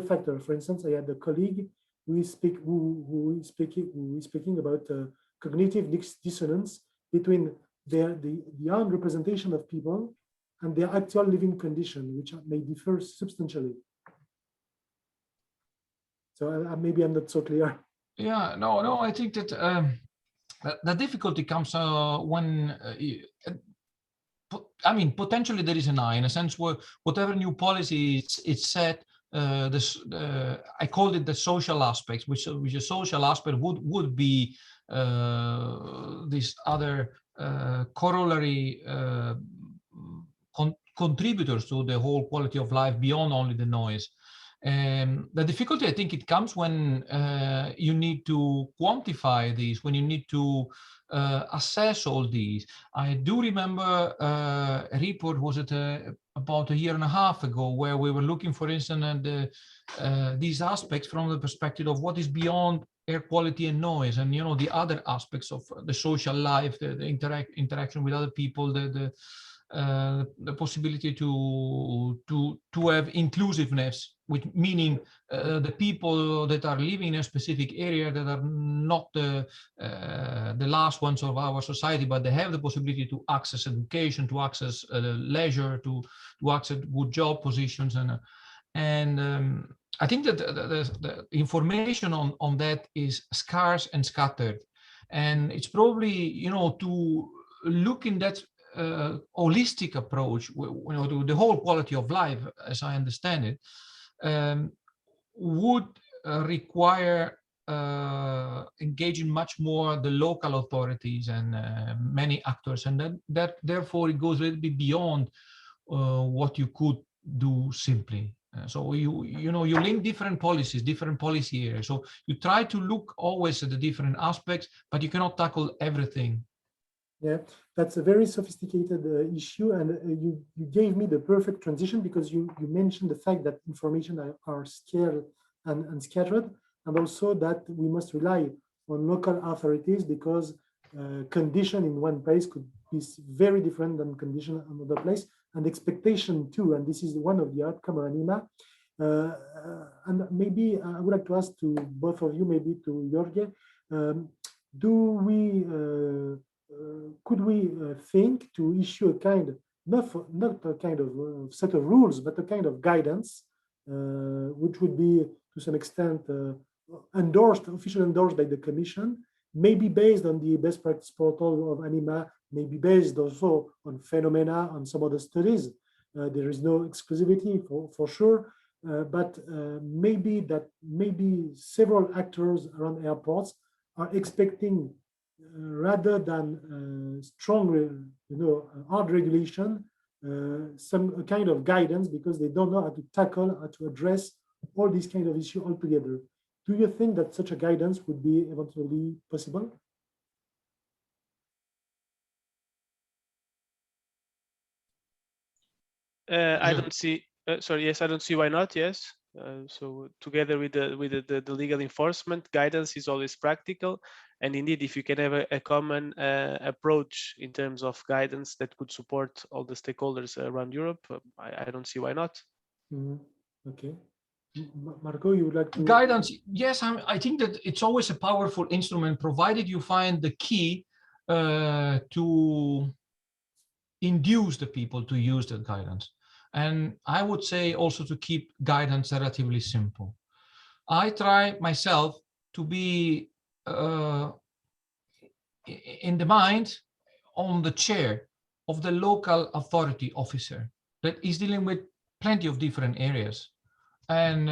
factor. For instance, I had a colleague who is speaking about cognitive dissonance between the own representation of people and their actual living condition, which may differ substantially. So maybe I'm not so clear. Yeah, no, I think that the difficulty comes when, potentially there is an eye, in a sense where whatever new policy is set, I called it the social aspects, which a social aspect would be this other corollary contributors to the whole quality of life beyond only the noise. The difficulty, I think, it comes when you need to quantify these, when you need to assess all these. I do remember a report, was it about a year and a half ago, where we were looking, for instance, at these aspects from the perspective of what is beyond air quality and noise, and the other aspects of the social life, the interaction with other people, the possibility to have inclusiveness, which meaning the people that are living in a specific area that are not the last ones of our society, but they have the possibility to access education, to access leisure, to access good job positions, and I think that the information on that is scarce and scattered, and it's probably to look in that holistic approach, to the whole quality of life, as I understand it, would require engaging much more the local authorities and many actors, and that therefore it goes a little bit beyond what you could do simply. So you link different policies, different policy areas. So you try to look always at the different aspects, but you cannot tackle everything. Yeah, that's a very sophisticated issue, and you gave me the perfect transition, because you mentioned the fact that information are scarce and scattered, and also that we must rely on local authorities, because condition in one place could be very different than condition in another place, and expectation too. And this is one of the outcome of ANIMA. And maybe I would like to ask to both of you, maybe to Jorge, could we think to issue a kind, not a kind of set of rules, but a kind of guidance, which would be to some extent officially endorsed by the Commission, maybe based on the best practice portal of ANIMA, maybe based also on phenomena, on some other studies. There is no exclusivity for sure, but maybe several actors around airports are expecting, rather than strong, hard regulation, some kind of guidance, because they don't know how to tackle, how to address all these kind of issues altogether. Do you think that such a guidance would be eventually possible? I don't see. Sorry, yes, I don't see why not. Yes. So together with the legal enforcement, guidance is always practical, and indeed, if you can have a common approach in terms of guidance that could support all the stakeholders around Europe, I don't see why not. Mm-hmm. Okay, Marco, you would like to guidance? Yes, I think that it's always a powerful instrument, provided you find the key to induce the people to use that guidance. And I would say also to keep guidance relatively simple. I try myself to be in the mind on the chair of the local authority officer that is dealing with plenty of different areas. And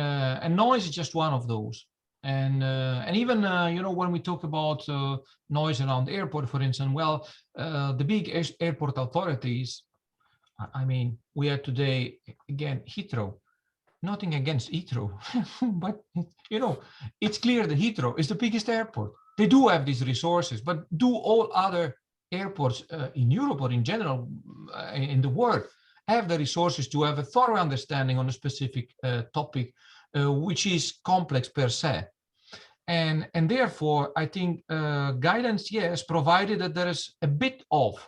noise is just one of those. And even when we talk about noise around the airport, for instance, well, the big airport authorities, I mean, we are today, again, Heathrow. Nothing against Heathrow, but it's clear that Heathrow is the biggest airport. They do have these resources, but do all other airports in Europe or in general in the world have the resources to have a thorough understanding on a specific topic, which is complex per se? And therefore, I think guidance, yes, provided that there is a bit of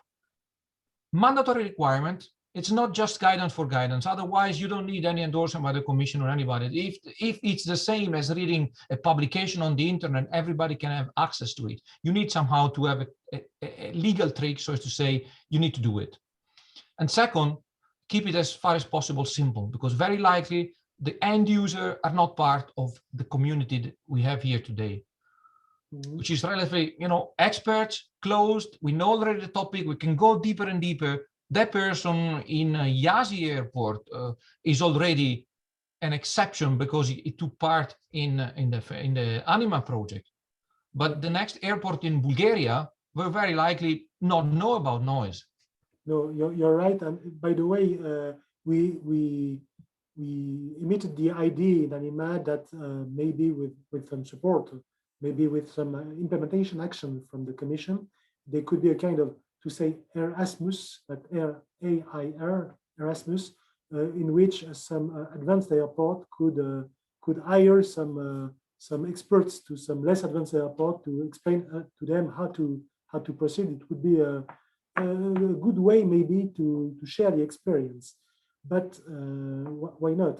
mandatory requirement. It's not just guidance for guidance. Otherwise, you don't need any endorsement by the Commission or anybody. If it's the same as reading a publication on the internet, everybody can have access to it. You need somehow to have a legal trick, so as to say, you need to do it. And second, keep it as far as possible simple, because very likely the end user are not part of the community that we have here today, which is relatively, experts, closed. We know already the topic. We can go deeper and deeper. That person in Yazi airport is already an exception because he took part in the ANIMA project. But the next airport in Bulgaria will very likely not know about noise. No, you're right. And by the way, we emitted the idea in ANIMA that maybe with some support, maybe with some implementation action from the Commission, there could be a kind of, to say, Erasmus, but AIR, Erasmus, in which some advanced airport could hire some experts to some less advanced airport to explain to them how to proceed. It would be a good way maybe to share the experience. But why not?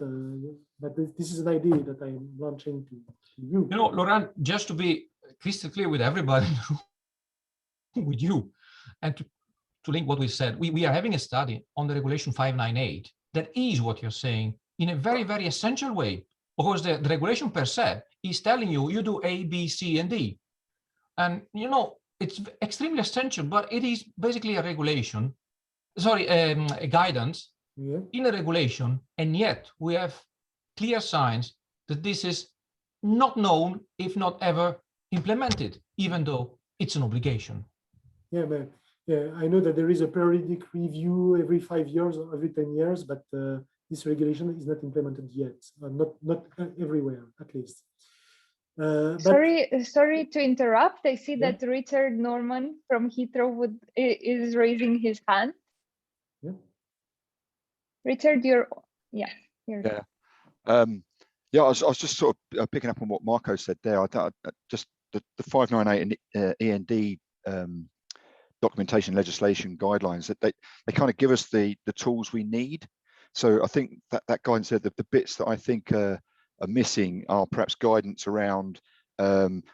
But this is an idea that I'm launching to you. Laurent, just to be crystal clear with everybody, with you, and to link what we said, we are having a study on the regulation 598 that is what you're saying in a very, very essential way, because the regulation per se is telling you do A, B, C, and D. And, it's extremely essential, but it is basically a regulation, a guidance in a regulation, and yet we have clear signs that this is not known, if not ever implemented, even though it's an obligation. Yeah, but I know that there is a periodic review every 5 years or every 10 years, but this regulation is not implemented yet, not everywhere, at least. Sorry to interrupt. I see that Richard Norman from Heathrow is raising his hand. Yeah. Richard, you're yeah. Yeah, I was just sort of picking up on what Marco said there. Just the 598 END documentation legislation guidelines, that they kind of give us the tools we need. So I think that guidance said that the bits that I think are missing are perhaps guidance around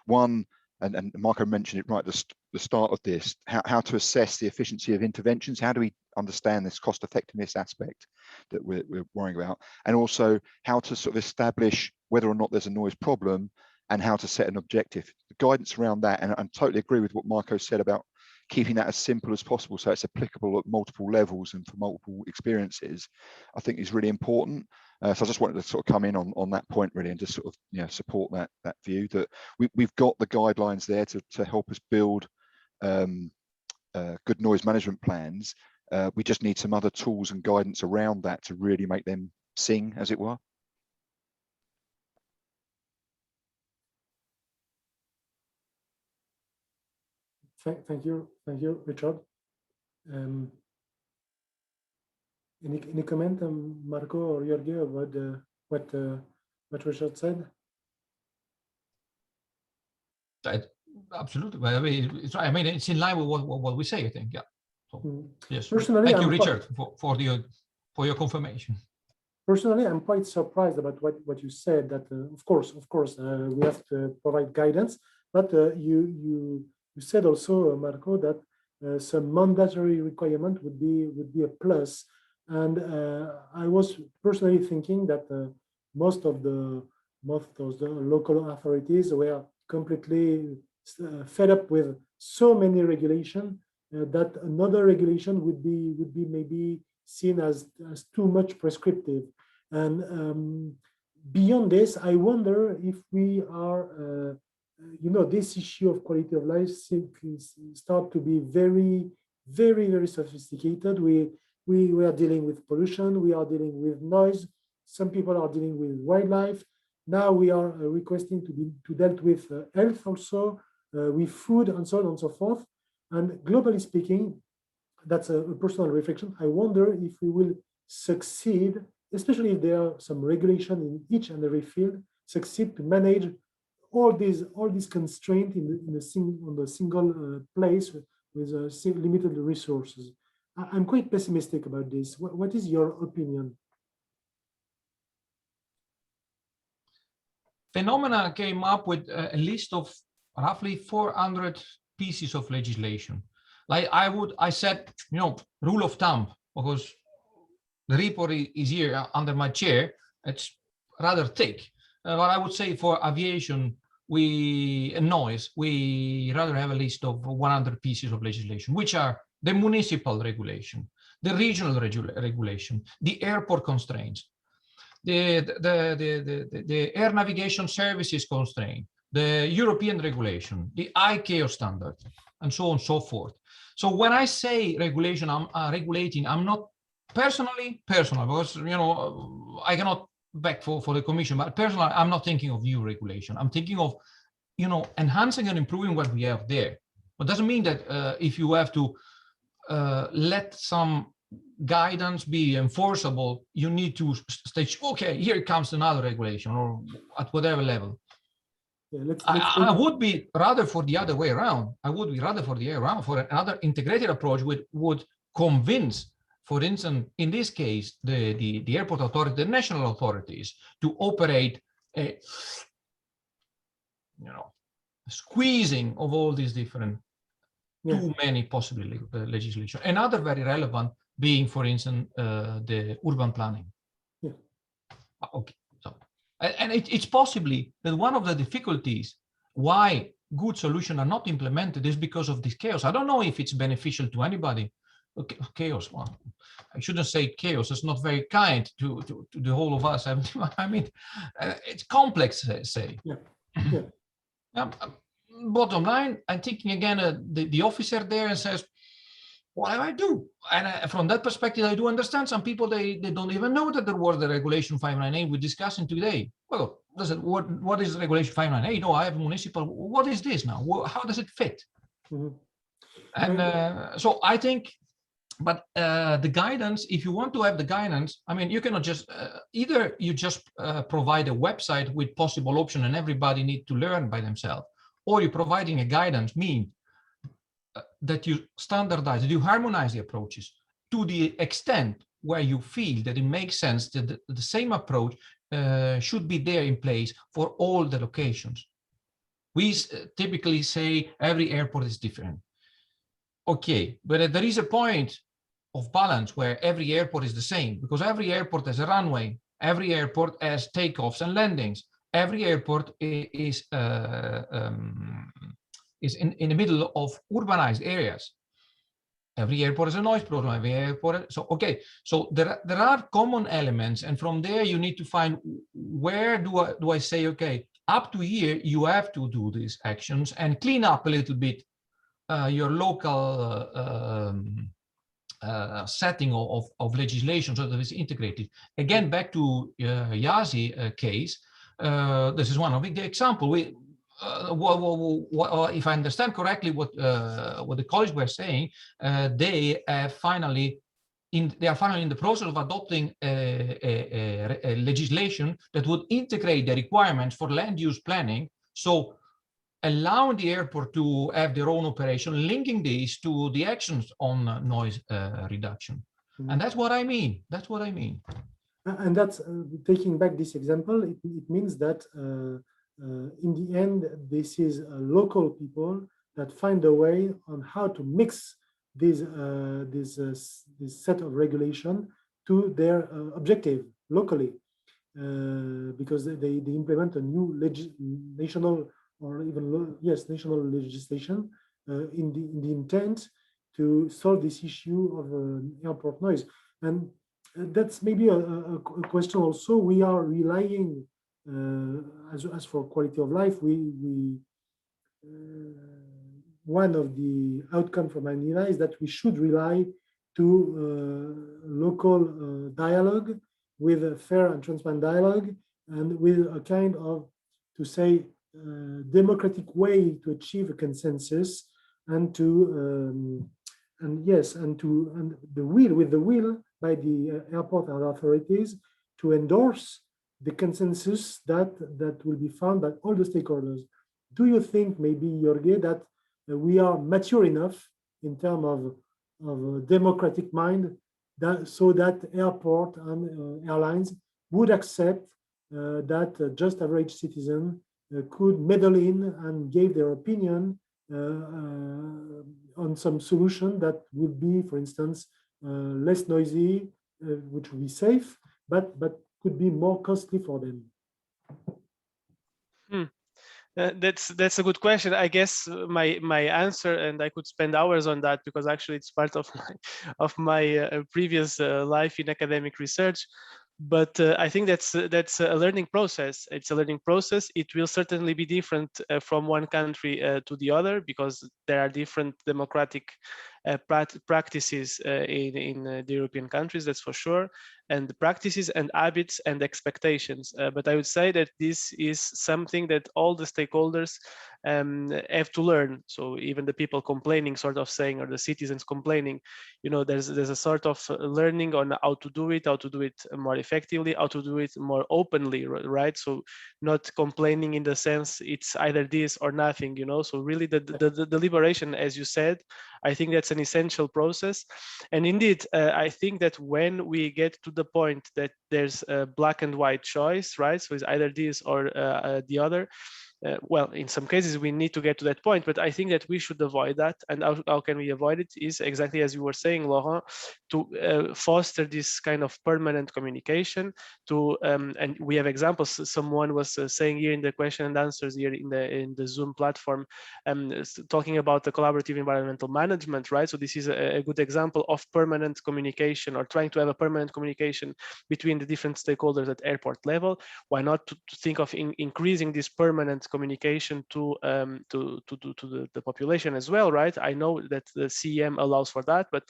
one, and Marco mentioned it right at the start of this, how to assess the efficiency of interventions. How do we understand this cost effectiveness aspect that we're worrying about, and also how to sort of establish whether or not there's a noise problem and how to set an objective. The guidance around that, and I totally agree with what Marco said about keeping that as simple as possible so it's applicable at multiple levels and for multiple experiences, I think is really important. So I just wanted to sort of come in on that point really, and just sort of support that view that we've got the guidelines there to help us build good noise management plans. We just need some other tools and guidance around that to really make them sing, as it were. Thank you, Richard. Any comment, Marco or Jorge, about what Richard said? Absolutely. I mean, it's in line with what we say, I think. Yeah. So, yes. Personally, thank you, Richard, for your confirmation. Personally, I'm quite surprised about what you said. That of course, we have to provide guidance, but you said also, Marco, that some mandatory requirement would be a plus. And I was personally thinking that most of the local authorities were completely fed up with so many regulation that another regulation would be maybe seen as too much prescriptive. And beyond this, I wonder if we are, this issue of quality of life start to be very, very, very sophisticated. We are dealing with pollution, we are dealing with noise, some people are dealing with wildlife. Now we are requesting to deal with health also, with food and so on and so forth. And globally speaking, that's a personal reflection. I wonder if we will succeed, especially if there are some regulation in each and every field, succeed to manage all these constraints on the single place with limited resources. I'm quite pessimistic about this. What is your opinion? Phenomena came up with a list of roughly 400 pieces of legislation. Like I said, rule of thumb, because the report is here under my chair. It's rather thick. But I would say for aviation, noise, we rather have a list of 100 pieces of legislation, which are the municipal regulation, the regional regulation, the airport constraints, the air navigation services constraint, the European regulation, the ICAO standard, and so on and so forth. So when I say regulation, I'm regulating, I'm not personal, because I cannot back for the Commission, but personally, I'm not thinking of new regulation. I'm thinking of enhancing and improving what we have there. But doesn't mean that if you have to let some guidance be enforceable, you need to stage, okay, here comes another regulation, or at whatever level. Yeah, I would be rather for the other way around. I would be rather for the other way around, for another integrated approach would convince, for instance, in this case, the airport authority, the national authorities, to operate a squeezing of all these different too many possible legislation. Another very relevant being, for instance, the urban planning. Yeah. Okay. So, and it's possibly that one of the difficulties why good solutions are not implemented is because of this chaos. I don't know if it's beneficial to anybody. Okay, chaos. Well, I shouldn't say chaos. It's not very kind to the whole of us. I mean, it's complex. Say. Yeah. Bottom line, I'm thinking again, the officer there and says, what do I do? And from that perspective, I do understand some people, they don't even know that there was the regulation 598 we're discussing today. Well, what is regulation 598? No, I have municipal. What is this now? How does it fit? Mm-hmm. And so I think, but the guidance, if you want to have the guidance, I mean, you cannot just, either you just provide a website with possible option and everybody need to learn by themselves, or you're providing a guidance mean that you standardize, that you harmonize the approaches to the extent where you feel that it makes sense that the same approach should be there in place for all the locations. We typically say every airport is different. Okay, but there is a point of balance where every airport is the same, because every airport has a runway, every airport has takeoffs and landings, every airport is in the middle of urbanized areas. Every airport has a noise problem. Every airport. So okay. So there are common elements, and from there you need to find where do I say, okay, up to here you have to do these actions and clean up a little bit your local setting of legislation so that it's integrated. Again, back to Yazi case. This is one of the example. If I understand correctly, what the college were saying, they are finally in the process of adopting a legislation that would integrate the requirements for land use planning. So allowing the airport to have their own operation, linking these to the actions on noise reduction. Mm-hmm. And that's what I mean. That's what I mean. And that's taking back this example, it means that in the end, this is local people that find a way on how to mix this set of regulation to their objective locally, because they implement a new national or even national legislation in the intent to solve this issue of airport noise. And that's maybe a question also. We are relying, as for quality of life, one of the outcome from ANIMA is that we should rely to local dialogue, with a fair and transparent dialogue, and with a kind of, to say, democratic way to achieve a consensus, and to the will by the airport and authorities to endorse the consensus that will be found by all the stakeholders. Do you think, maybe, Jorge, that we are mature enough in terms of democratic mind, so that airport and airlines would accept that just average citizen could meddle in and give their opinion on some solution that would be, for instance, less noisy, which would be safe, but could be more costly for them? That's a good question. I guess my answer, and I could spend hours on that, because actually it's part of my previous life in academic research. But I think that's a learning process. It's a learning process. It will certainly be different from one country to the other, because there are different democratic practices in the European countries, that's for sure, and the practices and habits and expectations. But I would say that this is something that all the stakeholders have to learn. So even the people complaining, sort of saying, or the citizens complaining, there's a sort of learning on how to do it more effectively, how to do it more openly, right? So not complaining in the sense it's either this or nothing, so really the deliberation, as you said, I think that's an essential process. And indeed, I think that when we get to the point that there's a black and white choice, right? So it's either this or the other. Well, in some cases we need to get to that point, but I think that we should avoid that. And how can we avoid it is exactly as you were saying, Laurent, to foster this kind of permanent communication. And we have examples. Someone was saying here in the question and answers here in the Zoom platform, talking about the collaborative environmental management, right? So this is a good example of permanent communication, or trying to have a permanent communication between the different stakeholders at airport level. Why not to think of increasing this permanent communication to the population as well, right? I know that the CEM allows for that, but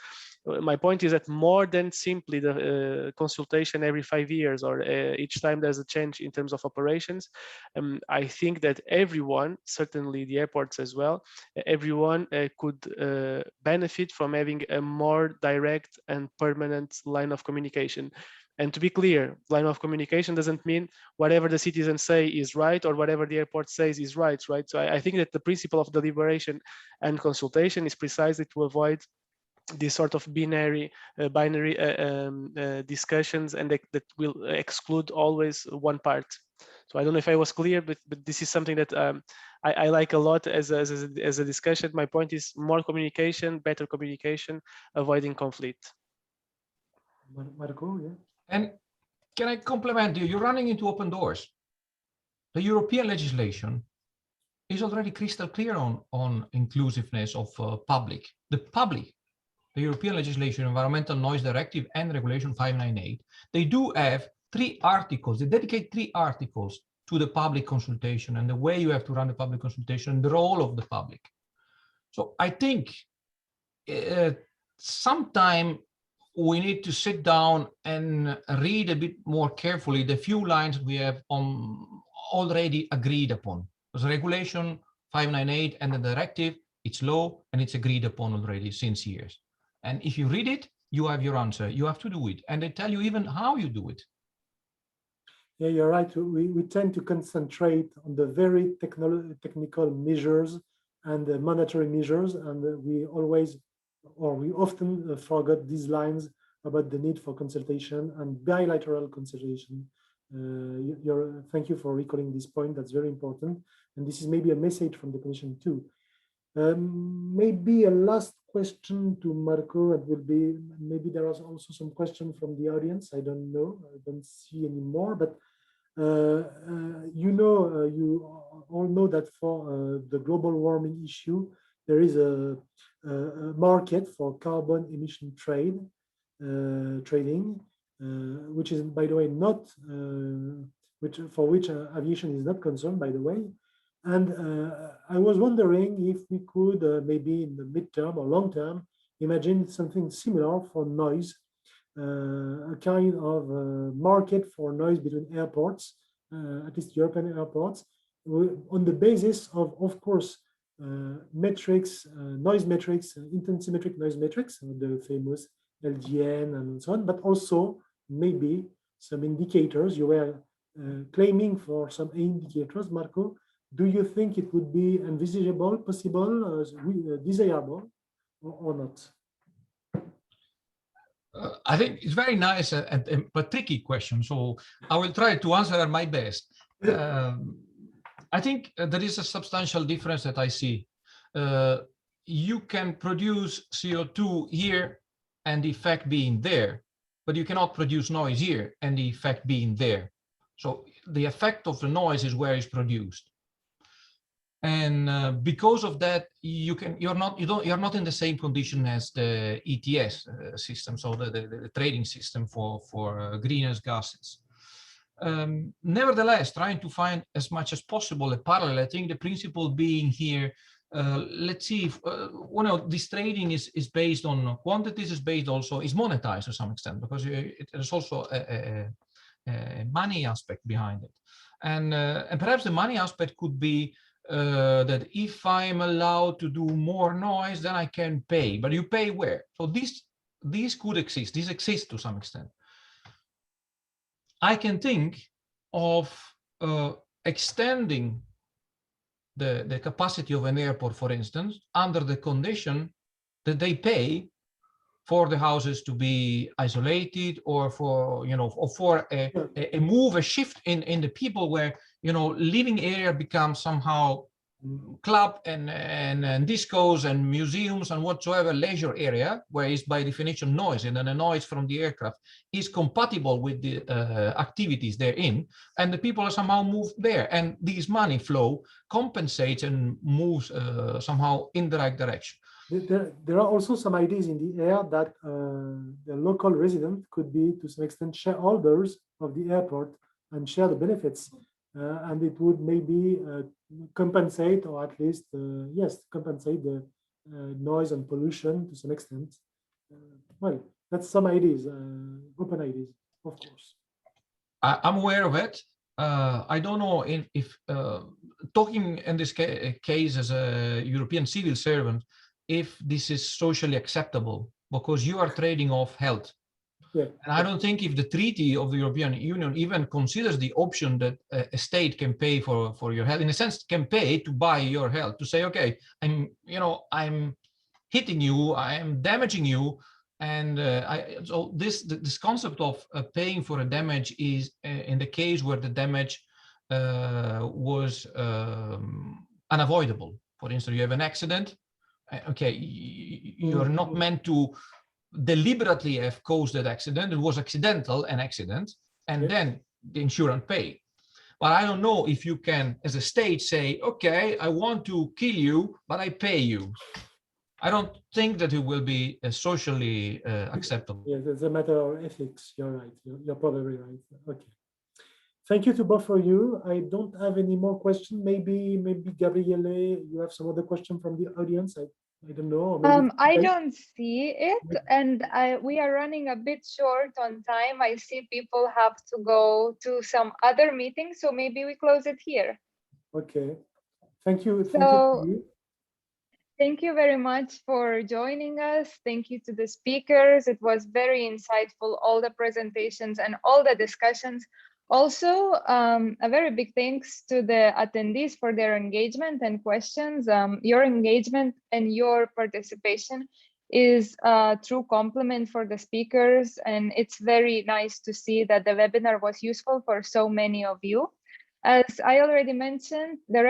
my point is that more than simply the consultation every 5 years or each time there's a change in terms of operations, I think that everyone, certainly the airports as well, everyone could benefit from having a more direct and permanent line of communication. And to be clear, line of communication doesn't mean whatever the citizens say is right or whatever the airport says is right, right? So I think that the principle of deliberation and consultation is precisely to avoid this sort of binary discussions, and that will exclude always one part. So I don't know if I was clear, but this is something that I like a lot as a discussion. My point is more communication, better communication, avoiding conflict. Marco, yeah. And can I compliment you? You're running into open doors. The European legislation is already crystal clear on inclusiveness of public. The European legislation, Environmental Noise Directive and Regulation 598, they do have 3 articles. They dedicate 3 articles to the public consultation and the way you have to run the public consultation and the role of the public. So I think sometime we need to sit down and read a bit more carefully the few lines we have already agreed upon. Because Regulation 598 and the directive, it's law and it's agreed upon already since years. And if you read it, you have your answer. You have to do it. And they tell you even how you do it. Yeah, you're right. We tend to concentrate on the very technical measures and the monetary measures. And we often forget these lines about the need for consultation and bilateral consultation. Thank you for recalling this point. That's very important. And this is maybe a message from the Commission too. Maybe a last question to Marco. It will be, maybe there is also some question from the audience. I don't know. I don't see any more, but you all know that for the global warming issue, there is a market for carbon emission trading, which is, by the way, not for which aviation is not concerned, by the way. And I was wondering if we could maybe in the midterm or long term imagine something similar for noise, a kind of market for noise between airports, at least European airports, on the basis of course, metrics, noise metrics, intensimetric noise metrics, the famous LGN and so on, but also maybe some indicators. You were claiming for some indicators, Marco. Do you think it would be envisageable, possible, desirable, or not? I think it's very nice but tricky question. So I will try to answer my best. I think there is a substantial difference that I see. You can produce CO2 here and the effect being there, but you cannot produce noise here and the effect being there. So the effect of the noise is where it's produced. And because of that, you're not in the same condition as the ETS system, so the trading system for greenhouse gases. Nevertheless, trying to find as much as possible a parallel. I think the principle being here, let's see if this trading is based on quantities, is monetized to some extent, because there's also a money aspect behind it, and perhaps the money aspect could be that if I'm allowed to do more noise, then I can pay. But you pay where? So these could exist. These exist to some extent. I can think of extending the capacity of an airport, for instance, under the condition that they pay for the houses to be isolated, or for a shift in the people, where living area becomes somehow club and discos and museums and whatsoever leisure area, where it's by definition noise, and then the noise from the aircraft is compatible with the activities they're in, and the people are somehow moved there, and this money flow compensates and moves somehow in the right direction. There are also some ideas in the air that the local resident could be, to some extent, shareholders of the airport and share the benefits. and it would maybe compensate, or at least, yes, compensate the noise and pollution to some extent. Well, that's some ideas, open ideas, of course. I'm aware of it. I don't know if talking in this case as a European civil servant, if this is socially acceptable, because you are trading off health. Yeah. And I don't think if the treaty of the European Union even considers the option that a state can pay for your health, in a sense, can pay to buy your health, to say, okay, I'm hitting you, I am damaging you. And so this concept of paying for a damage is in the case where the damage was unavoidable. For instance, you have an accident. Okay, you're not meant to deliberately have caused that accident. It was accidental, an accident, and then the insurance pay. But I don't know if you can, as a state, say, okay, I want to kill you, but I pay you. I don't think that it will be socially acceptable. Yes, it's a matter of ethics. You're right. You're probably right. Okay. Thank you to both of you. I don't have any more questions. Maybe Gabriele, you have some other question from the audience. I don't know. I don't see it, and we are running a bit short on time. I see people have to go to some other meetings, so maybe we close it here. Okay. Thank you. Thank you very much for joining us. Thank you to the speakers. It was very insightful, all the presentations and all the discussions. Also, a very big thanks to the attendees for their engagement and questions. Your engagement and your participation is a true compliment for the speakers, and it's very nice to see that the webinar was useful for so many of you. As I already mentioned, the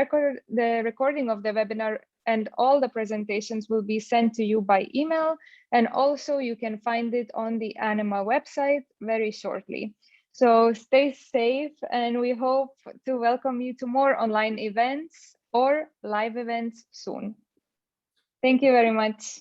recording of the webinar and all the presentations will be sent to you by email, and also you can find it on the ANIMA website very shortly. So stay safe, and we hope to welcome you to more online events or live events soon. Thank you very much.